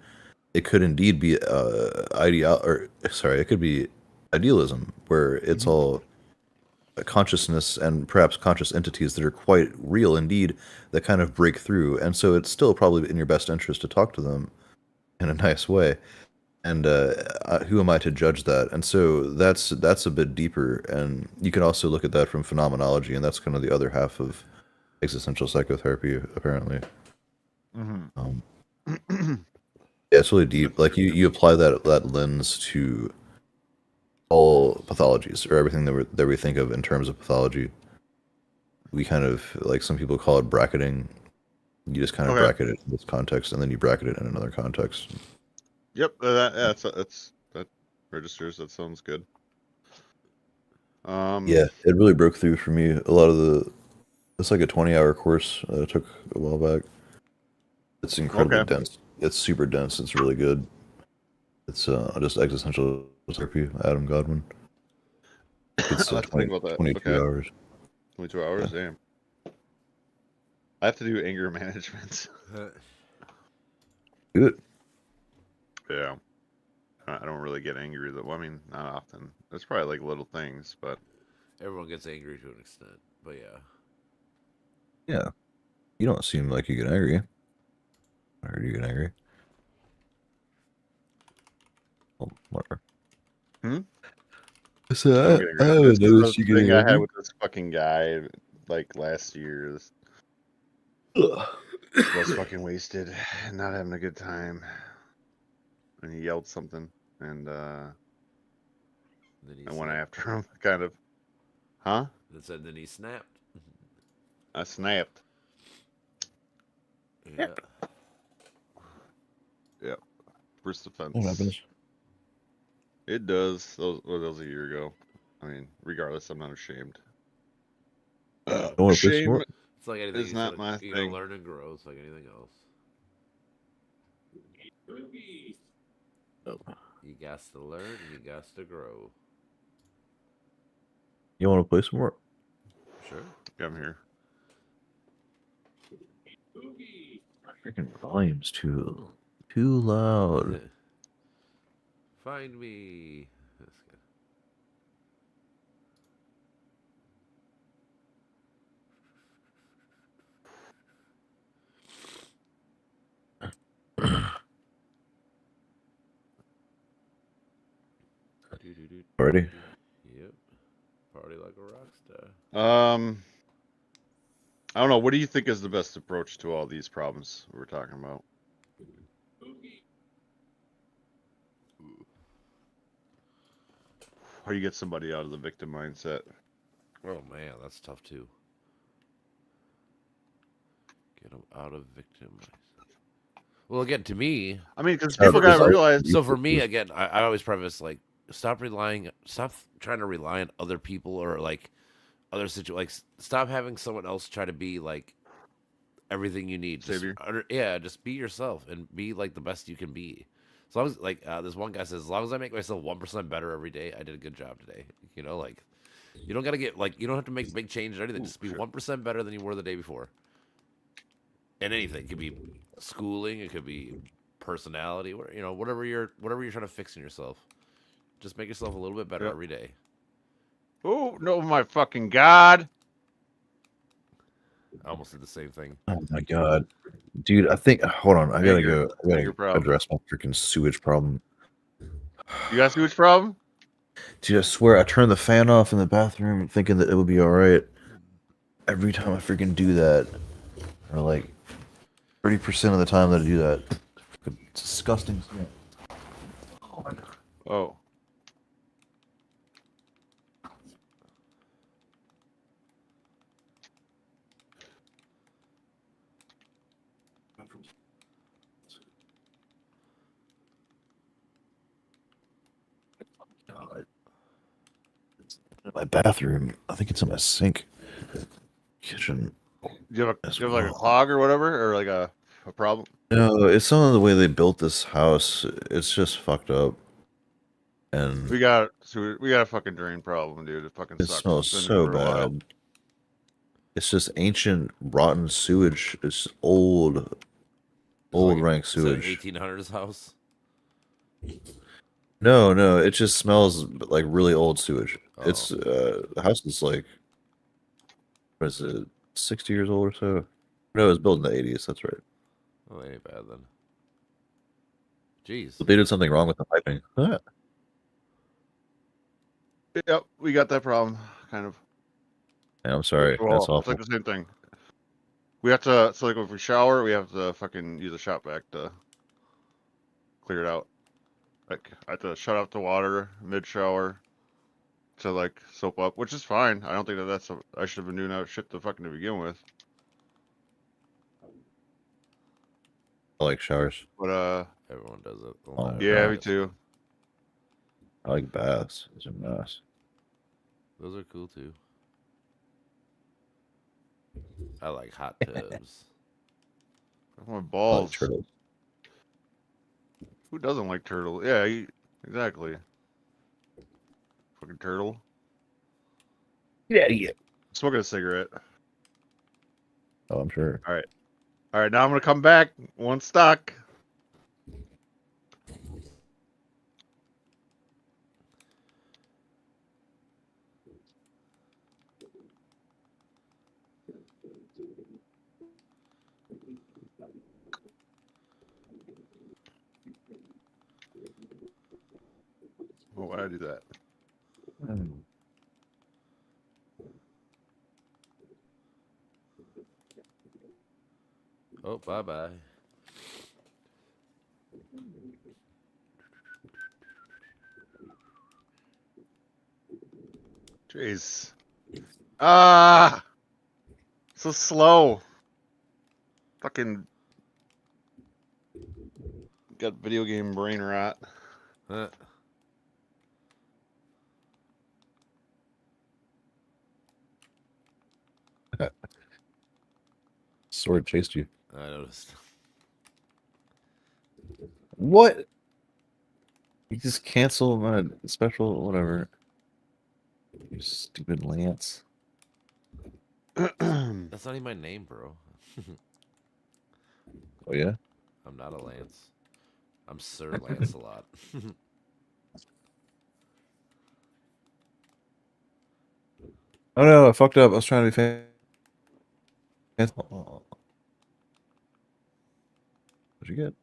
It could indeed be it could be idealism, where it's all a consciousness and perhaps conscious entities that are quite real indeed, that kind of break through. And so it's still probably in your best interest to talk to them in a nice way. And who am I to judge that? And so that's a bit deeper, and you can also look at that from phenomenology, and that's kind of the other half of existential psychotherapy, apparently. Mm-hmm. Yeah, it's really deep. Like you apply that lens to all pathologies or everything that we think of in terms of pathology. We kind of like some people call it bracketing. You just kind of Okay. bracket it in this context, and then you bracket it in another context. Yep, that registers. That sounds good. Yeah, it really broke through for me. A lot of it's like a 20-hour course that I took a while back. It's incredibly Okay. dense. It's super dense. It's really good. It's just existential therapy. Adam Godwin. It's I'll have to think about that. 22 Okay. hours. 22 hours. Damn. I have to do anger management. Do it. Yeah. I don't really get angry though. Well, I mean, not often. It's probably like little things, but Everyone gets angry to an extent, but yeah. Yeah. You don't seem like you get angry. Or do you get angry? Oh, whatever. Hmm? So I don't get I angry. haven't This is noticed the you getting thing I had angry. with this fucking guy like last year. Was fucking wasted, not having a good time, and he yelled something, and Then he I went snapped. after him, kind of. Huh? Then he snapped. I snapped. Yeah. Yep. First offense. What happens? It does. That was a year ago. I mean, regardless, I'm not ashamed. I want to play some Shame more. It's like anything. is not my you gotta thing. learn and grow. It's like anything else. Boogie. You got to learn and you got to grow. You want to play some more? Sure. Yeah, I'm here. Boogie. Freaking volume's too loud. Find me. That's good. Already? Yep. Party like a rock star. I don't know. What do you think is the best approach to all these problems we're talking about? Boogie. How you get somebody out of the victim mindset? Oh man, that's tough too. Get them out of victim. Well, again, to me, I mean, because Yeah, people because gotta realize. so for me, again, I always preface like, stop trying to rely on other people or like other stop having someone else try to be like everything you need. Savior. Just be yourself and be like the best you can be. As long as like this one guy says, as long as I make myself 1% better every day, I did a good job today. You know, like you don't gotta get like you don't have to make big changes or anything. Just be 1% better than you were the day before. And anything, it could be schooling, it could be personality, whatever you're trying to fix in yourself. Just make yourself a little bit better Yep. every day. Oh no, my fucking god! I almost did the same thing. Oh my god. Dude, I think hold on, I gotta Anger. go. I gotta Anger problem. address my freaking sewage problem. You got a sewage problem? Dude, I swear I turned the fan off in the bathroom thinking that it would be alright. Every time I freaking do that, or like 30% of the time that I do that, fucking disgusting smell. Oh my god. Oh. God. It's in my bathroom. I think it's in my sink. Kitchen. Do you have as like a well. clog or whatever, or like a problem? No, it's some of the way they built this house. It's just fucked up. And We got a fucking drain problem, dude. It fucking it sucks. smells It's been so here for a while. bad. It's just ancient, rotten sewage. It's old rank Is it an sewage. 1800s house? No, it just smells like really old sewage. Oh. It's the house is like, what is it, 60 years old or so? No, it was built in the 80s. That's right. Oh, that ain't bad then. Jeez. But they did something wrong with the piping. Ah. Yep, we got that problem, kind of. Yeah, I'm sorry. Well, That's it's awful. like the same thing. We have to, so like if we shower, we have to fucking use a shop vac to clear it out. Like I have to shut off the water mid shower, to like soap up, which is fine. I don't think that's I should have been doing that shit to fucking to begin with. I like showers. But Everyone does it. Oh, yeah, God. me too. I like baths. Those are nice. Those are cool too. I like hot tubs. My I like balls. turtles. Who doesn't like turtle? Yeah, exactly. Fucking turtle. Yeah, yeah. Smoking a cigarette. Oh, I'm sure. All right. Now I'm gonna come back. One stock. Oh, why did I do that? Oh, bye bye. Jeez. Ah, so slow. Fucking got video game brain rot. Huh. Sword chased you. I noticed. What? You just cancel my special, whatever. You stupid Lance. That's not even my name, bro. Oh, yeah? I'm not a Lance. I'm Sir Lancelot. Oh, no, I fucked up. I was trying to be fancy. What'd you get?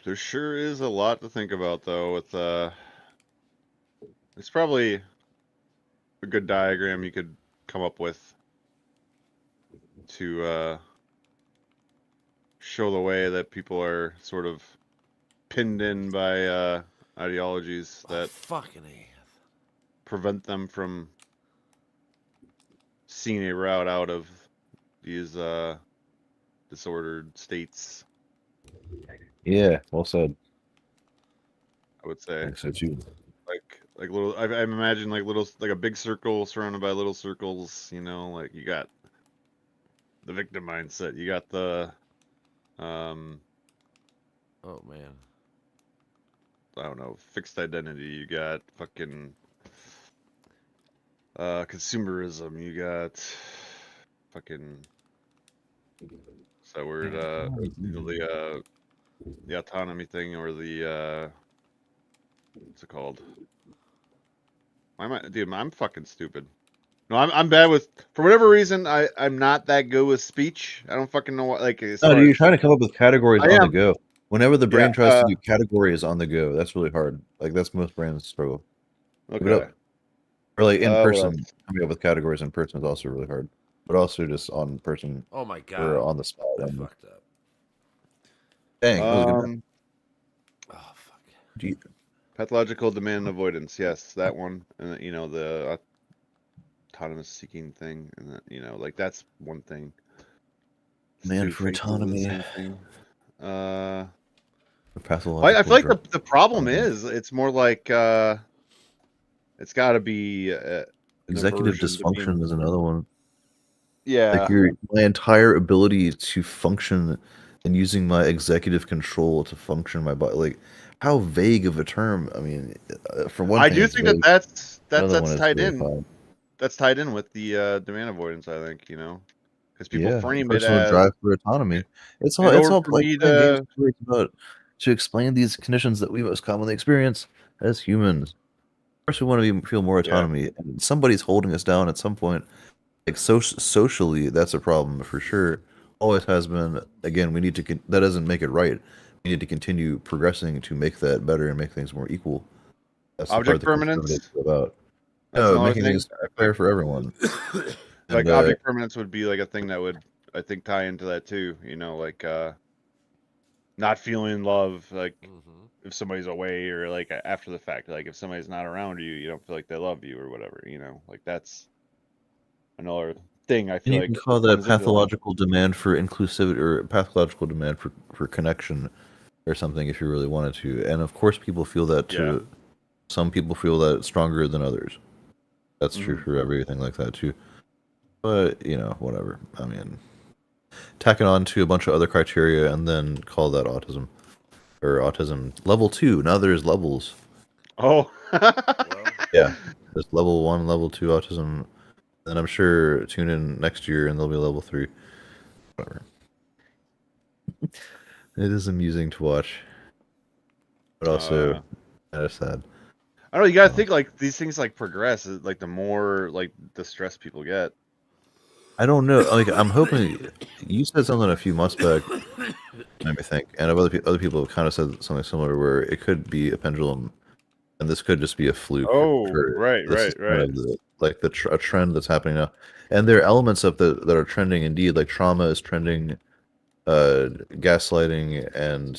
There sure is a lot to think about, though. With it's probably a good diagram you could come up with to show the way that people are sort of pinned in by ideologies Oh, that fucking A. prevent them from seeing a route out of these disordered states. Yeah, well said. I would say, Thanks, so too. like little. I imagine like little, like a big circle surrounded by little circles. You know, like you got the victim mindset. You got the Oh, man. I don't know, fixed identity. You got fucking consumerism. You got fucking what's that word? The autonomy thing, or the what's it called? Why am I, dude? I'm fucking stupid. No, I'm bad with, for whatever reason. I'm not that good with speech. I don't fucking know what, like, as No, far dude, you're as, trying to come up with categories I on the am. go. Whenever the brain Yeah. tries to do categories on the go, that's really hard. Like, that's most brains struggle. Give it Okay. up. Or like in What person, else? coming up with categories in person is also really hard. But also just on person Oh, my or God. on the spot. I I mean, fucked up. dang, that was a good. Oh, fuck. Do you, Pathological demand avoidance. Yes, that one. And you know, the autonomous seeking thing, and that, you know, like that's one thing. Demand for Faith is the autonomy. same thing. Pathological. I feel like the problem autonomy. is it's more like it's got to be an Executive aversion to being, dysfunction is another one. yeah. Like my entire ability to function and using my executive control to function my body. Like, how vague of a term. I mean, for one I thing, do it's think that vague. Another one that's is tied really in. fine. That's tied in with the demand avoidance. I think, you know, because people Yeah, frame it personal as, drive for autonomy. It's all in order for like me playing games to, where it's about to explain these conditions that we most commonly experience as humans. Of course, we want to feel more yeah. autonomy, and somebody's holding us down at some point. Like socially, that's a problem for sure. Always has been. Again, we need to. That doesn't make it right. We need to continue progressing to make that better and make things more equal. That's the part Object the conservatives permanence. are about. That's No, another making thing. things fair for everyone. Like And object permanence would be like a thing that would, I think, tie into that too. Like not feeling love, like Mm-hmm. if somebody's away or like after the fact, like if somebody's not around you, you don't feel like they love you or whatever. Like that's another thing I and feel you can like call that comes into that. pathological demand for inclusivity or pathological demand for connection or something if you really wanted to. And of course, people feel that too. Some people feel that stronger than others. That's true Mhm. for everything like that too. But, whatever. I mean, tack it on to a bunch of other criteria and then call that autism. Or autism level 2. Now there's levels. Oh. Well, Yeah. There's level 1, level 2 autism. Then I'm sure tune in next year and there'll be level 3. Whatever. It is amusing to watch. But also kind of sad. I don't know, you gotta think like these things like progress, like the more like the stress people get. I don't know. Like, I'm hoping you said something a few months back, made me think, and other people have kind of said something similar, where it could be a pendulum, and this could just be a fluke Oh, for right, this right, is kind right. of a trend that's happening now, and there are elements of that are trending indeed. Like trauma is trending, gaslighting and It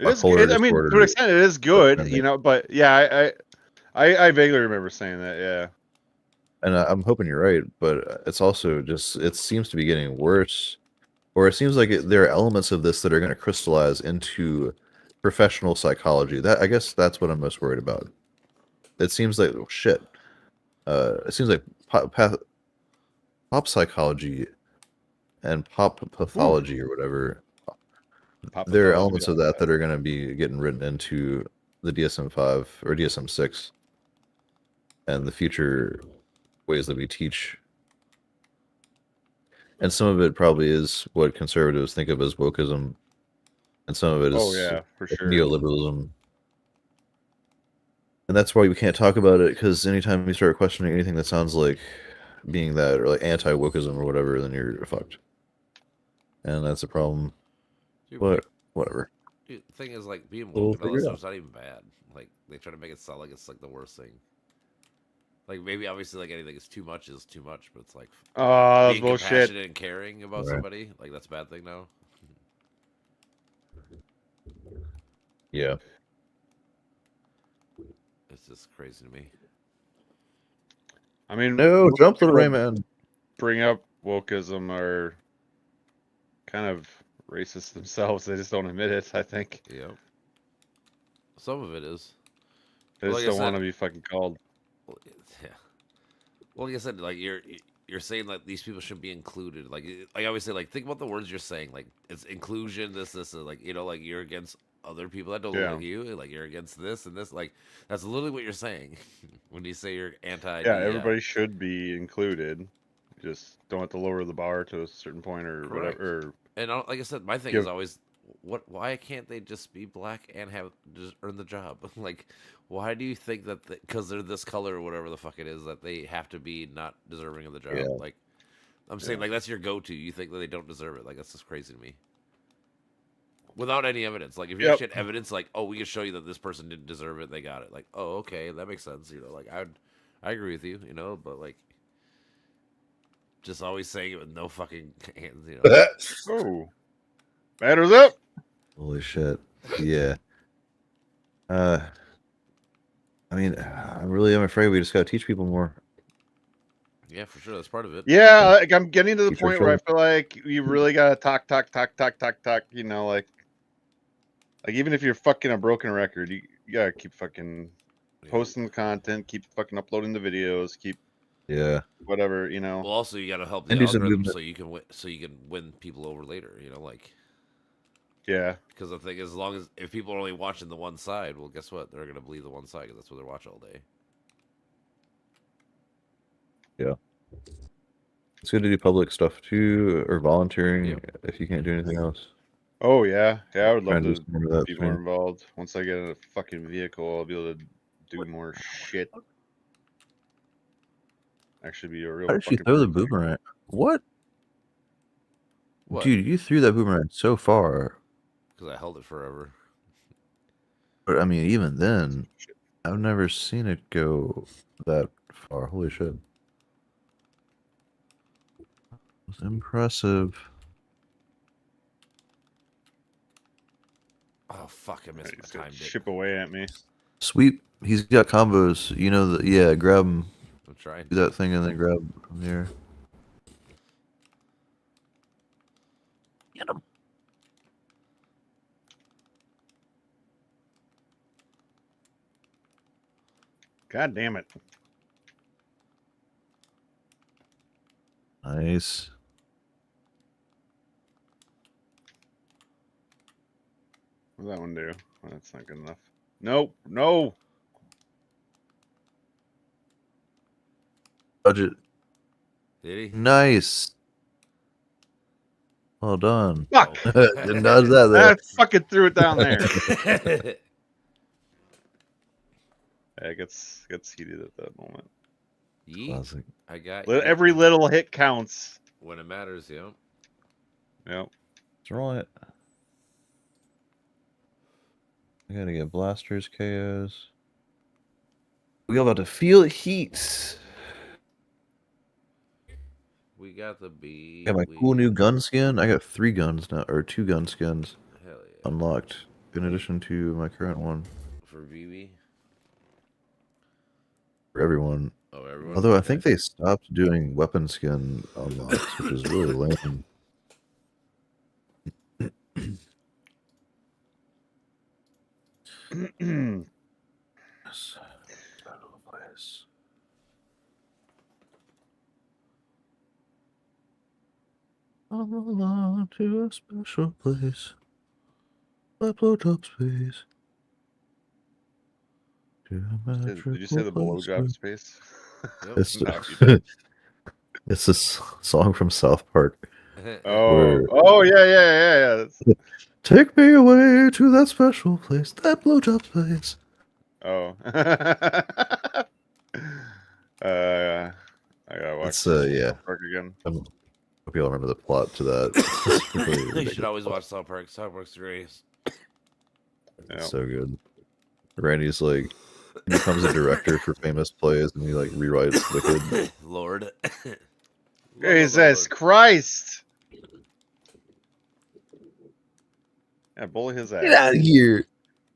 is bipolar good. I mean, to an disorder extent, it is are good, trending. But yeah, I vaguely remember saying that. Yeah. And I'm hoping you're right, but it's also just it seems to be getting worse, or it seems like there are elements of this that are going to crystallize into professional psychology. That I guess that's what I'm most worried about. It seems like shit. It seems like pop psychology and pop Ooh, pathology or whatever. pop There are pathology. elements of that are going to be getting written into the DSM-5 or DSM-6 and the future ways that we teach. And some of it probably is what conservatives think of as wokeism, and some of it Oh is yeah, for like sure. neoliberalism. And that's why we can't talk about it, because anytime you start questioning anything that sounds like being that or like anti-wokeism or whatever, then you're fucked. And that's a problem. dude, But whatever. dude, the thing is, like, being We'll woke and all figure that it out. stuff's not even bad. Like, they try to make it sound like it's like the worst thing. Like, maybe obviously, like anything is too much, but it's like Oh, that's being bullshit. compassionate and caring about Right. somebody, like that's a bad thing now. Yeah. It's just crazy to me. I mean, No, most jump the people that Rayman. bring up wokeism are kind of racist themselves. They just don't admit it. I think Yep. Some of it is. they Well, just like I don't want said, to be fucking called. well, yeah. Well, like I said, like you're saying that these people should be included. Like I always say, like think about the words you're saying. Like it's inclusion, this, like like you're against other people that don't look Yeah, like you. Like you're against this and this. Like that's literally what you're saying when you say you're anti yeah. DEI. Everybody should be included. Just don't have to lower the bar to a certain point or Correct. whatever. Or And like I said, my thing is give. always, Why can't they just be black and have just earn the job? Like, why do you think that because they're this color or whatever the fuck it is that they have to be not deserving of the job? Yeah. Like, I'm saying Yeah. like that's your go-to. You think that they don't deserve it? Like that's just crazy to me. Without any evidence, like if you Yep. actually had evidence, like oh we can show you that this person didn't deserve it, they got it. Like oh okay, that makes sense. Like I agree with you. But like just always saying it with no fucking hands. Oh, batters up. Holy shit. Yeah. I mean, I'm afraid we just gotta teach people more. Yeah, for sure. That's part of it. Yeah, like I'm getting to the Teach our point where I children. feel like you really gotta talk. Like even if you're fucking a broken record, you gotta keep fucking Yeah. posting the content, keep fucking uploading the videos, keep Yeah. whatever, Well, also you got to help the And do some algorithm movement. so you can win people over later. Like Yeah. because the thing is, as long as if people are only watching the one side, well, guess what? They're gonna believe the one side because that's what they're watching all day. Yeah. It's good to do public stuff too, or volunteering Yep. if you can't do anything else. Oh yeah. Yeah, I would Try love and do to some more of that be more soon. involved. Once I get a fucking vehicle, I'll be able to do more shit. Actually be a real How did you fucking throw the person. boomerang? What? What? Dude, you threw that boomerang so far. Because I held it forever. But I mean, even then, I've never seen it go that far. Holy shit. It was impressive. Oh fuck! I missed He's my gonna time. Bit. chip away at me. Sweep. He's got combos. You know the yeah. Grab him. I'm trying. Do that thing and then grab from here. Get him. God damn it. Nice. What does that one do? Oh, that's not good enough. Nope. No. Budget. Did he? Nice. Well done. Fuck. Didn't dodge that though. I fucking threw it down there. Yeah, it gets heated at that moment. Yeet. Classic. I got Every little hit counts. when it matters. Yeah. Yep. Let's roll it. I gotta get blasters, KOs. We about to feel heat. We got the B. Got my cool new gun skin. I got 3 guns now, or 2 gun skins Hell yeah. unlocked, in addition to my current one For BB. for everyone. Oh, everyone. Although I think they stopped doing weapon skin unlocks, which is really lame. Yes. Battle place. I'm along to a special place. My blowjob space. Did you say the blowjob space? Yep. It's No, you didn't. it's this song from South Park. Oh, Where- oh yeah. That's- Take me away to that special place, that blowjob place. Oh. I gotta watch It's yeah. South Park again. Hope you all remember the plot to that. It's really You should ridiculous. always watch South Park. South Park's greatest. Yeah. So good. Randy's like he becomes a director for famous plays and he like rewrites Wicked. Lord. Jesus Christ! Yeah, bully his ass. Get out of here.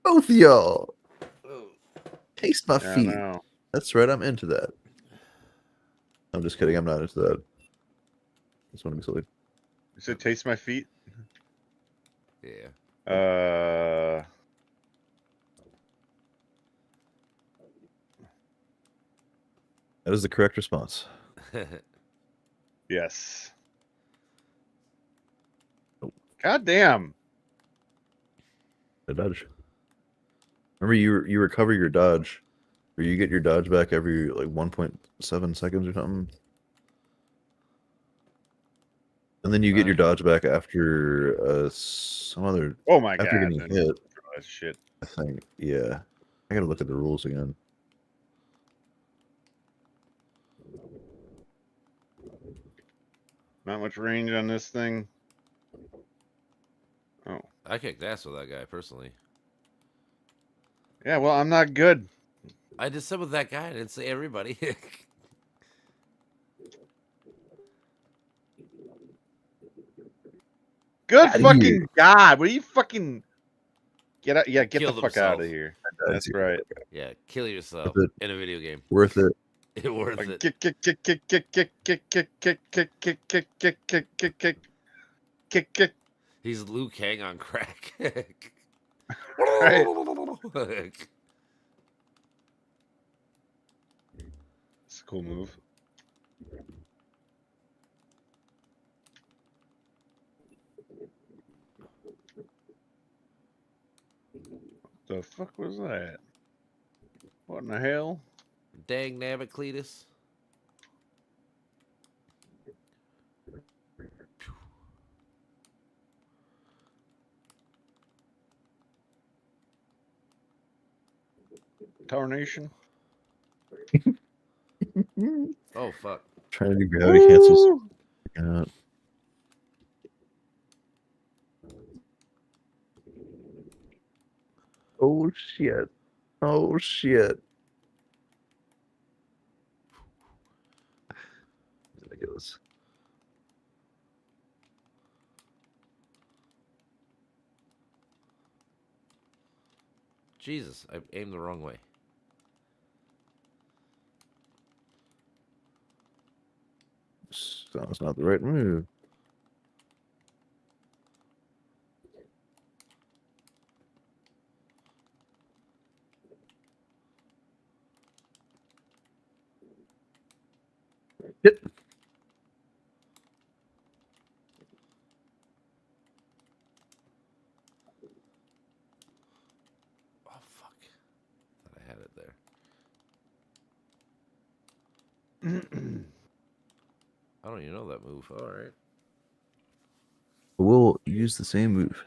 Both of y'all. Oh. Taste my Yeah, I feet. know. That's right, I'm into that. I'm just kidding, I'm not into that. Just want to be silly. You said taste my feet? Yeah. That is the correct response. Yes. Nope. God damn. The dodge. Remember, you recover your dodge, or you get your dodge back every like 1.7 seconds or something, and then you get your dodge back after some other Oh my after god. getting man. hit. That shit. I think. Yeah, I gotta look at the rules again. Not much range on this thing. Oh. I kicked ass with that guy personally. Yeah, well, I'm not good. I just said with that guy. I didn't say everybody. Good Outta fucking here. god. What are you fucking get out? Yeah, get the Killed fuck out of himself. here. That's That's right. Yeah, kill yourself Worth in a video game. Worth it. It worth Like it. kick, kick, kick, kick, kick, kick, kick, kick, kick, kick, kick, kick, kick, kick, kick, kick, kick, kick. He's Liu Kang on crack. Right. It's a cool move. The fuck was that? What in the hell? Dang nabbit, Cletus. Tarnation? Oh fuck. Trying to do gravity cancels. Woo! Yeah. Oh shit. Oh shit. ridiculous. Jesus, I aimed the wrong way. That's not the right move. Yep. Oh fuck! Thought I had it there. I don't even know that move. All right, We'll use the same move.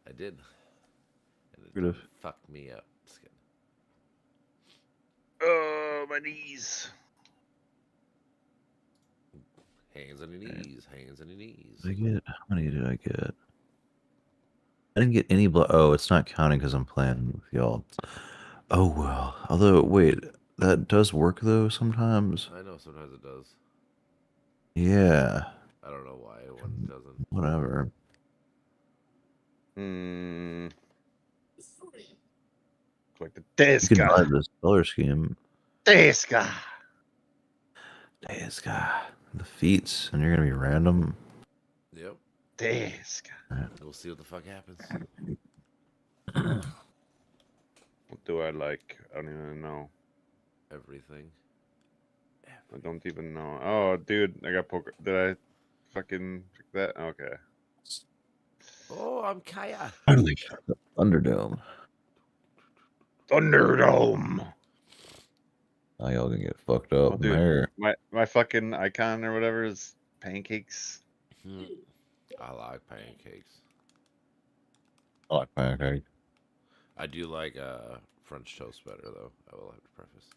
I did. And it Could've. fucked me up. Just kidding. Oh, my knees. Hands on your knees. Hands on your knees. Did I get? How many did I get? I didn't get any blood. Oh, it's not counting because I'm playing with y'all. Oh well. Although, wait, that does work though sometimes. I know sometimes it does. Yeah. I don't know why one doesn't. Whatever. Like the You can buy Deska. this color scheme. Deska. This guy. The feats, and you're gonna be random. Yep. Deska. We'll see what the fuck happens. What do I like? I don't even know. Everything. I don't even know. Oh, dude, I got poker. Did I fucking pick that? Okay. Oh, I'm Kaya. Thunderdome. Thunderdome. Now y'all gonna get fucked up Oh, in dude. there. My fucking icon or whatever is pancakes. I like pancakes. I like pancake. I do like French toast better, though. I will have to preface.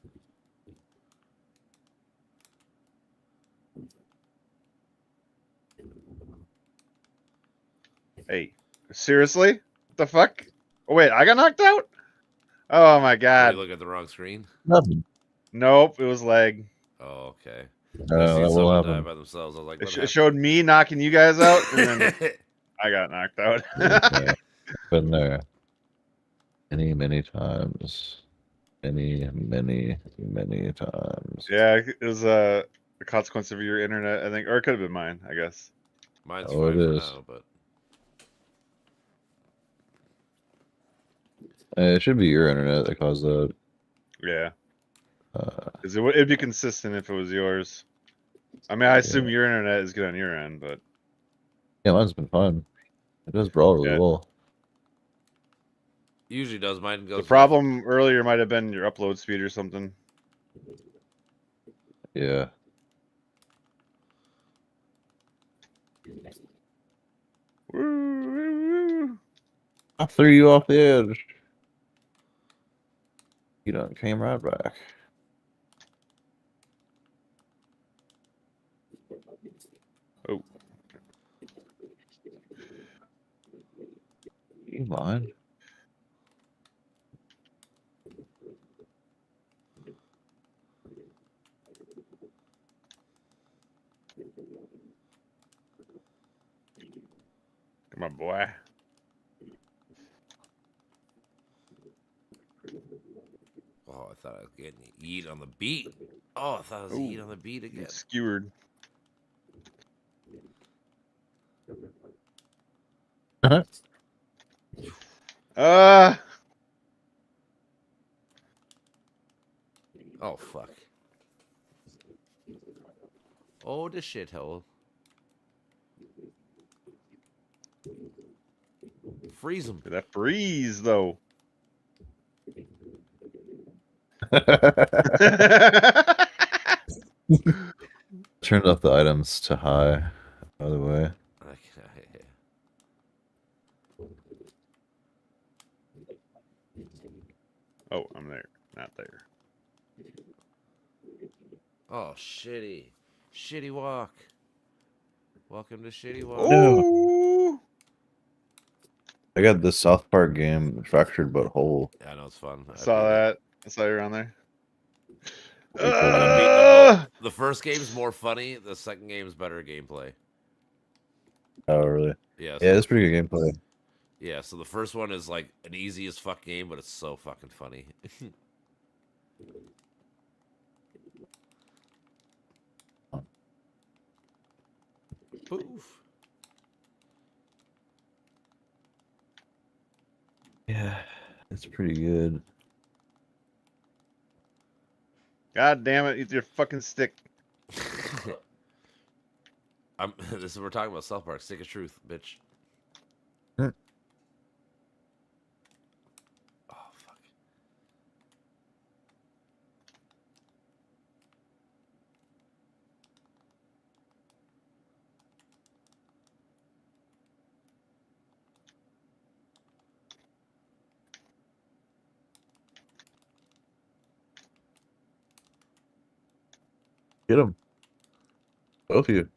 Hey, seriously? What the fuck? Oh, wait, I got knocked out? Oh my Did god. you look at the wrong screen? Nothing. Nope, it was leg. Oh, okay. I No, seen that will someone die happen. by themselves. I was like, It, what it showed me knocking you guys out, and then happened? I got knocked out. Yeah, been there many times. Many times. Yeah, it was a consequence of your internet, I think, or it could have been mine, I guess. Mine's Oh, fine it for is. now, but It should be your internet that caused that. Yeah, 'cause it'd be consistent if it was yours. I mean, I assume your internet is good on your end, but Yeah, mine's been fine. It does brawl really Yeah. well. usually does. Mine goes. the problem earlier might have been your upload speed or something. Yeah. Woo. I threw you off the edge. You done came right back. Oh. You mind? Come on, boy. Oh, I thought I was getting eat on the beat. Oh, I thought I was Ooh, eat on the beat again. Skewered. Uh Oh fuck. Oh, the shithole. Freeze him. that freeze though. Turned off the items to high, by the way. Oh, I'm there. Not there. Oh, shitty. Shitty walk. Welcome to Shitty Walk. Oh, I got the South Park game, Fractured But Whole. Yeah, I know it's fun. I saw that. I saw you around there. And I beat them Uh, both. The first game's more funny. The second game's better gameplay. Oh, really? Yeah. Yeah, it's pretty good gameplay. Yeah. So the first one is like an easy as fuck game, but it's so fucking funny. Poof. Yeah, it's pretty good. God damn it! Eat your fucking stick. This is we're talking about South Park. Stick of truth, bitch. Hmm. Oh fuck. Get him. Both of you.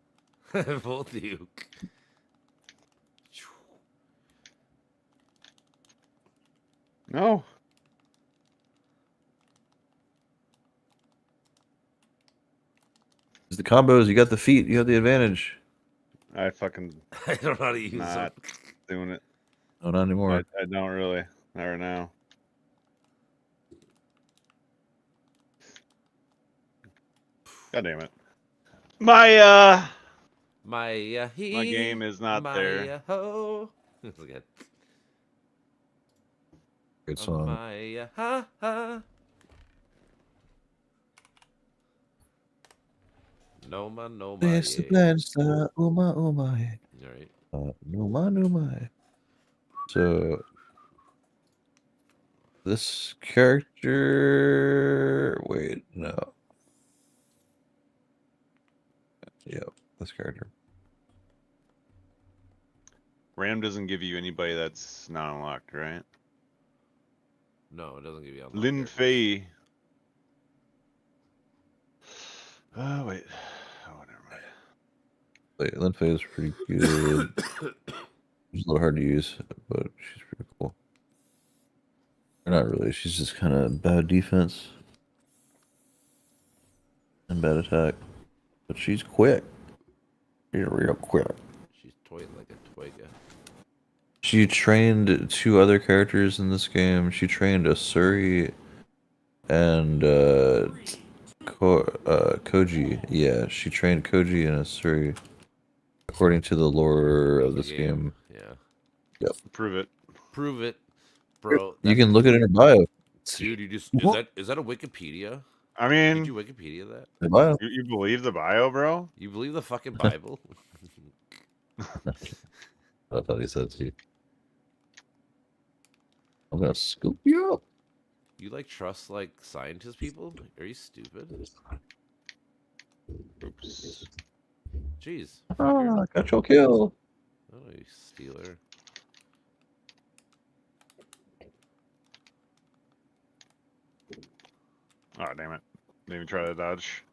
Both of you. No. It's the combos. You got the feet. You have the advantage. I fucking I don't know how to use not them. doing it. Oh, not anymore. I don't really. Not right now. God damn it. My My my game is not there. ho. That's good. Good song. My ha ha. No man, no my. It's the blind star. Oh my, oh my. All right. No my, no my. So this character. Wait, no. Yep, this character. Ram doesn't give you anybody that's not unlocked, right? No, it doesn't give you. unlocked Lin characters. Fei. Oh wait. Oh, never mind. Wait, Lin Fei is pretty good. She's a little hard to use, but she's pretty cool. Or not really. She's just kind of bad defense and bad attack, but she's quick. She's real quick. She's toying like a twigga. She trained 2 other characters in this game. She trained a Suri and Koji. Yeah, she trained Koji and a Suri, according to the lore of this game. Yeah. Prove it. Prove it, bro. You can look at it in her bio. Dude, you just What? is that a Wikipedia? I Did mean, you Wikipedia that? Her bio. you believe the bio, bro? You believe the fucking Bible? I thought he said to you. I'm gonna scoop you up. You like trust like scientist people? Are you stupid? Oops. Jeez. Ah, I got your kill. Oh, you stealer. Oh damn it! Didn't even try to dodge.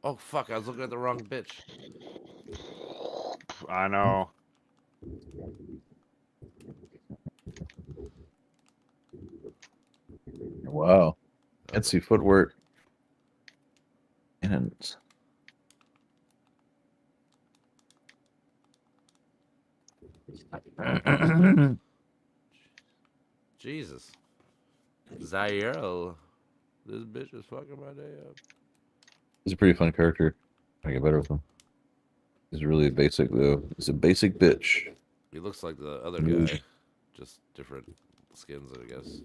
Oh fuck! I was looking at the wrong bitch. I know. Wow. Fancy footwork. And Jesus. Zaire. This bitch is fucking my day up. he's a pretty fun character. I get better with him. He's really basic though. He's a basic bitch. He looks like the other Ooh. guy, just different skins, I guess.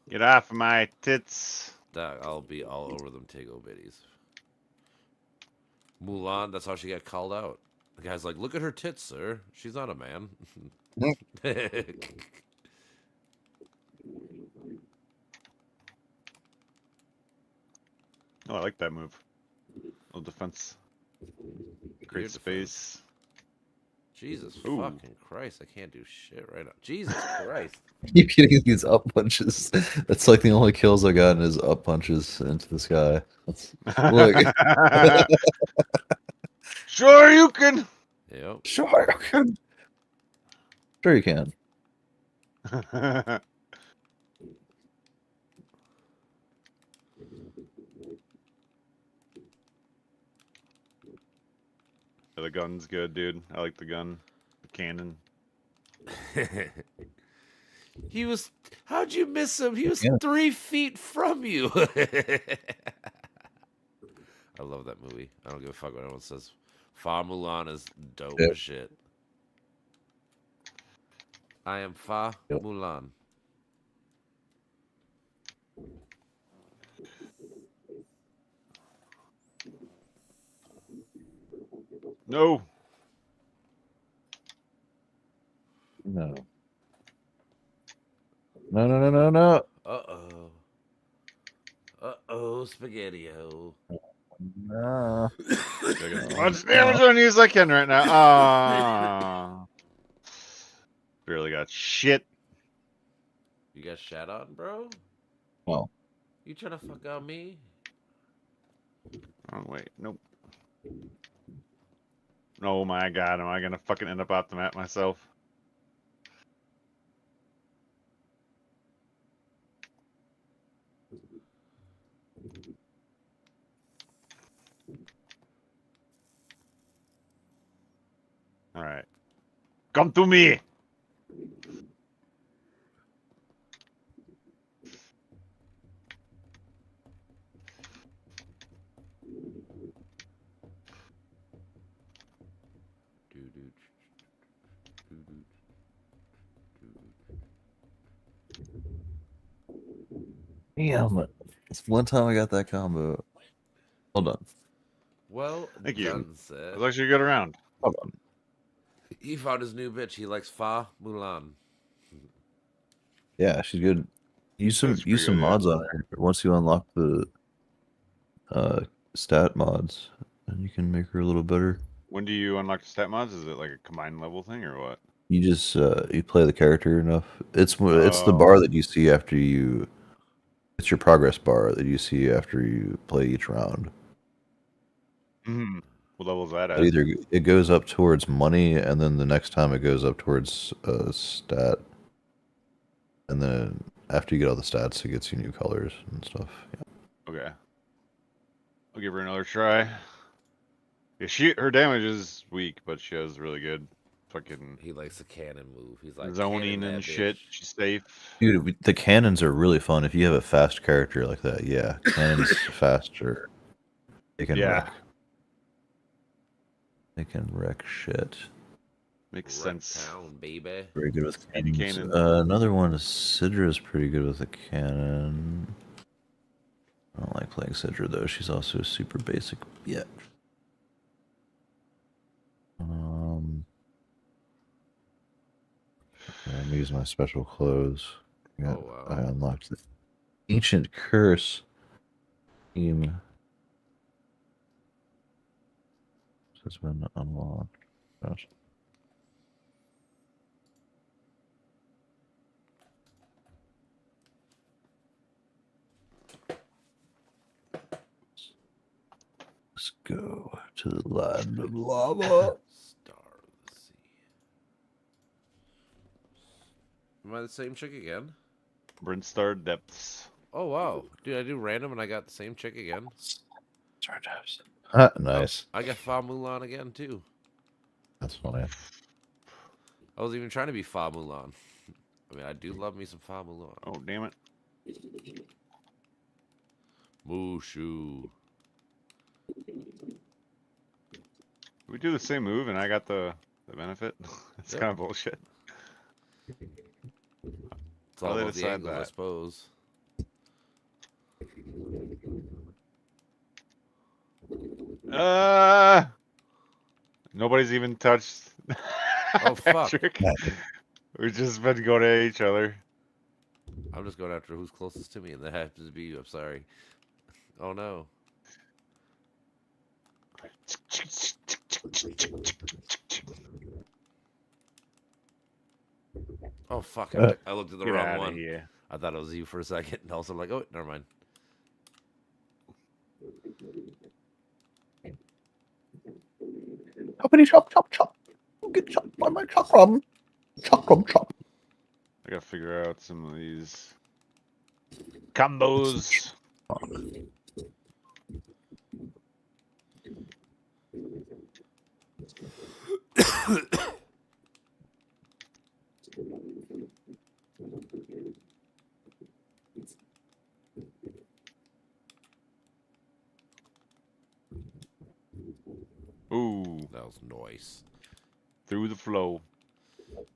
Get off my tits. That I'll be all over them Tego bitties. Mulan, that's how she got called out. The guy's like, "Look at her tits, sir. She's not a man." Oh, I like that move. Little defense. Great Good space. Jesus Ooh. fucking Christ, I can't do shit right now. Jesus Christ. Keep getting these up punches. That's like the only kills I gotten is up punches into the sky. Look. Sure you can. Yep. Sure, you can. Sure, you can. The gun's good, dude. I like the gun. The cannon. He was. How'd you miss him? He was Yeah. 3 feet from you. I love that movie. I don't give a fuck what anyone says. Fa Mulan is dope Yeah. as shit. I am Fa Yep. Mulan. No. No. No, no, no, no, no. Uh-oh. Uh-oh, spaghetti-o. No. I get as much damage on you as I can right now. Ah. Barely got shit. You got shat on, bro? Well, You trying to fuck on me? Oh, wait. Nope. Oh my god, am I gonna fucking end up out the map myself? Alright. Come to me! Doo-doo. Doo-doo. damn. It's one time I got that combo. Hold on. Well Thank you. done, It sir. was actually a good round. Hold on. He found his new bitch. He likes Fa Mulan. Yeah, she's good. Use That's pretty some good, yeah. mods on her once you unlock the stat mods, and you can make her a little better. When do you unlock the stat mods? Is it like a combined level thing or what? You just you play the character enough. It's the bar that you see after you. It's your progress bar that you see after you play each round. Mm-hmm. What level is that But at? either it goes up towards money, and then the next time it goes up towards stat, and then after you get all the stats, it gets you new colors and stuff. Yeah. Okay. I'll give her another try. Yeah, her damage is weak, but she has really good fucking He likes the cannon move. He's like zoning cannon and that shit. bitch. She's safe. Dude, the cannons are really fun if you have a fast character like that. Yeah, cannons faster. They can Yeah. wreck. They can wreck shit. Makes Wreck sense. town, baby. Very good with Speedy cannons. cannon. Another one is Sidra's pretty good with a cannon. I don't like playing Sidra though. She's also super basic. Yeah. I'm using my special clothes. Yeah, Oh, wow. I unlocked the ancient curse team. This has been unlocked. Gosh. Let's go to the land of lava. Star of the Sea. Am I the same chick again? Brinstar Depths. Oh, wow. Dude, I do random and I got the same chick again. Nice. I got Fa Mulan again, too. That's funny. I was even trying to be Fa Mulan. I mean, I do love me some Fa Mulan. Oh, damn it. Mushu. Did we do the same move and I got the benefit? It's Yep. kind of bullshit. It's How all they about the decide angle, I that? suppose. Nobody's even touched. Oh, fuck. Patrick. We've just been going at each other. I'm just going after who's closest to me, and that happens to be you. I'm sorry. Oh, no. Oh, fuck. I looked at the Get wrong out one. of here. I thought it was you for a second. And also, like, oh, never mind. Choppity chop chop chop. get shot by my chakram. Chakram chop. I gotta figure out some of these combos. Ooh, That was noise. through the flow.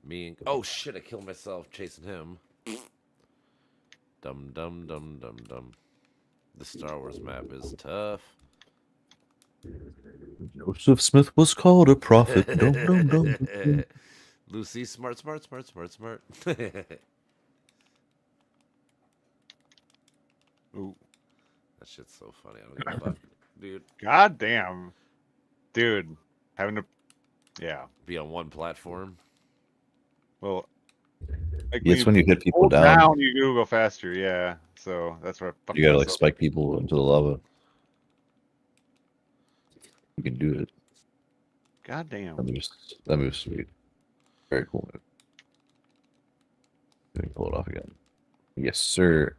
Me and oh shit! I killed myself chasing him. Dum dum dum dum dum. The Star Wars map is tough. Joseph Smith was called a prophet. Dum dum dum. Dum. Lucy, smart, smart, smart, smart, smart. Ooh, That shit's so funny. I don't give a fuck, dude. god damn, dude, having to, yeah. Be on one platform. Well, like It's when you hit people hold down. you do go faster. Yeah, so that's where I fucked You gotta like myself. spike people into the lava. You can do it. God damn. That move's sweet. Very cool move. Let me pull it off again. Yes, sir.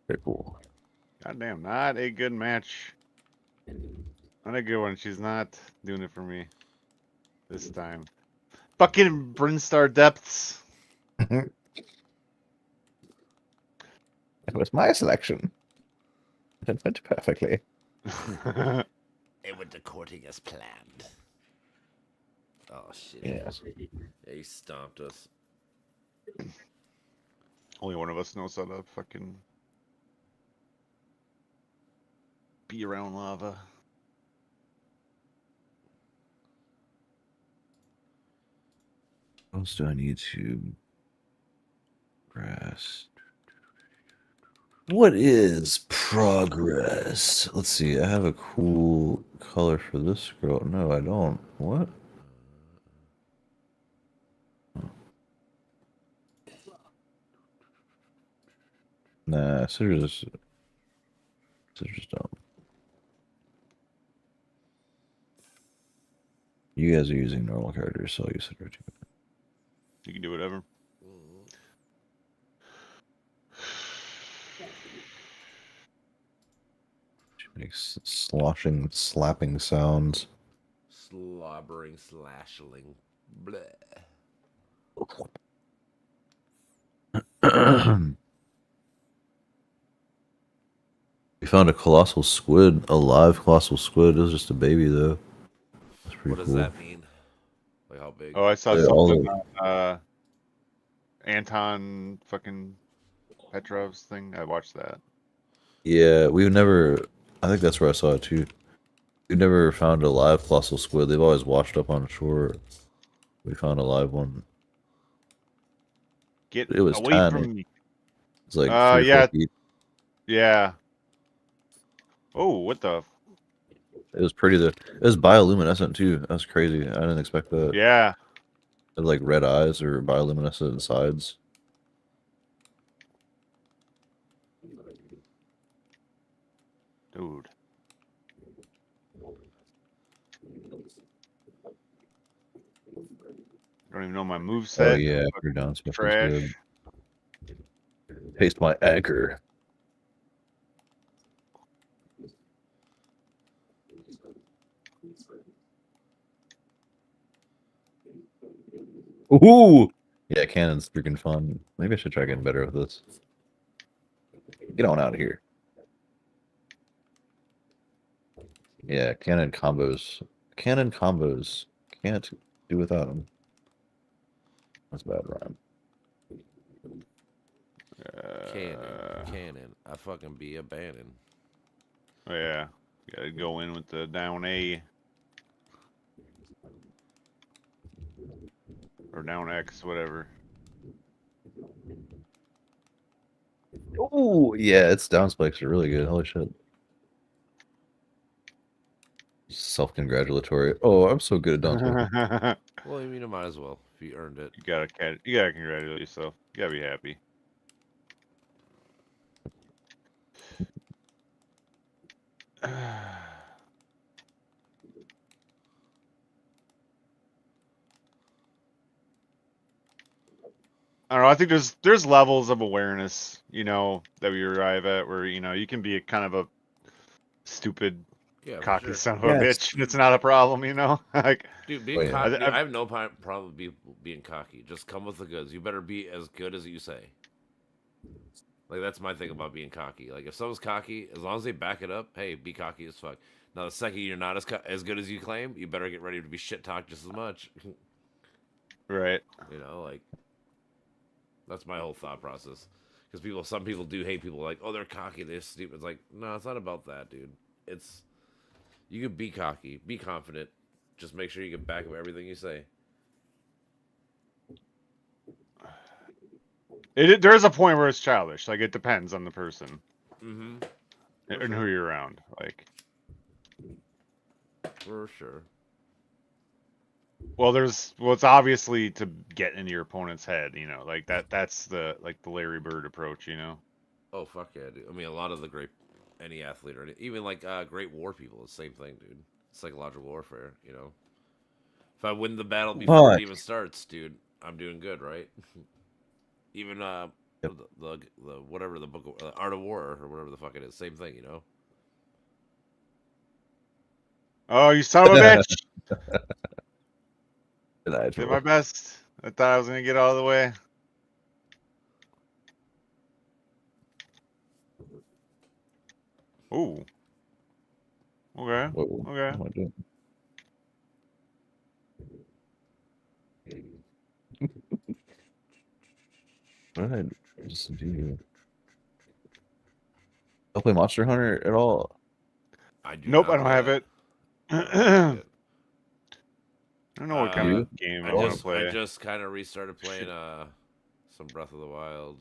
Very cool. God damn, not a good match. Not a good one. She's not doing it for me this time. Fucking Brinstar Depths. It was my selection. It went perfectly. It went according as planned. Oh shit! Yes. Yeah, he stomped us. Only one of us knows how to fucking be around lava. What else do I need to grass? What is progress? Let's see. I have a cool color for this girl. No, I don't. What? Nah, scissors don't. You guys are using normal characters, so I'll use scissors too. You can do whatever. She makes sloshing, slapping sounds. Slobbering, slashing. Bleh. We found a colossal squid, a live colossal squid. It was just a baby, though. That's pretty What does cool. that mean? Like how big? Oh, I saw Yeah, all something on Anton fucking Petrov's thing. I watched that. Yeah, we've never. I think that's where I saw it too. We've never found a live colossal squid. They've always washed up on shore. We found a live one. Get It was away tiny. from me. It's like 3 or 4 Yeah, feet. yeah. Oh, what the? It was pretty though. It was bioluminescent too. That's crazy. I didn't expect that. Yeah. It had like red eyes or bioluminescent sides. Dude. I don't even know my moveset. Oh yeah, your down special is Trash. good. Taste my anchor. Ooh! Yeah, cannon's freaking fun. Maybe I should try getting better with this. Get on out of here. Yeah, cannon combos. Cannon combos. Can't do without them. That's a bad rhyme. Cannon. I fucking be a bannon. Oh, yeah. Gotta go in with the down A. Or down X, whatever. Oh yeah, its down spikes are really good. Holy shit. Self-congratulatory. Oh, I'm so good at down spikes. Well, I mean, it might as well if you earned it. You gotta congratulate yourself. You gotta be happy. I don't know. I think there's levels of awareness, that we arrive at where you can be a kind of a stupid, Yeah, for cocky sure. son of a Yeah, bitch. It's not a problem, Like Dude, Oh, being yeah. cocky. Dude, I- I have no problem with being cocky. Just come with the goods. You better be as good as you say. Like that's my thing about being cocky. Like if someone's cocky, as long as they back it up, hey, be cocky as fuck. Now the second you're not as good as you claim, you better get ready to be shit talked just as much. right. Like that's my whole thought process. Because some people do hate people like, oh, they're cocky, they're stupid. It's like, no, it's not about that, dude. It's you can be cocky, be confident. Just make sure you can back up everything you say. There is a point where it's childish. Like it depends on the person Mm-hmm. and who you're around. Like, For sure. well, it's obviously to get into your opponent's head. Like that's the Larry Bird approach. Oh fuck yeah, dude. I mean, a lot of the any athlete or even like great war people, the same thing, dude. Psychological warfare. If I win the battle before Fuck. it even starts, dude, I'm doing good, right? Even Yep. the whatever the book Art of War or whatever the fuck it is, same thing, Oh, you son of a bitch! Denied Did for my best. I thought I was gonna get out of the way. Ooh. Okay. Whoa, Okay. what am I doing? What did I just do? I'll play Monster Hunter at all. I do Nope, not I don't play have that. it. I don't I have it don't know what kind You? of game I I want just to play. I just kind of restarted playing some Breath of the Wild.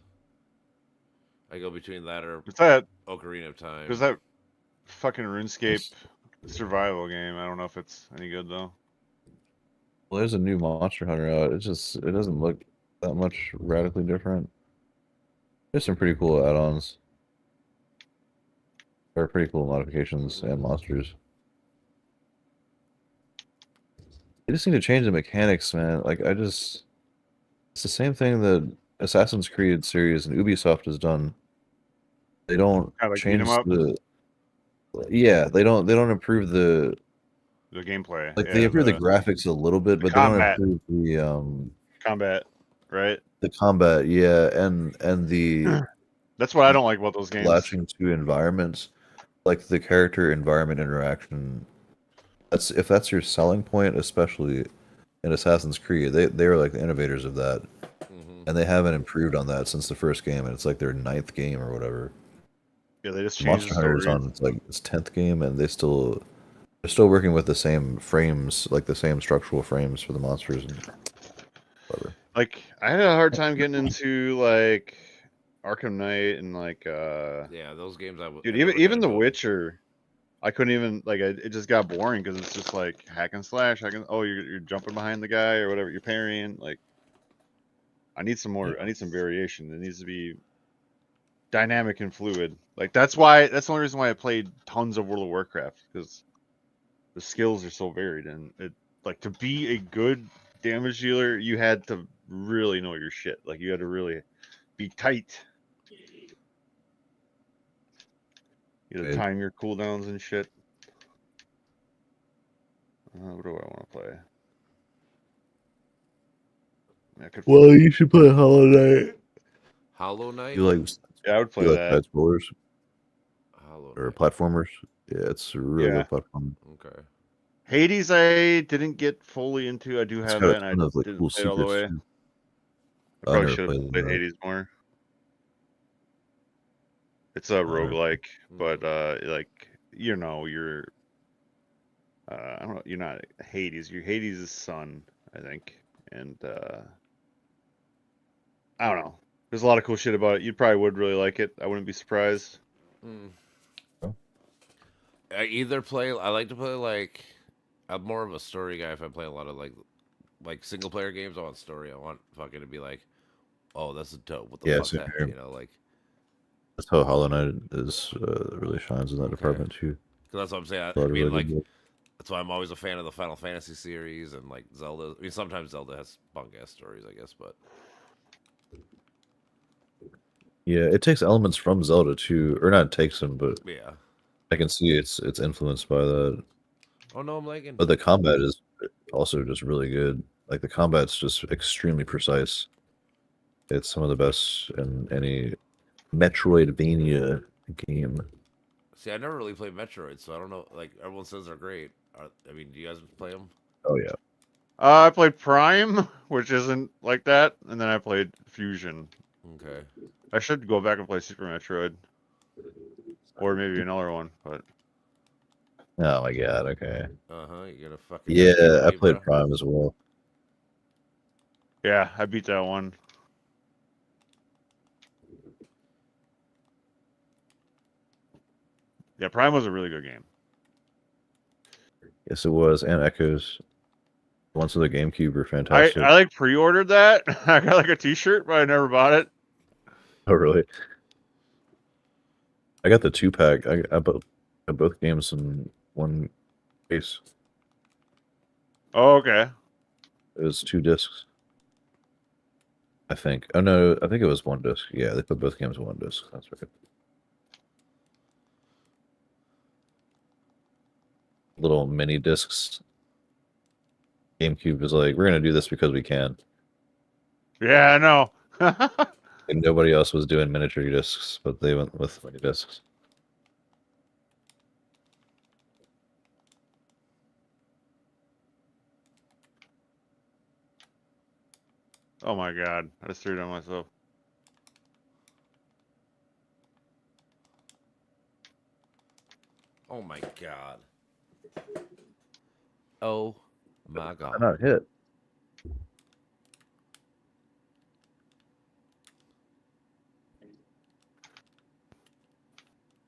I go between that or What's that? Ocarina of Time. There's that fucking RuneScape Yes. survival game. I don't know if it's any good though. Well, there's a new Monster Hunter out. It doesn't look that much radically different. There's some pretty cool add-ons. Or pretty cool modifications and monsters. They just need to change the mechanics, man. It's the same thing that Assassin's Creed series and Ubisoft has done. They don't Kinda like beat 'em change up? yeah, they don't improve The gameplay. they Yeah, improve the graphics a little bit, the but they don't combat. improve Combat, right? the combat, yeah, and the That's what I don't like about those games. latching to environments, like the character environment interaction. If that's your selling point, especially in Assassin's Creed, they were like the innovators of that, Hmm. and they haven't improved on that since the first game, and it's like their 9th game or whatever. Yeah, they just changed Monster the Hunter is story. on its 10th game, and they're still working with the same frames, like the same structural frames for the monsters and whatever. Like, I had a hard time getting into like Arkham Knight and Yeah, those games dude, I never even got The into 'em. Witcher. I couldn't even it just got boring because it's just like hack and slash. You're jumping behind the guy or whatever. You're parrying. Like, I need some more. I need some variation. It needs to be dynamic and fluid. Like that's the only reason why I played tons of World of Warcraft, because the skills are so varied, and to be a good damage dealer, you had to really know your shit. Like you had to really be tight. You had to Okay. time your cooldowns and shit. What do I want to play? I could Well, you should play Hollow Knight. Hollow Knight. You like yeah, I would play you like that. side scrollers Hollow or Knight. platformers? Yeah, it's a really Yeah. good platform. Okay. Hades, I didn't get fully into. I do It's have got a that, and ton I of like didn't cool play it all the secrets way. too. I I probably never should have played played that. Hades more. It's a roguelike, but you're I don't know, you're not Hades. You're Hades' son, I think. And I don't know. There's a lot of cool shit about it. You probably would really like it. I wouldn't be surprised. Mm. Oh. I like to play like. I'm more of a story guy. If I play a lot of like single player games, I want story. I want fucking to be like, oh, that's dope. What the Yeah, fuck's same that? here. Like. That's how Hollow Knight is really shines in that Okay. department too. Cause that's what I'm saying. A lot I of mean, really like, good games. that's why I'm always a fan of the Final Fantasy series and like Zelda. I mean, sometimes Zelda has bunk ass stories, I guess, but Yeah, it takes elements from Zelda too, or not takes them, but Yeah. I can see it's influenced by that. Oh no, I'm lagging. But the combat is also just really good. Like the combat's just extremely precise. It's some of the best in any Metroidvania game. See, I never really played Metroid, so I don't know. Like everyone says they're great. I mean, do you guys play them? Oh yeah. I played Prime, which isn't like that, and then I played Fusion. Okay. I should go back and play Super Metroid, or maybe another one. But Oh my god. Okay. You gotta fucking. Yeah, I Hey, played bro. Prime as well. yeah, I beat that one. Yeah, Prime was a really good game. Yes, it was, and Echoes. The ones with the GameCube were I fantastic. like pre-ordered that. I got like a T-shirt, but I never bought it. Oh really? I got the 2-pack. I bought both games in one case. Oh, okay. It was 2 discs. I think. Oh no, I think it was 1 disc. Yeah, they put both games in 1 disc. That's right. Little mini discs. GameCube was like, we're gonna do this because we can. Yeah, I know. And nobody else was doing miniature discs, but they went with mini discs. Oh my god, I just threw it on myself. Oh my god. Oh my I'm god. not hit.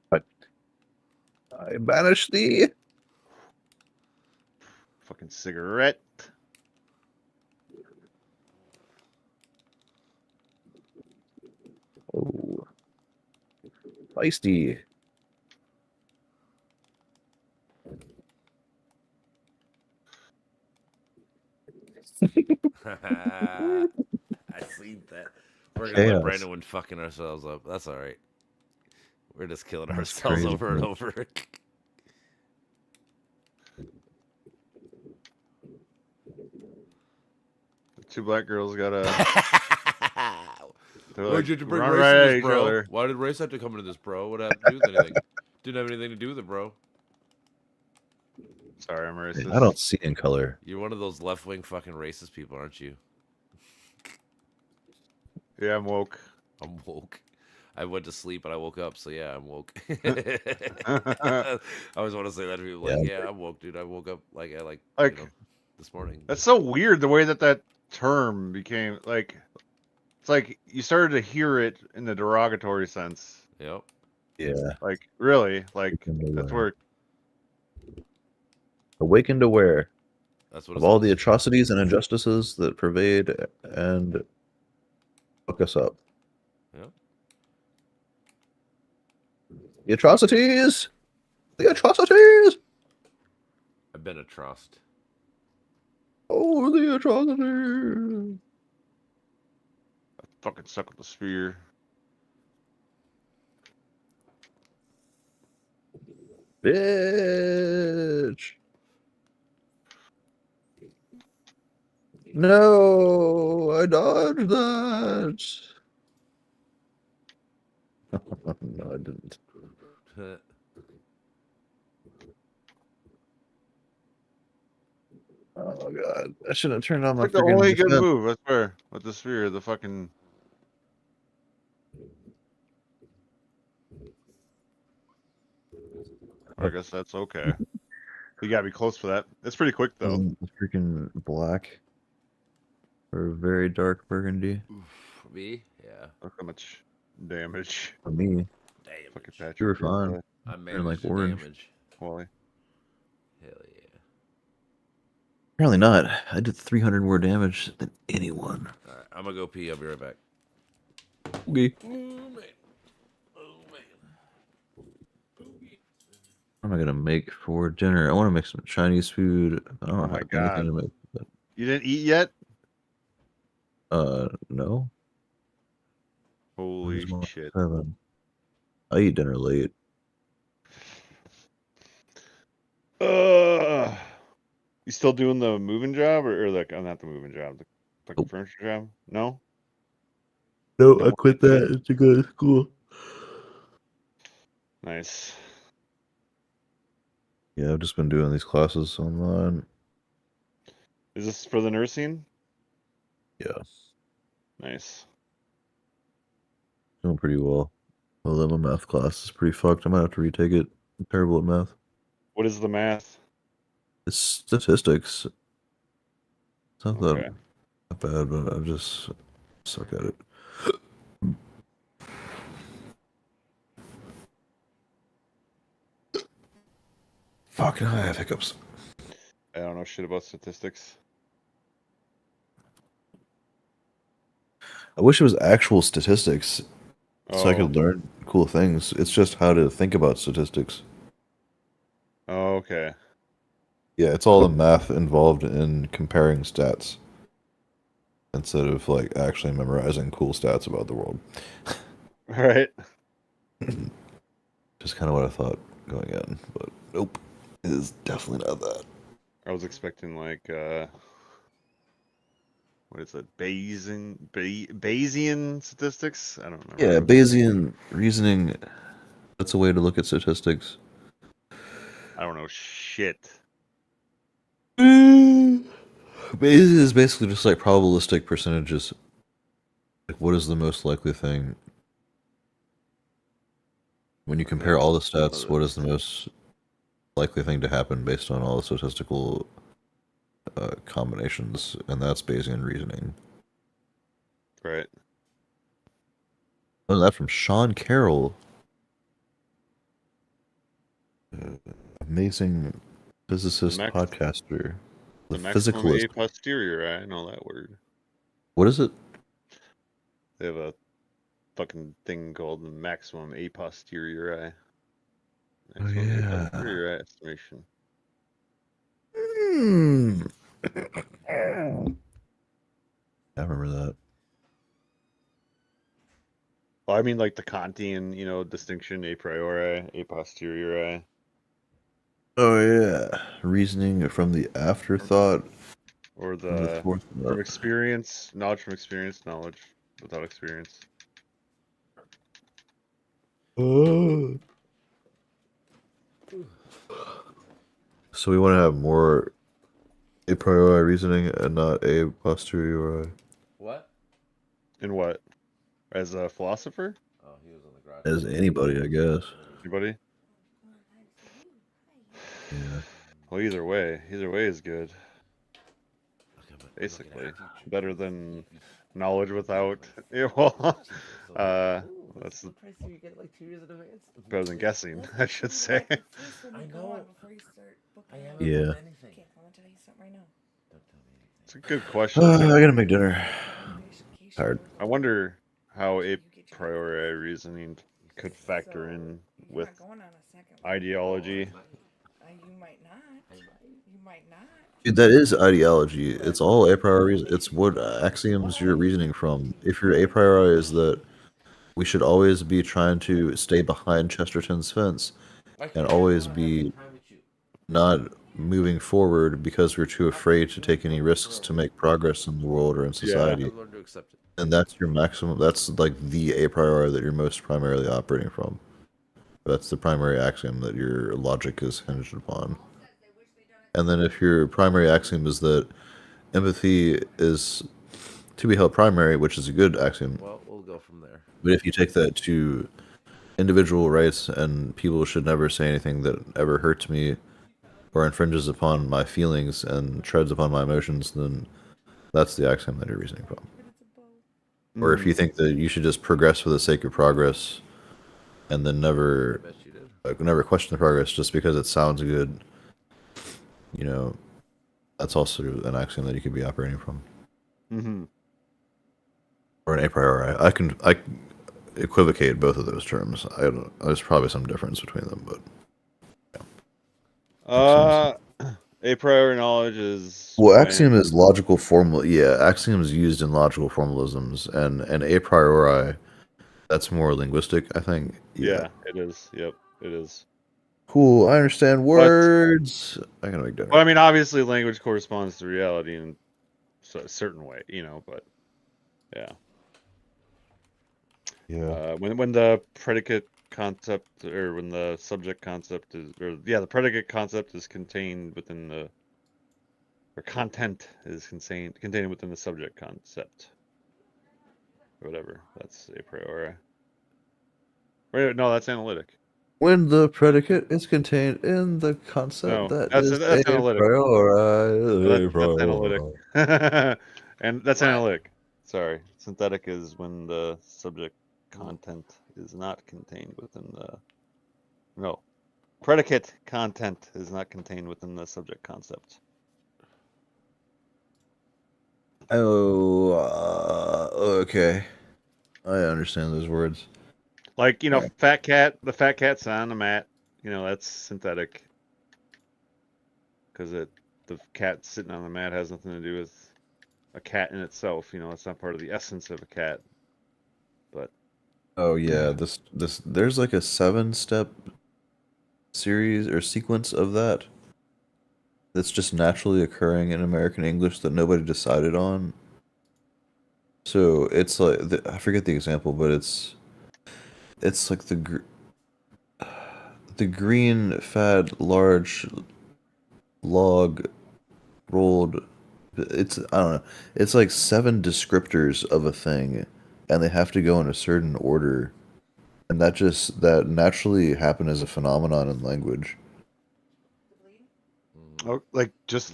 But I banish thee. Fucking cigarette. Oh, feisty. I seen that. We're gonna Chaos. let Brandon win fucking ourselves up. That's all right. We're just killing That's ourselves crazy. over and over. 2 black girls got a. They're Why'd like, you have to bring run race right into at this, each bro? other. Why did race have to come into this, bro? What had to do with anything? Didn't have anything to do with it, bro. Sorry, I'm racist. I don't see in color. You're one of those left-wing fucking racist people, aren't you? Yeah, I'm woke. I'm woke. I went to sleep and I woke up, so yeah, I'm woke. I always want to say that to people, like, yeah, I'm woke, dude. I woke up like Like, you know, this morning. that's so weird the way that term became like. It's like you started to hear it in the derogatory sense. Yep. Yeah. Like, really, like Awakened that's aware. where. Awakened aware That's what of it all says. the atrocities and injustices that pervade and fuck us up. Yep. The atrocities! The atrocities! I've been a trust. Oh, the atrocities! Fucking suck with the spear. Bitch! No, I dodged that. No, I didn't. Oh god, I should have turned on my It's like the freaking only good defense. move, I swear, with the spear, the fucking. I guess that's okay. You gotta be close for that. It's pretty quick though. Freaking black or very dark burgundy Oof, me? Yeah. Look how much damage. for me. Damn. Fucking Patrick. You were did fine. to I Turn managed like the orange. damage. Wally. Hell yeah. Apparently not. I did 300 more damage than anyone. All right, I'm gonna go pee. I'll be right back. Okay. Oh man. Oh man. What am I gonna make for dinner? I want to make some Chinese food. I don't Oh my have God. anything to make. But, You didn't eat yet? no. Holy Where's my shit. 7? I eat dinner late. You still doing the moving job or like not the moving job, the fucking Nope. furniture job? No? No, No I more quit that shit? that to go to school. Nice. Yeah, I've just been doing these classes online. Is this for the nursing? Yeah, Nice. doing pretty well. Although my math class is pretty fucked. I might have to retake it. I'm terrible at math. What is the math? It's statistics. It's not Okay. that bad, but I just suck at it. Fucking I have hiccups. I don't know shit about statistics. I wish it was actual statistics so I Oh. could learn cool things. It's just how to think about statistics. Oh, okay. Yeah, it's all the math involved in comparing stats instead of like actually memorizing cool stats about the world. All right. Just kind of what I thought going in, but nope, it is definitely not that. I was expecting like what is it? Bayesian statistics? I don't remember. Yeah, Bayesian reasoning. That's a way to look at statistics. I don't know shit. Bayesian is basically just like probabilistic percentages. Like, what is the most likely thing? When you compare all the stats, what is the most likely thing to happen based on all the statistical combinations? And that's Bayesian reasoning. Right. Oh, that from Sean Carroll. Amazing physicist, max- podcaster. The The maximum physicalist. A posterior. I know that word. What is it? They have a fucking thing called the maximum a posteriori. Maximum a yeah. posteriori estimation. I remember that. Well, I mean, like the Kantian, distinction a priori, a posteriori, Oh yeah, reasoning from the afterthought. or From the the forethought. from experience, knowledge from experience, knowledge without experience. Oh. So we want to have more a priori reasoning and not a posteriori. What? In what? As a philosopher? Oh, he was on the garage. As anybody, I guess. Anybody? Yeah. Well, either way is good. Okay, but Basically, look at our better future. than knowledge without. Yeah, well, that's the price you get like 2 years in advance. better than guessing, I should say. I know. I haven't Yeah. done anything. Okay, I'm gonna tell you something right now. Don't tell me anything. It's a good question. I gotta make dinner. Tired. I wonder how a priori reasoning could factor in You're with not going on a second one. ideology. You might not. You might not. Dude, that is ideology. It's all a priori. It's what axioms you're reasoning from. If your a priori is that we should always be trying to stay behind Chesterton's fence and always be not moving forward because we're too afraid to take any risks to make progress in the world or in society. I've learned to accept it. And that's your maximum. That's like the a priori that you're most primarily operating from. That's the primary axiom that your logic is hinged upon. And then if your primary axiom is that empathy is to be held primary, which is a good axiom, Well, we'll go from there. but if you take that to individual rights and people should never say anything that ever hurts me or infringes upon my feelings and treads upon my emotions, then that's the axiom that you're reasoning from. Or if you think that you should just progress for the sake of progress and then I never bet you did. never question the progress just because it sounds good, that's also an axiom that you could be operating from. Mm-hmm. Or an a priori. I equivocate both of those terms. I don't. There's probably some difference between them, but A priori knowledge is well, when- axiom is logical formula. Yeah, axiom is used in logical formalisms, and a priori That's more linguistic, I think. Yeah, it is. Yep, it is. Cool. I understand words. I gotta make dinner. Well, I mean, obviously, language corresponds to reality in a certain way, but yeah. Yeah. When the predicate concept or when the subject concept is, the predicate concept is contained within the, or content is contained within the subject concept, or whatever. That's a priori. Wait, no, that's analytic. When the predicate is contained in the concept, No, that that's is that's a analytic. priori. That's analytic. And that's analytic. Sorry, synthetic is when the subject content is not contained within the. No, predicate content is not contained within the subject concept. Oh, okay. I understand those words. Like, Alright. fat cat, the fat cat's on the mat, that's synthetic. Because the cat sitting on the mat has nothing to do with a cat in itself. It's not part of the essence of a cat. But Oh yeah, this there's like a 7-step series or sequence of that that's just naturally occurring in American English that nobody decided on. So it's like I forget the example, but it's like the green fat large log rolled. It's I don't know. It's like 7 descriptors of a thing, and they have to go in a certain order, and that naturally happened as a phenomenon in language. like just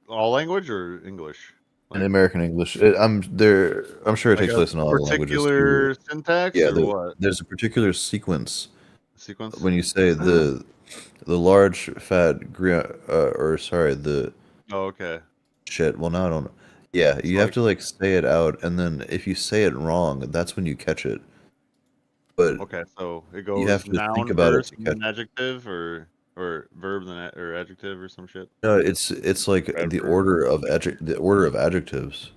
all language or English? In Like American English, I'm sure it like takes a place in all other languages too. particular syntax Yeah, or what? there's a particular sequence Sequence? when you say the large fat green or sorry the Oh, okay. shit. Well, now I don't know. Yeah, It's you have like to like say it out, and then if you say it wrong, that's when you catch it. But okay, so it you have goes to think noun about it first to and catch then it. adjective or verb then or adjective or some shit. No, it's like Adverb. the order of adjectives.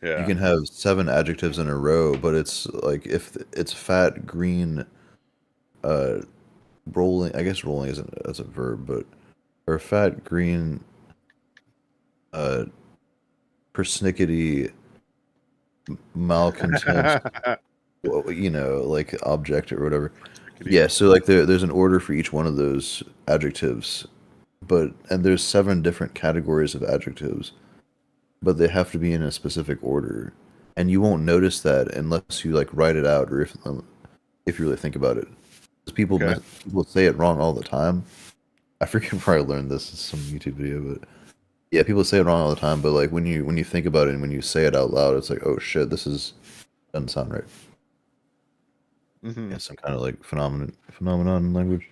You Yeah. can have 7 adjectives in a row, but it's like if it's fat, green, uh, rolling. I guess rolling isn't as a verb, but or fat, green, uh, persnickety, malcontent. Well, like object or whatever. Yeah, so like there's an order for each one of those adjectives, and there's 7 different categories of adjectives, but they have to be in a specific order, and you won't notice that unless you like write it out or if you really think about it. 'Cause Okay. people say it wrong all the time. I forget where I learned this in some YouTube video, but yeah, people say it wrong all the time. But like when you think about it and when you say it out loud, it's like, oh shit, doesn't sound right. Mm-hmm. Yeah, some kind of like phenomenon in language.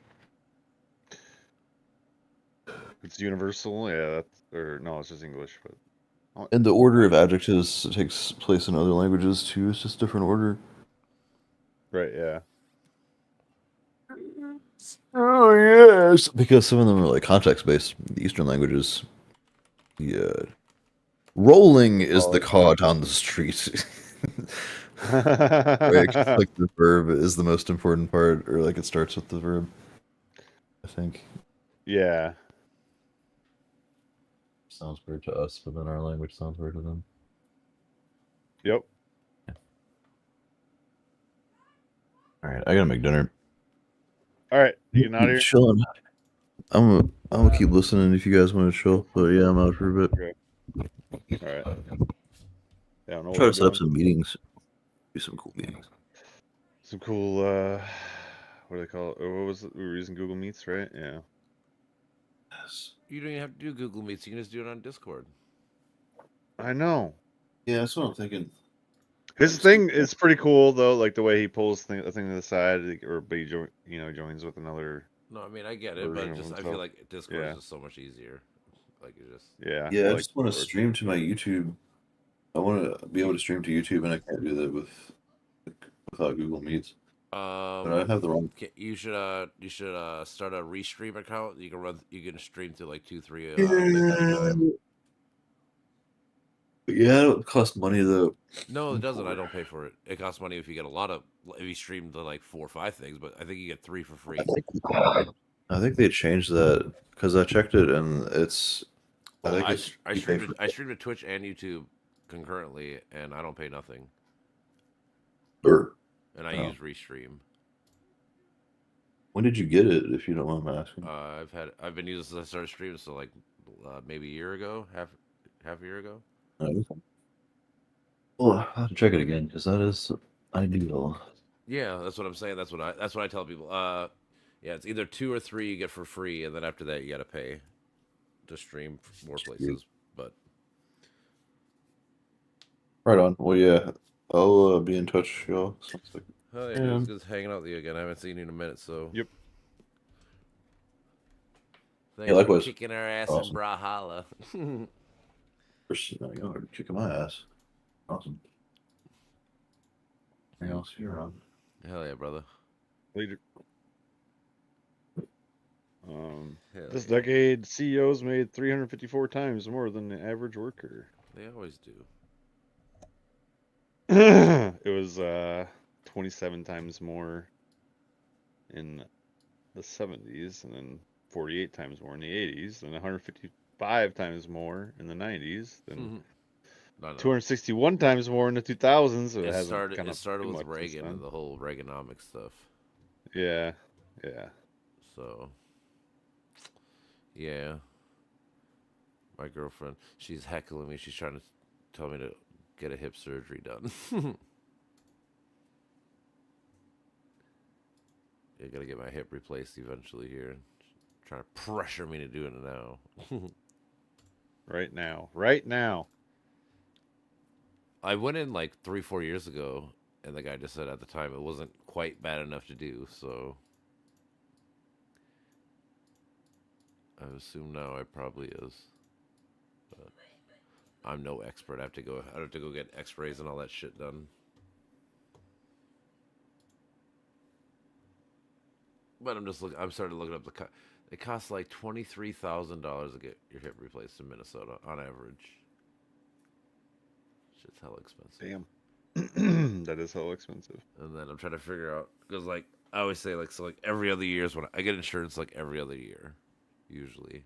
It's universal, yeah. Or no, it's just English, but And the order of adjectives takes place in other languages too. It's just different order. right, yeah. Oh yes, because some of them are like context based. The Eastern languages, yeah. Rolling is the cart on the street. Like the verb is the most important part, or like it starts with the verb. I think Yeah. sounds weird to us, but then our language sounds weird to them. Yep. All right, I gotta make dinner. All right, you getting out of here? Chilling. I'm gonna keep listening if you guys want to chill. But yeah, I'm out for a bit. Okay. All right. Yeah, I don't know Try what to we're set up doing. some meetings. Do some cool meetings. Some cool what do they call it? What was it? We were using Google Meets, right? Yeah. Yes. You don't even have to do Google Meets. You can just do it on Discord. I know. Yeah, that's what I'm thinking. His thing is pretty cool though, like the way he pulls a thing to the side, or but he joins with another No, I mean I get it, version but of I feel himself. like Discord Yeah. is just so much easier. Like it just Yeah. Yeah, I like just want to Discord. stream to my YouTube. I want to be able to stream to YouTube, and I can't do that without Google Meets. But I have the wrong. You should start a restream account. You can stream to like 2-3 things at a time. Yeah, it costs money though. No, it doesn't. I don't pay for it. It costs money if you get a lot of if you stream to like 4 or 5 things, but I think you get 3 for free. I think they changed that because I checked it and it's. I Well, think I it's. I You pay streamed for. I streamed to Twitch and YouTube concurrently, and I don't pay nothing. Or, And I oh. use Restream. When did you get it? If you don't mind me asking. I've been using since I started streaming, so like maybe a year ago, half a year ago. Okay. Well, I have to check it again because that is ideal. Yeah, that's what I'm saying. That's what I tell people. Yeah, it's either 2 or 3 you get for free, and then after that you got to pay to stream more places. But Right on. Well, yeah, I'll be in touch, y'all. Sounds like. hell yeah, dude, it's good hanging out with you again. I haven't seen you in a minute, so Yep. thanks Yeah, likewise. for kicking our ass Awesome. in brawhalla. Y'all are kicking my ass. Awesome. Anything else here, Ron? Hell yeah, brother. Later. Hell This yeah. decade, CEOs made 354 times more than the average worker. They always do. It was 27 times more in the 70s, and then 48 times more in the 80s, and 155 times more in the 90s, then No, no. 261 times more in the 2000s. So it It hasn't started. gone It up started too with much since Reagan then. and the whole Reaganomics stuff. Yeah, yeah. So, yeah. My girlfriend, she's heckling me. She's trying to tell me to get a hip surgery done. I gotta get my hip replaced eventually here. Trying to pressure me to do it now. Right now. I went in like 3-4 years ago, and the guy just said at the time it wasn't quite bad enough to do. So I assume now it probably is. But I'm no expert. I have to go get X-rays and all that shit done. But I'm starting to look up it costs like $23,000 to get your hip replaced in Minnesota on average. Shit's hella expensive. Damn. That is hell expensive. And then I'm trying to figure out because like I always say like every other year is when I get insurance like every other year, usually.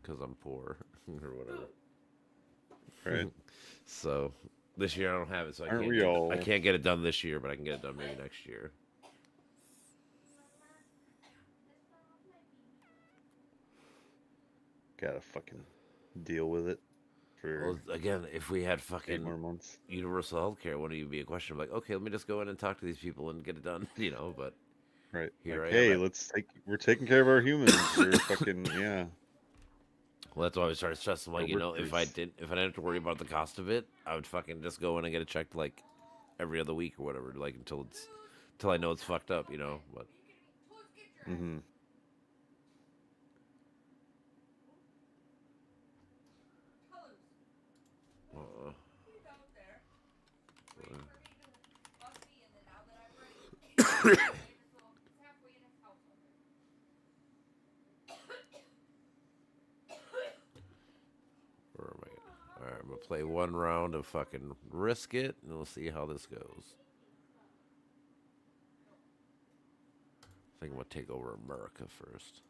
Because I'm poor or whatever. Right. So this year I don't have it, so Aren't we all? I can't get it done this year, but I can get it done maybe next year. Gotta fucking deal with it for Well, again, if we had 8 fucking more months. universal healthcare, wouldn't even be a question. Like, okay, let me just go in and talk to these people and get it done, you know. But Right. here Like, I am hey, at- we're taking care of our humans. We're fucking yeah. well, that's why I started stressing. Like, Our you know, if I workers. didn't have to worry about the cost of it, I would fucking just go in and get it checked like every other week or whatever, like until I know it's fucked up, you know. But Mm-hmm. uh, where am I? All right, I'm gonna play one round of fucking Risk It, and we'll see how this goes. I think I'm gonna take over America first.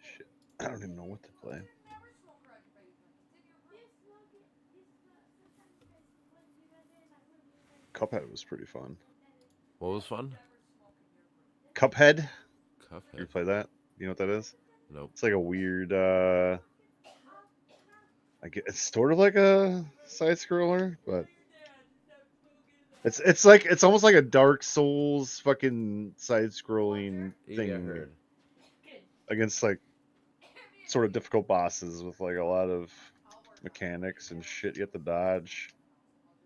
Shit. I don't even know what to play. Cuphead was pretty fun. What was fun? Cuphead? You Cuphead. play that? You know what that is? Nope. It's like a weird it's sort of like a side scroller, but it's almost like a Dark Souls fucking side scrolling Yeah, I thing heard. against like sort of difficult bosses with like a lot of mechanics and shit you have to dodge.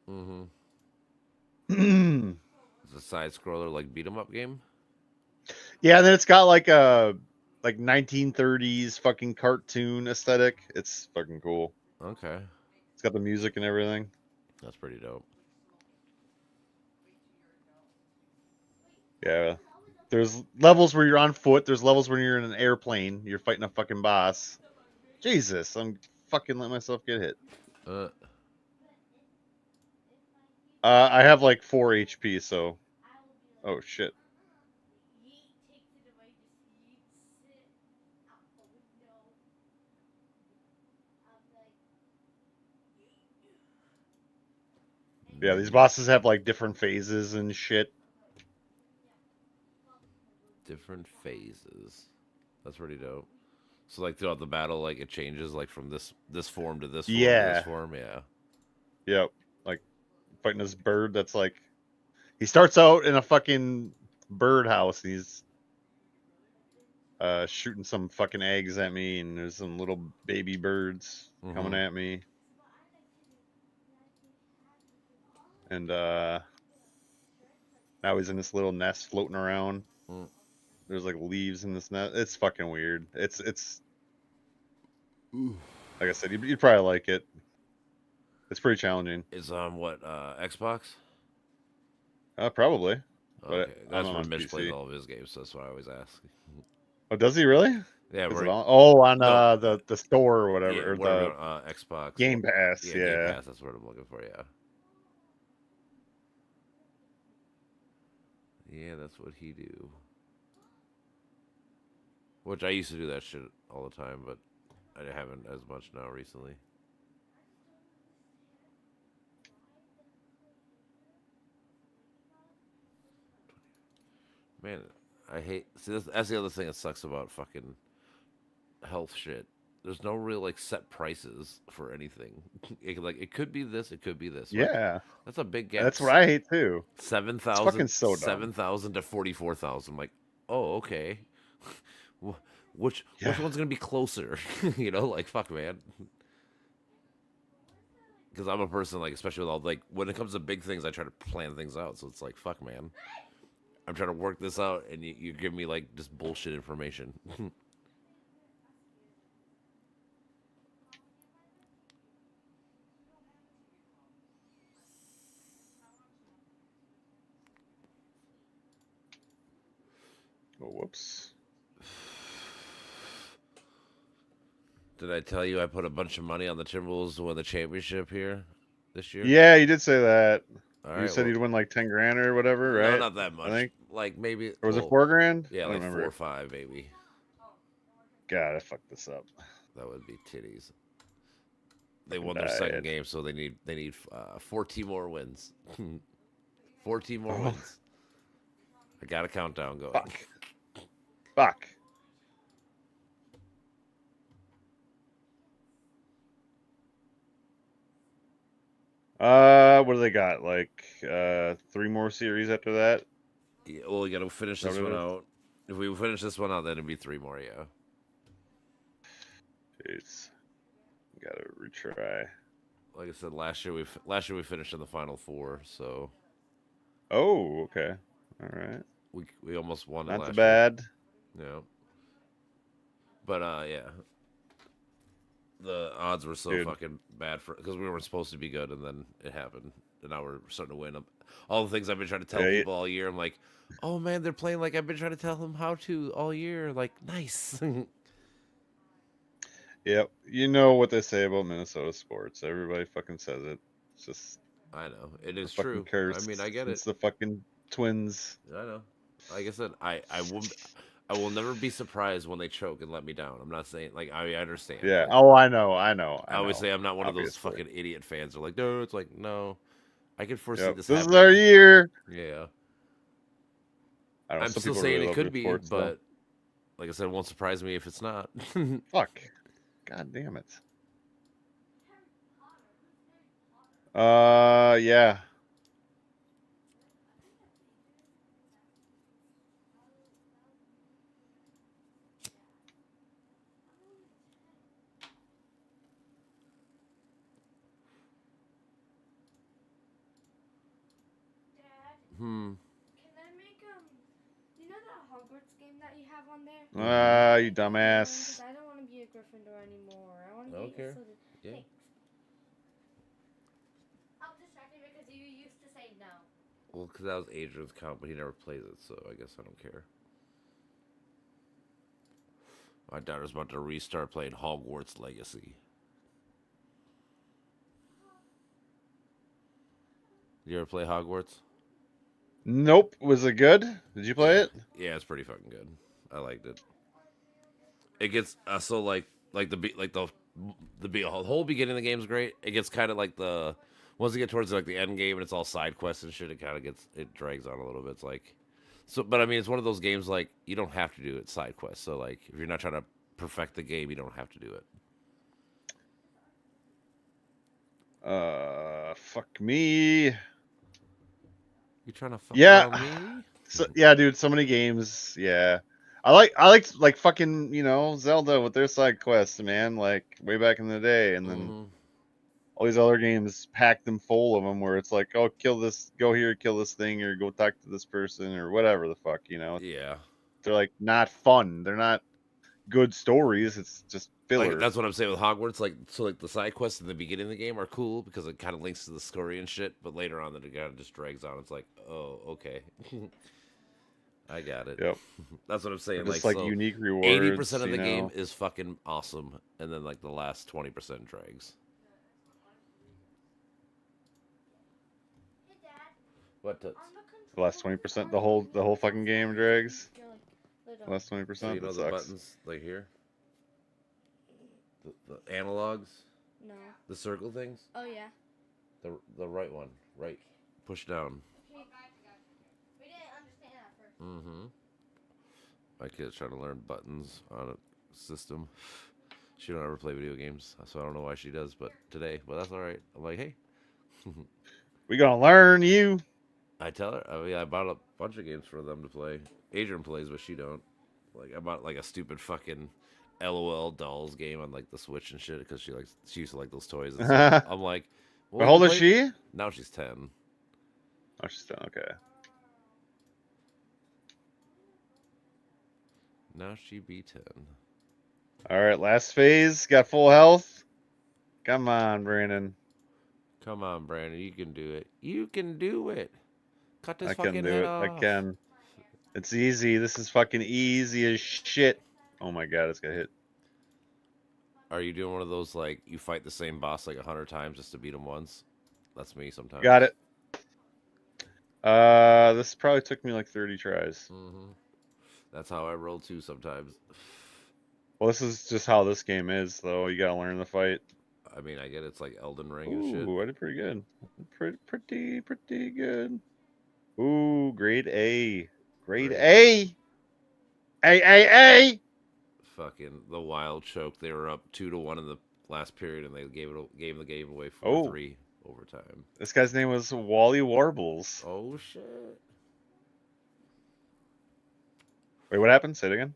Mm-hmm. Yeah, It's a side scroller like beat 'em up game. and then it's got like a 1930s fucking cartoon aesthetic. It's fucking cool. Okay, It's got the music and everything. that's pretty dope. Yeah. There's levels where you're on foot. There's levels where you're in an airplane. You're fighting a fucking boss. Jesus, I'm fucking letting myself get hit. Uh, I have like 4 HP, so. Oh shit. Yeah, these bosses have like different phases and shit. different phases. That's pretty dope. So like throughout the battle, like it changes like from this form to this form to this Yeah. form. Yeah. Yep. Like fighting this bird that's like. He starts out in a fucking birdhouse and he's shooting some fucking eggs at me, and there's some little baby birds coming at me. And now he's in this little nest floating around. Mm. There's like leaves in this nest. It's fucking weird. It's like I said, you'd probably like it. It's pretty challenging. It's on what Xbox? Probably. But Okay, I'm that's where on Mitch plays PC. all of his games. So that's why I always ask. Oh, does he really? Yeah, Is we're it on? Oh, on No. the store or whatever, yeah, or whatever the Xbox Game Pass. Yeah, Game Pass. That's what I'm looking for. Yeah. Yeah, that's what he do. Which I used to do that shit all the time, but I haven't as much now recently. Man, I hate. See, that's the other thing that sucks about fucking health shit. There's no real like set prices for anything. It could be this, it could be this. Like, Yeah, that's a big gap. that's what I hate too. 7,000 fucking so dumb. 7,000 to 44,000. Like, oh, okay. Which Yeah. one's gonna be closer? You know, like fuck, man. Because I'm a person like, especially with all like when it comes to big things, I try to plan things out. So it's like, fuck, man. I'm trying to work this out, and you give me like just bullshit information. Oh, whoops. Did I tell you I put a bunch of money on the Timberwolves to win the championship here this year? Yeah, you did say that. All You right, said well, you'd win like 10 grand or whatever, right? no, not that much. I think. Like maybe. Or was it well, 4 grand? Yeah, I don't like remember. 4 or 5, maybe. God, I fucked this up. That would be titties. They won their second game, so they need 14 more wins. 14 more wins. I got a countdown going. Fuck. What do they got? Like 3 more series after that? Yeah, well, we got to finish this one out. If we finish this one out, then it'd be 3 more. Yeah. Jeez. Gotta retry. Like I said, last year we finished in the final 4, so. Oh, okay. All right. We almost won it Not last too bad. year. Yeah. But yeah. The odds were so fucking bad because we weren't supposed to be good, and then it happened, and now we're starting to win. All the things I've been trying to tell people all year, I'm like, oh man, they're playing like I've been trying to tell them how to all year. Like, nice. Yep. You know what they say about Minnesota sports. Everybody fucking says it. It's just. I know it is fucking true. curse. I mean, I get It's it. the fucking Twins. I know. Like I said, I will never be surprised when they choke and let me down. I'm not saying like I understand. Yeah. Oh, I know. I always say I'm not one of those obviously. fucking idiot fans who are like, no, it's like no. I can foresee this This happening. is our year. Yeah. I don't know, I'm some still people saying really it love could their be, sports, though. but like I said, it won't surprise me if it's not. Fuck. God damn it. Yeah. Can I make you know that Hogwarts game that you have on there? You dumbass. I don't want to be a Gryffindor anymore. I want to be Okay. a Slytherin. Yeah. Thanks. I'm distracted because you used to say no. Well, because that was Adrian's count, but he never plays it, so I guess I don't care. My daughter's about to restart playing Hogwarts Legacy. You ever play Hogwarts? Nope. Was it good? Did you play it? Yeah, it's pretty fucking good. I liked it. It gets so like the whole beginning of the game's great. It gets kind of like once you get towards like the end game and it's all side quests and shit, it drags on a little bit. It's like but I mean it's one of those games like you don't have to do it side quests. So like if you're not trying to perfect the game, you don't have to do it. Fuck me. You trying to fuck Yeah. me? So, yeah, dude, so many games. Yeah. I like like fucking, Zelda with their side quests, man, like way back in the day, and then all these other games pack them full of them where it's like, oh, kill this, go here, kill this thing, or go talk to this person, or whatever the fuck, Yeah. They're like not fun. They're not good stories. It's just filler. Like that's what I'm saying with Hogwarts. Like the side quests in the beginning of the game are cool because it kind of links to the story and shit. But later on, it kind of just drags on. It's like, oh, okay, I got it. Yep. That's what I'm saying. Just like like so unique rewards. 80% of the game is fucking awesome, and then like the last 20% drags. Hey, Dad. What? On The last 20%, the whole fucking game drags. Little. The last 20%. So you know that the sucks. buttons like here, the analogs, No. the circle things, Oh yeah. the right one, right, push down. We didn't understand that first. Mm-hmm. My kid's trying to learn buttons on a system. She don't ever play video games, so I don't know why she does. But today, that's all right. I'm like, hey, We gonna learn you. I tell her. I mean, I bought a bunch of games for them to play. Adrian plays, but she don't. Like, I bought like a stupid fucking LOL dolls game on like the Switch and shit because she used to like those toys. And stuff. I'm like, well, How old you is play- she? Now she's 10. Oh, she's done. Okay. Now she be 10. All right, last phase. Got full health. Come on, Brandon. Come on, Brandon, you can do it. You can do it. Cut this I fucking can do head it. off. I can. It's easy. This is fucking easy as shit. Oh my god, it's got hit. Are you doing one of those like you fight the same boss like 100 times just to beat him once? That's me sometimes. Got it. This probably took me like 30 tries. Mm-hmm. That's how I roll too sometimes. Well, this is just how this game is, though. You gotta learn the fight. I mean, I get it's like Elden Ring and shit. Ooh, I did pretty good. Pretty good. Ooh, grade A. Grade Great. A. A. Fucking the wild choke. They were up 2-1 in the last period, and they gave the game away 4-3 Oh. overtime. This guy's name was Wally Warbles. Oh shit! Wait, what happened? Say it again.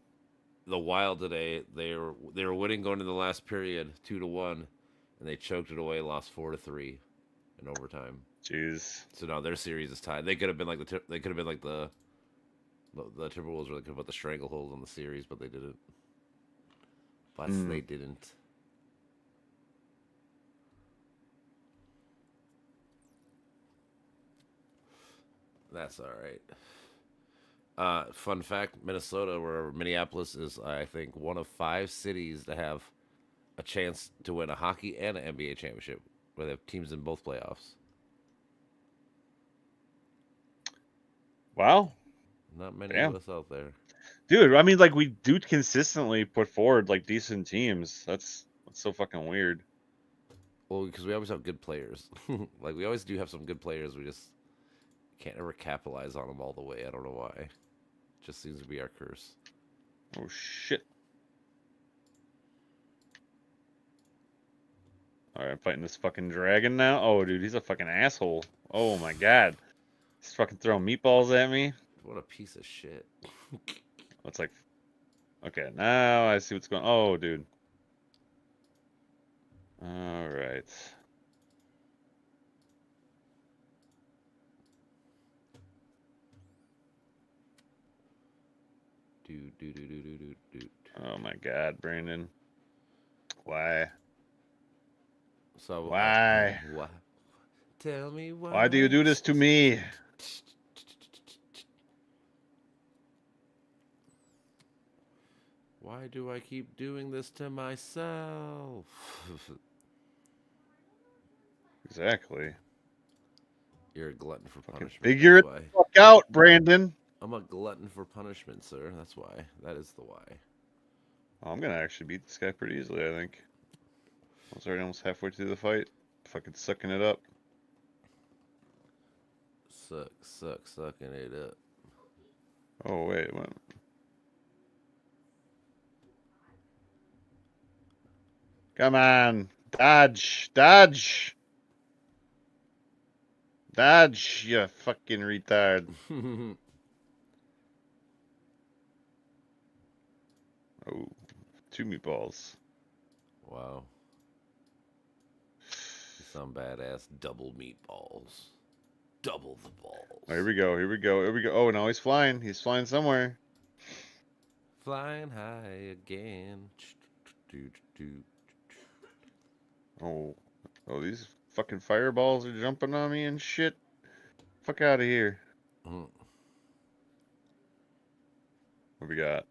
The Wild today, they were winning going into the last period 2-1, and they choked it away, lost 4-3 in overtime. Jeez. So now their series is tied. They could have been like the Timberwolves, or they could have put the stranglehold on the series, but they didn't. But they didn't. That's all right. Fun fact: Minnesota, or Minneapolis, is I think one of 5 cities to have a chance to win a hockey and an NBA championship, where they have teams in both playoffs. Wow. Not many Damn. of us out there. Dude, I mean, like, we do consistently put forward, like, decent teams. That's so fucking weird. Well, because we always have good players. Like, we always do have some good players. We just can't ever capitalize on them all the way. I don't know why. Just seems to be our curse. Oh, shit. Alright, I'm fighting this fucking dragon now. Oh, dude, he's a fucking asshole. Oh, my God. He's fucking throwing meatballs at me. What a piece of shit. It's like... Okay, now I see what's going on. Oh, dude. Alright. Do. Oh, my God, Brandon. Why? So Why? Why? Tell me why. Why do you do this to me? Why do I keep doing this to myself? Exactly. You're a glutton for Fucking punishment. figure That's it why. the fuck out, Brandon. I'm a glutton for punishment, sir. That's why. That is the why. Oh, I'm gonna actually beat this guy pretty easily, I think. I was already almost halfway through the fight. Fucking sucking it up. Sucking it up. Oh wait, what? Come on, dodge, dodge, dodge, you fucking retard. Oh, 2 meatballs. Wow. You sound badass. Double meatballs. Double the balls. Oh, here we go, here we go, here we go. Oh, now he's flying. He's flying somewhere. Flying high again. Oh, oh, these fucking fireballs are jumping on me and shit. Fuck out of here. Mm. What we got?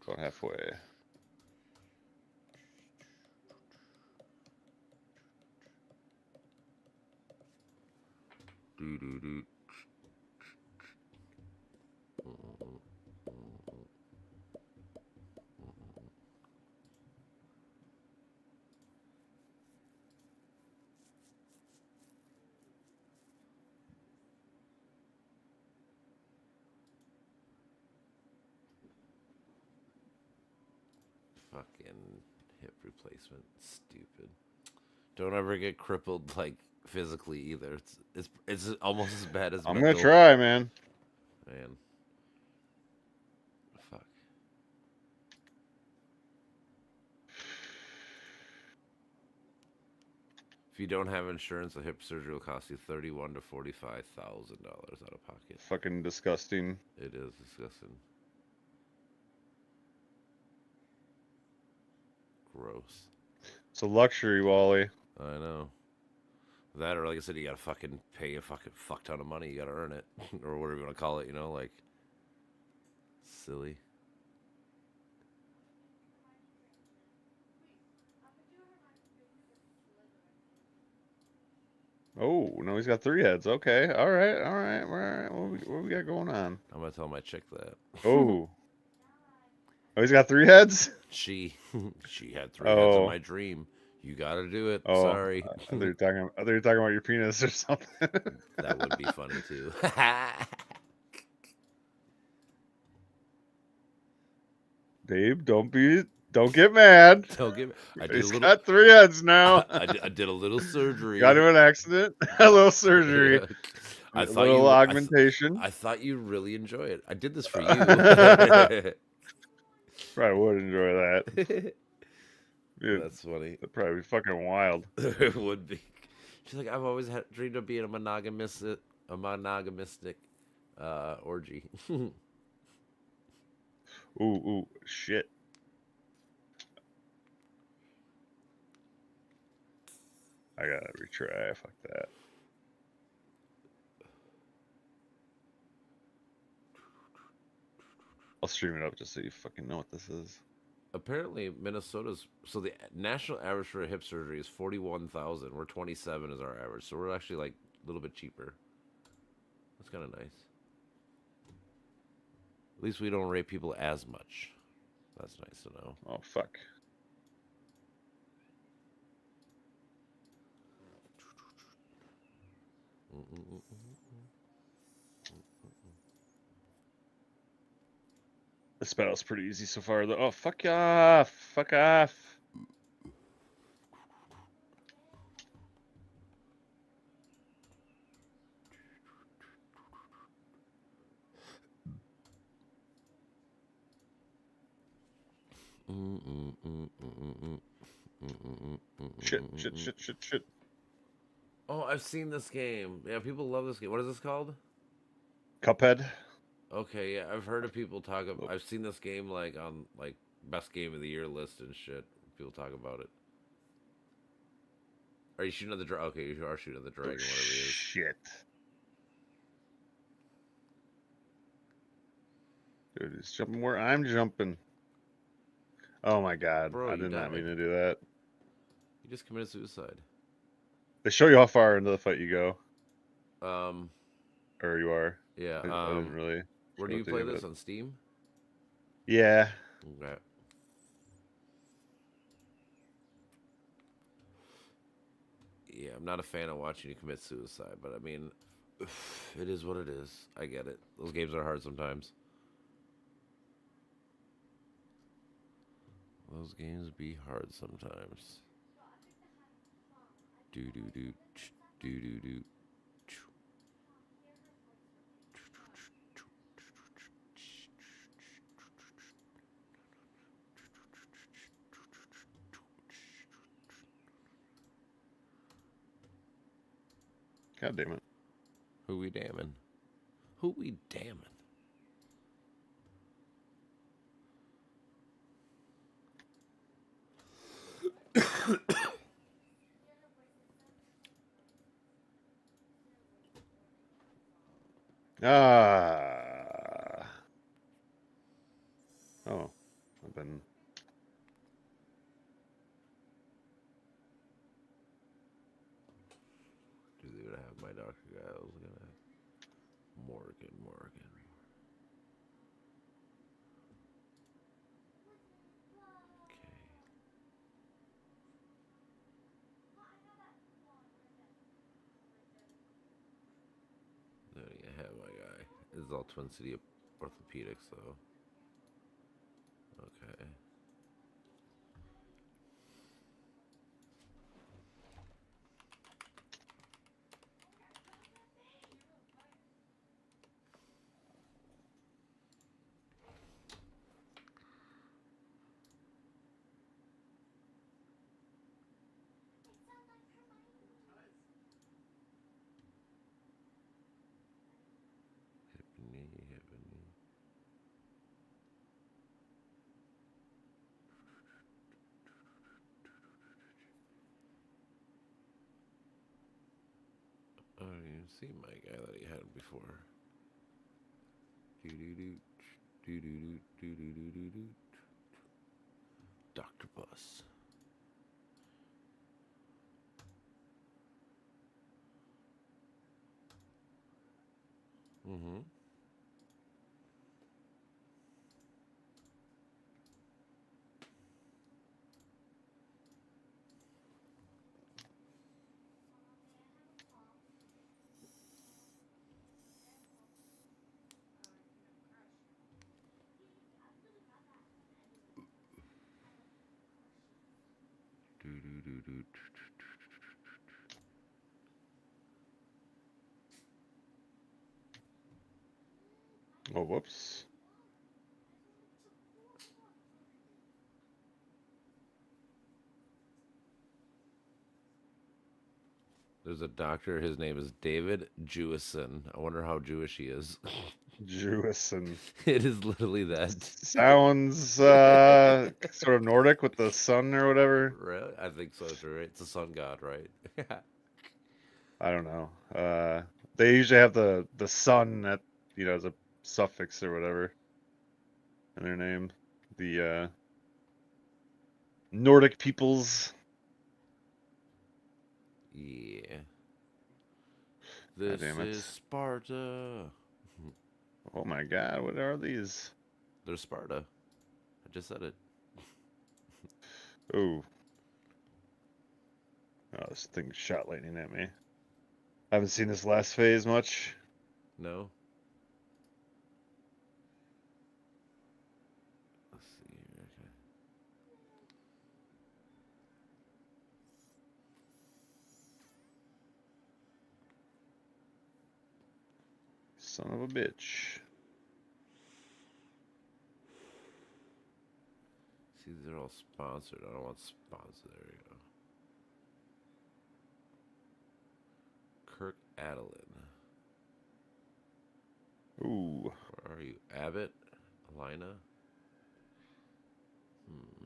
About halfway. Doo-doo-doo. Fucking hip replacement. Stupid. Don't ever get crippled like physically either. It's almost as bad as I'm mental. gonna try, man. Man. Fuck. If you don't have insurance, a hip surgery will cost you $31,000 to $45,000 out of pocket. Fucking disgusting. It is disgusting. Gross. It's a luxury, Wally. I know. That, or like I said, you gotta fucking pay a fucking fuck ton of money. You gotta earn it, or whatever you want to call it. You know, like silly. Oh, no, he's got 3 heads. Okay, all right, all right, all right. What we got going on? I'm gonna tell my chick that. Oh, oh, he's got 3 heads. She had 3 heads in Oh, my dream. You gotta do it. oh. Sorry. I thought you were talking. I thought you were talking about your penis or something. That would be funny too. Babe, don't get mad. Don't give me. I did a He's little. got 3 heads now. I did a little surgery. Got into an accident. A little surgery. I A thought little you. augmentation. I thought you really enjoy it. I did this for you. Probably would enjoy that. Dude, That's funny. that'd probably be fucking wild. It would be. She's like, I've always had dreamed of being a monogamistic orgy. Ooh, shit. I gotta retry. Fuck that. I'll stream it up just so you fucking know what this is. Apparently, Minnesota's so the national average for a hip surgery is 41,000. We're 27 is our average, so we're actually like a little bit cheaper. That's kind of nice. At least we don't rape people as much. That's nice to know. Oh, fuck. This battle's pretty easy so far, though. Oh, fuck off! Fuck off! Shit. Oh, I've seen this game. Yeah, people love this game. What is this called? Cuphead. Okay, yeah, I've heard of people talk about. I've seen this game like on like best game of the year list and shit. People talk about it. Are you shooting at the dragon? Okay, you are shooting at the dragon, whatever it is. Shit. Dude, he's jumping where I'm jumping. Oh my god. Bro, I you did not mean died. to do that. You just committed suicide. They show you how far into the fight you go. Um, Or you are. yeah. I didn't really Where show do you it to play you, this but- on Steam? Yeah. Okay. Yeah, I'm not a fan of watching you commit suicide, but I mean, it is what it is. I get it. Those games are hard sometimes. Those games be hard sometimes. Do do do do do do. God damn it. Who we damning? Who we damning? Ah. Oh. I've been. Do they would have my Dr. Guy? I was gonna Morgan. Okay. Then I have my guy. This is all Twin City orthopedics, though. Okay. Hip knee. I don't even see my guy that he had before. Do. Dr. Bus. Mm-hmm. Do. Oh, whoops. There's a doctor. His name is David Jewison. I wonder how Jewish he is. Jewison. It is literally that. Sounds sort of Nordic with the sun or whatever. Really? I think so, too. Right? It's a sun god, right? I don't know. They usually have the sun at as a suffix or whatever in their name. The Nordic peoples. Yeah. God This damn it. is Sparta. Oh my god, what are these? There's Sparta. I just said it. Oh. Oh, this thing shot lightning at me. I haven't seen this last phase much. No? Let's see here. Okay. Son of a bitch. See, these are all sponsored. I don't want sponsored. There you go. Kirk Adeline. Ooh. Where are you? Abbott? Alina? Hmm.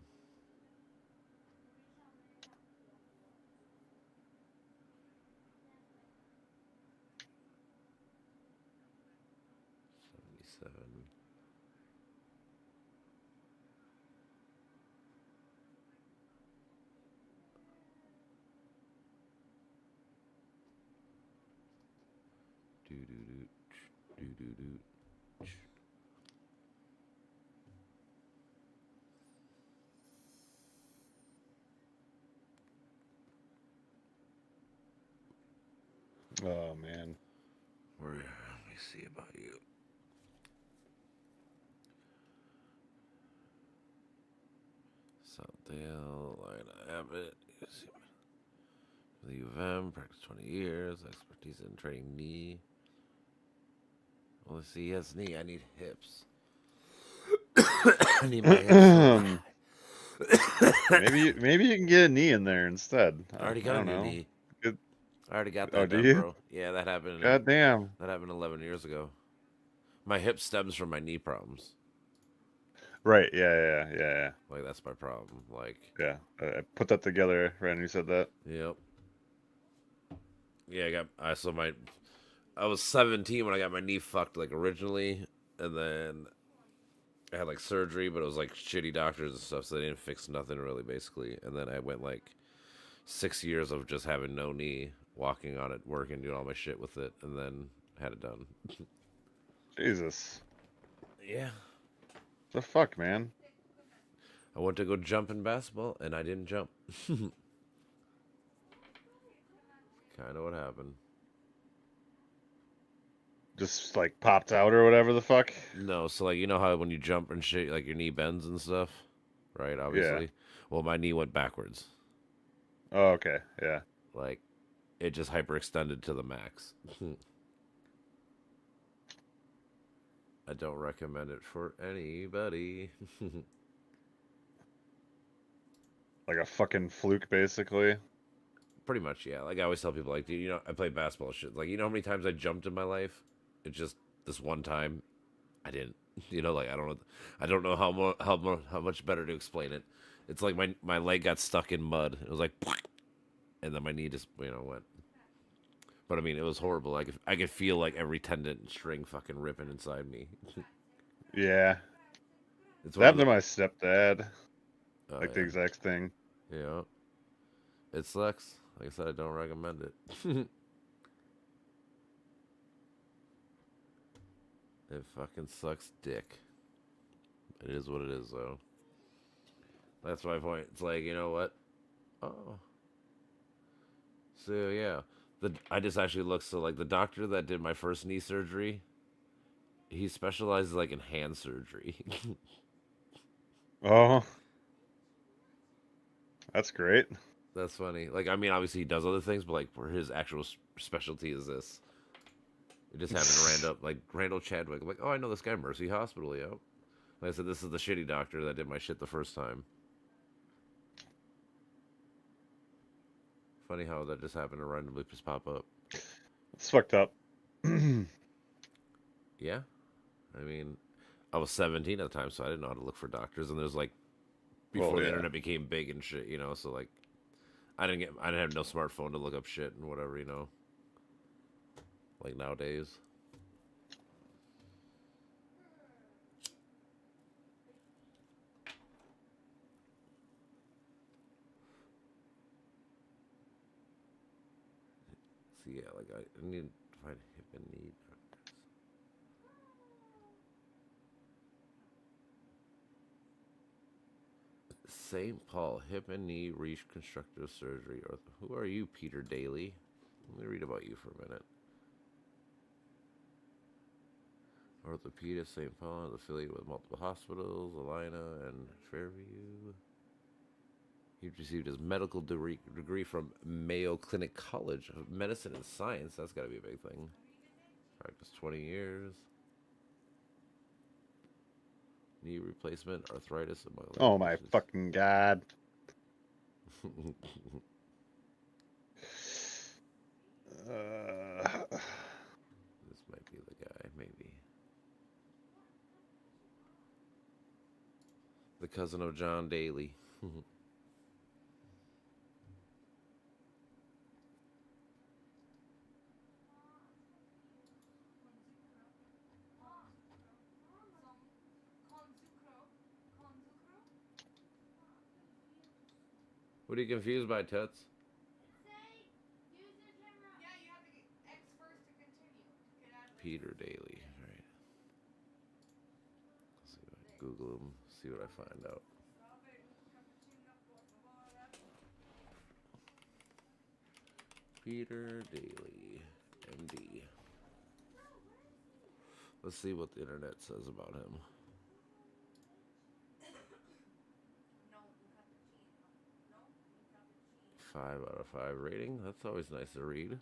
Oh man. Let me see about you. Southdale, line Abbott. The U of M, practice 20 years, expertise in training knee. Well, let's see, yes, knee. I need hips. I need my hips. maybe you can get a knee in there instead. I already I got a don't new know. knee. Good. I already got Oh, that do done, you? bro. Yeah, that happened. God damn. That happened 11 years ago. My hip stems from my knee problems. Right. Yeah. Like, that's my problem. Like, Yeah. I put that together right when you said that. yep. Yeah, I was 17 when I got my knee fucked, like, originally, and then I had, like, surgery, but it was, like, shitty doctors and stuff, so they didn't fix nothing, really, basically, and then I went, like, 6 years of just having no knee, walking on it, working, doing all my shit with it, and then had it done. Jesus. Yeah. The fuck, man. I went to go jump in basketball, and I didn't jump. Kind of what happened. Just like popped out or whatever the fuck. No, so like you know how when you jump and shit, like your knee bends and stuff, right? Obviously. Yeah. Well, my knee went backwards. Oh, okay. Yeah. Like it just hyperextended to the max. I don't recommend it for anybody. Like a fucking fluke, basically. Pretty much, yeah. Like I always tell people, like, dude, you know, I play basketball shit. Like, you know how many times I jumped in my life? It's just this one time, I didn't. You know, like I don't know how much better to explain it. It's like my leg got stuck in mud. It was like, and then my knee just went. But I mean, it was horrible. Like I could feel like every tendon and string fucking ripping inside me. Yeah. It's That one of happened to the. my stepdad. Oh Like the yeah, exact thing. yeah. It sucks. Like I said, I don't recommend it. It fucking sucks dick. It is what it is, though. That's my point. It's like, you know what? Oh. So, yeah. I just actually looked, so, like, the doctor that did my first knee surgery, he specializes, like, in hand surgery. Oh. That's great. That's funny. Like, I mean, obviously he does other things, but, like, where his actual specialty is this. It just happened to Randall Chadwick. I'm like, oh, I know this guy, Mercy Hospital, yo. Like I said, this is the shitty doctor that did my shit the first time. Funny how that just happened to randomly just pop up. It's fucked up. Yeah. I mean, I was 17 at the time, so I didn't know how to look for doctors. And there's like, before Well, the yeah. internet became big and shit, you know, so like, I didn't have no smartphone to look up shit and whatever, you know. Like nowadays. So yeah, like I need to find hip and knee doctors. St. Paul hip and knee reconstructive surgery. Who are you, Peter Daly? Let me read about you for a minute. Orthopedist, St. Paul is affiliated with multiple hospitals, Alina and Fairview. He received his medical degree from Mayo Clinic College of Medicine and Science. That's got to be a big thing. Practiced 20 years. Knee replacement, arthritis, among other Oh my conditions. fucking god. This might be the guy, maybe. The cousin of John Daly. What are you confused by, Toots? Yeah, you have to get X first to continue. Get Peter Daly. All right. Let's see if I Google him. See what I find out. Peter Daly, MD. Let's see what the internet says about him. 5 out of 5 rating. That's always nice to read.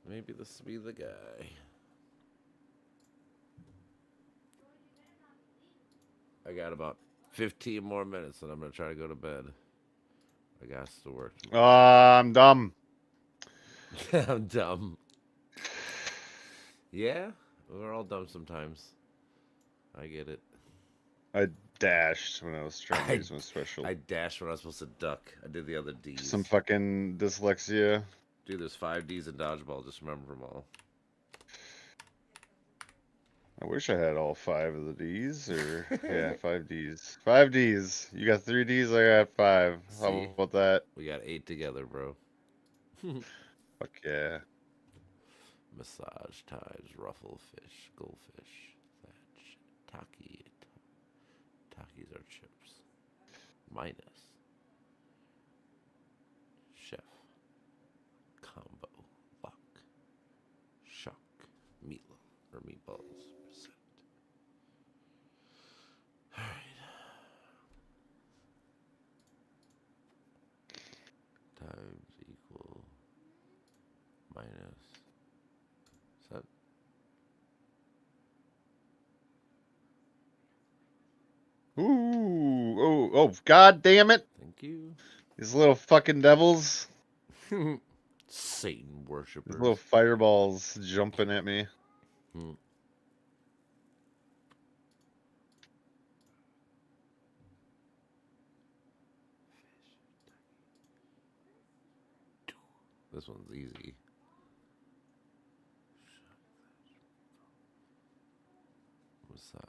Maybe this will be the guy. I got about 15 more minutes and I'm going to try to go to bed. I got to work. I'm dumb. I'm dumb. Yeah, we're all dumb sometimes. I get it. I dashed when I was trying to use my special. I dashed when I was supposed to duck. I did the other D's. Some fucking dyslexia. Dude, there's 5 D's in dodgeball. Just remember them all. I wish I had all 5 of the D's, or yeah, 5 D's. 5 D's. You got 3 D's, I got 5. How See? about that? We got 8 together, bro. Fuck yeah. Massage times, ruffle fish, goldfish, thatch, taki. Takis are chips. Minus. Chef. Combo. Lock. Shock. Meatloaf. Or meatballs. Percent. Alright. Times equal. Minus. Set. Ooh, oh, god damn it. Thank you. These little fucking devils. Satan These worshippers. little fireballs jumping at me. This one's easy. Massage.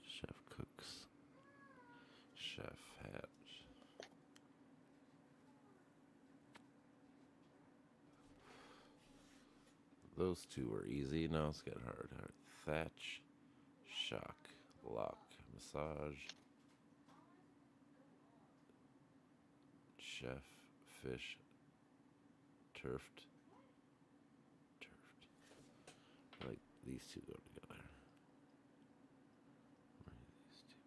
Chef cooks. Chef hatch. Those two were easy. Now it's getting hard. Thatch. Shock. Lock. Massage. Chef. Fish. Turfed. Like these two go together. Where are these two?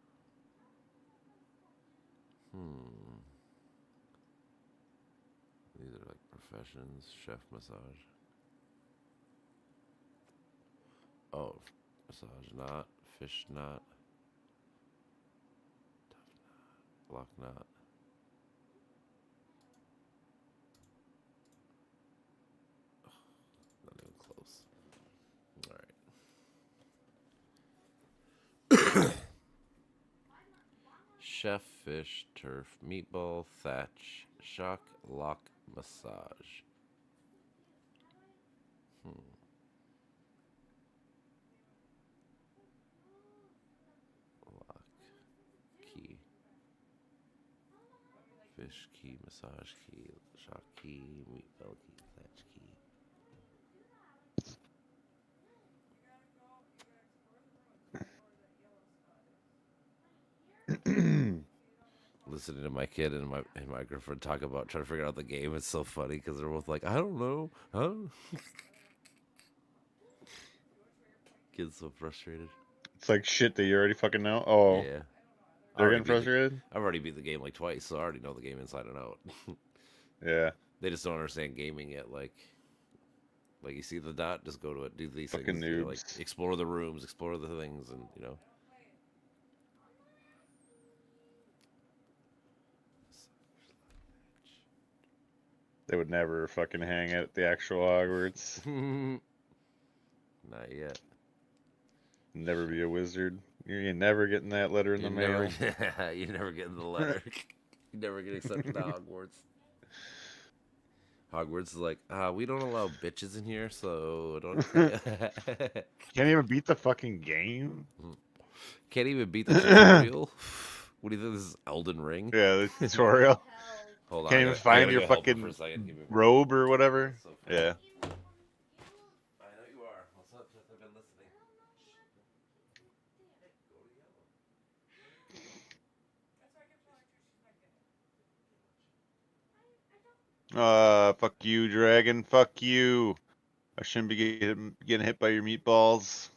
These are like professions. Chef massage. Oh, massage knot. Fish knot. Tough knot. Block knot. Not even close. Alright. Chef, fish, turf, meatball, thatch, shock, lock, massage. Lock, key. Fish key, massage key, shock key, meatball key, thatch key. Listening to my kid and my girlfriend talk about trying to figure out the game, it's so funny because they're both like, I don't know, huh? Kid's so frustrated. It's like shit that you already fucking know. Oh, Yeah. they're getting frustrated? I've already beat the game like twice, so I already know the game inside and out. Yeah. They just don't understand gaming yet. Like you see the dot, just go to it, do these Fucking things. You know, like noobs. explore the rooms, explore the things, and you know. They would never fucking hang at the actual Hogwarts. Not yet. Never be a wizard. You're never getting that letter in the mail. You never get the letter. You never get accepted to Hogwarts. Hogwarts is like, we don't allow bitches in here, so don't. Can't even beat the fucking game. Can't even beat the tutorial. What do you think? This is Elden Ring? Yeah, the tutorial. Hold on. Can't I even gotta find your go help him fucking for a second. Give me- robe or whatever. So funny. Yeah. I know you are. What's up? I've been listening. Fuck you, dragon. Fuck you. I shouldn't be getting hit by your meatballs.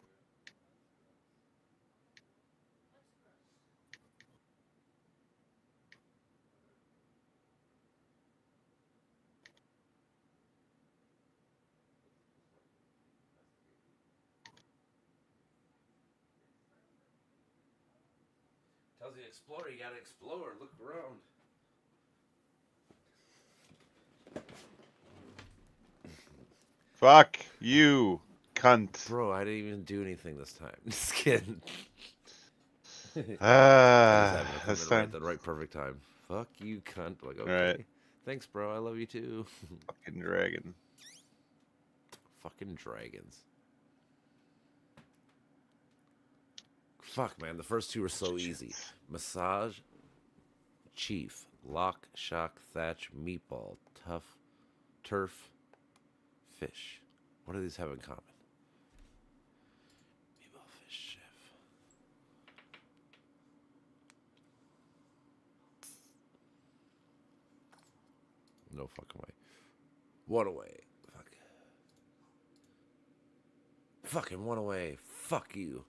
Tells you to explore. You gotta explore. Look around. Fuck you, cunt. Bro, I didn't even do anything this time. Just kidding. I just happened to come This in time. right at the right perfect time. Fuck you, cunt. Like, okay. Right. Thanks, bro. I love you too. Fucking dragon. Fucking dragons. Fuck, man. The first two are so easy. Massage, chief, lock, shock, thatch, meatball, tough, turf, fish. What do these have in common? Meatball, fish, chef. No fucking way. One away. Fuck. Fucking one away. Fuck you.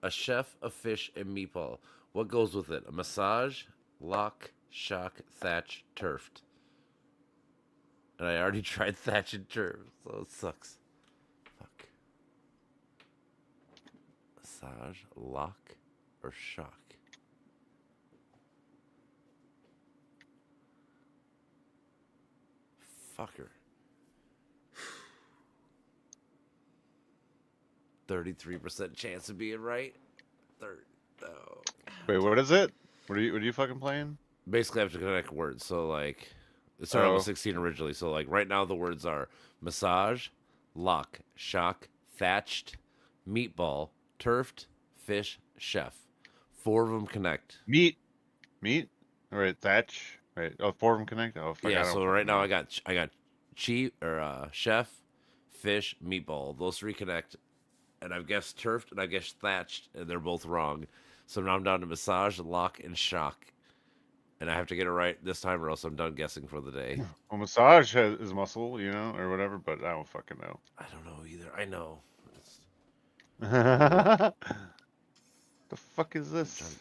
A chef, a fish, and meatball. What goes with it? A massage, lock, shock, thatch, turfed. And I already tried thatch and turf, so it sucks. Fuck. Massage, lock, or shock? Fucker. 33% chance of being right. Oh. Wait, what is it? What are you fucking playing? Basically, I have to connect words. So, like, it started out with Oh. 16 originally. So, like, right now the words are massage, lock, shock, thatched, meatball, turfed, fish, chef. 4 of them connect. Meat. All right, thatch. Right. Oh, 4 of them connect. Oh, fuck. Yeah. So right now I got chef, fish, meatball. Those 3 connect, and I've guessed turfed and I guessed thatched, and they're both wrong. So now I'm down to massage, lock, and shock. And I have to get it right this time, or else I'm done guessing for the day. Well, massage is muscle, or whatever, but I don't fucking know. I don't know either. I know. The fuck is this?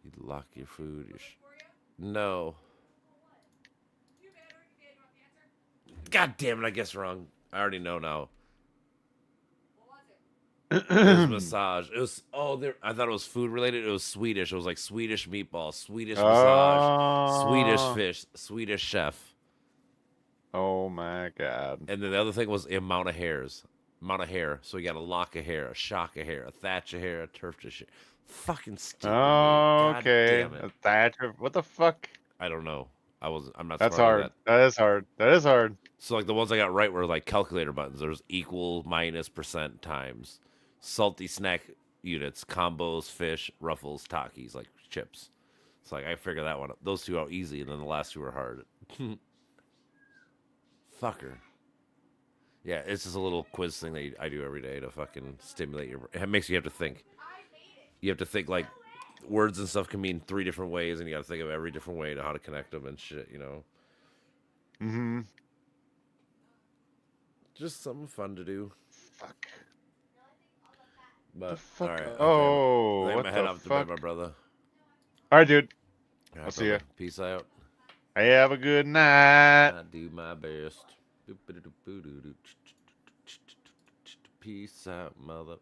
You lock your food. No. God damn it! I guess wrong. I already know now. It was massage. It was I thought it was food related. It was Swedish. It was like Swedish meatball, Swedish massage, Swedish fish, Swedish chef. Oh my god. And then the other thing was the amount of hairs. Amount of hair. So you got a lock of hair, a shock of hair, a thatch of hair, a turf of hair. Fucking stupid. Oh, God okay. damn it. A thatch. What the fuck? I don't know. I'm not That's smart hard. at that. That is hard. That is hard. So like the ones I got right were like calculator buttons. There's equal, minus, percent, times. Salty snack units, combos, fish, ruffles, Takis, like chips. It's like I figured that one. Those 2 out easy, and then the last 2 were hard. Fucker. Yeah, it's just a little quiz thing that I do every day to fucking stimulate your. It makes you have to think. You have to think like words and stuff can mean 3 different ways, and you got to think of every different way to how to connect them and shit. Mm-hmm. Just something fun to do. Fuck. But fuck? all right. Oh, I think I'm what gonna head the off to bed, fuck? my brother. All right, dude. All right, I'll see ya. brother. Peace out. Hey, have a good night. I do my best. Peace out, mother.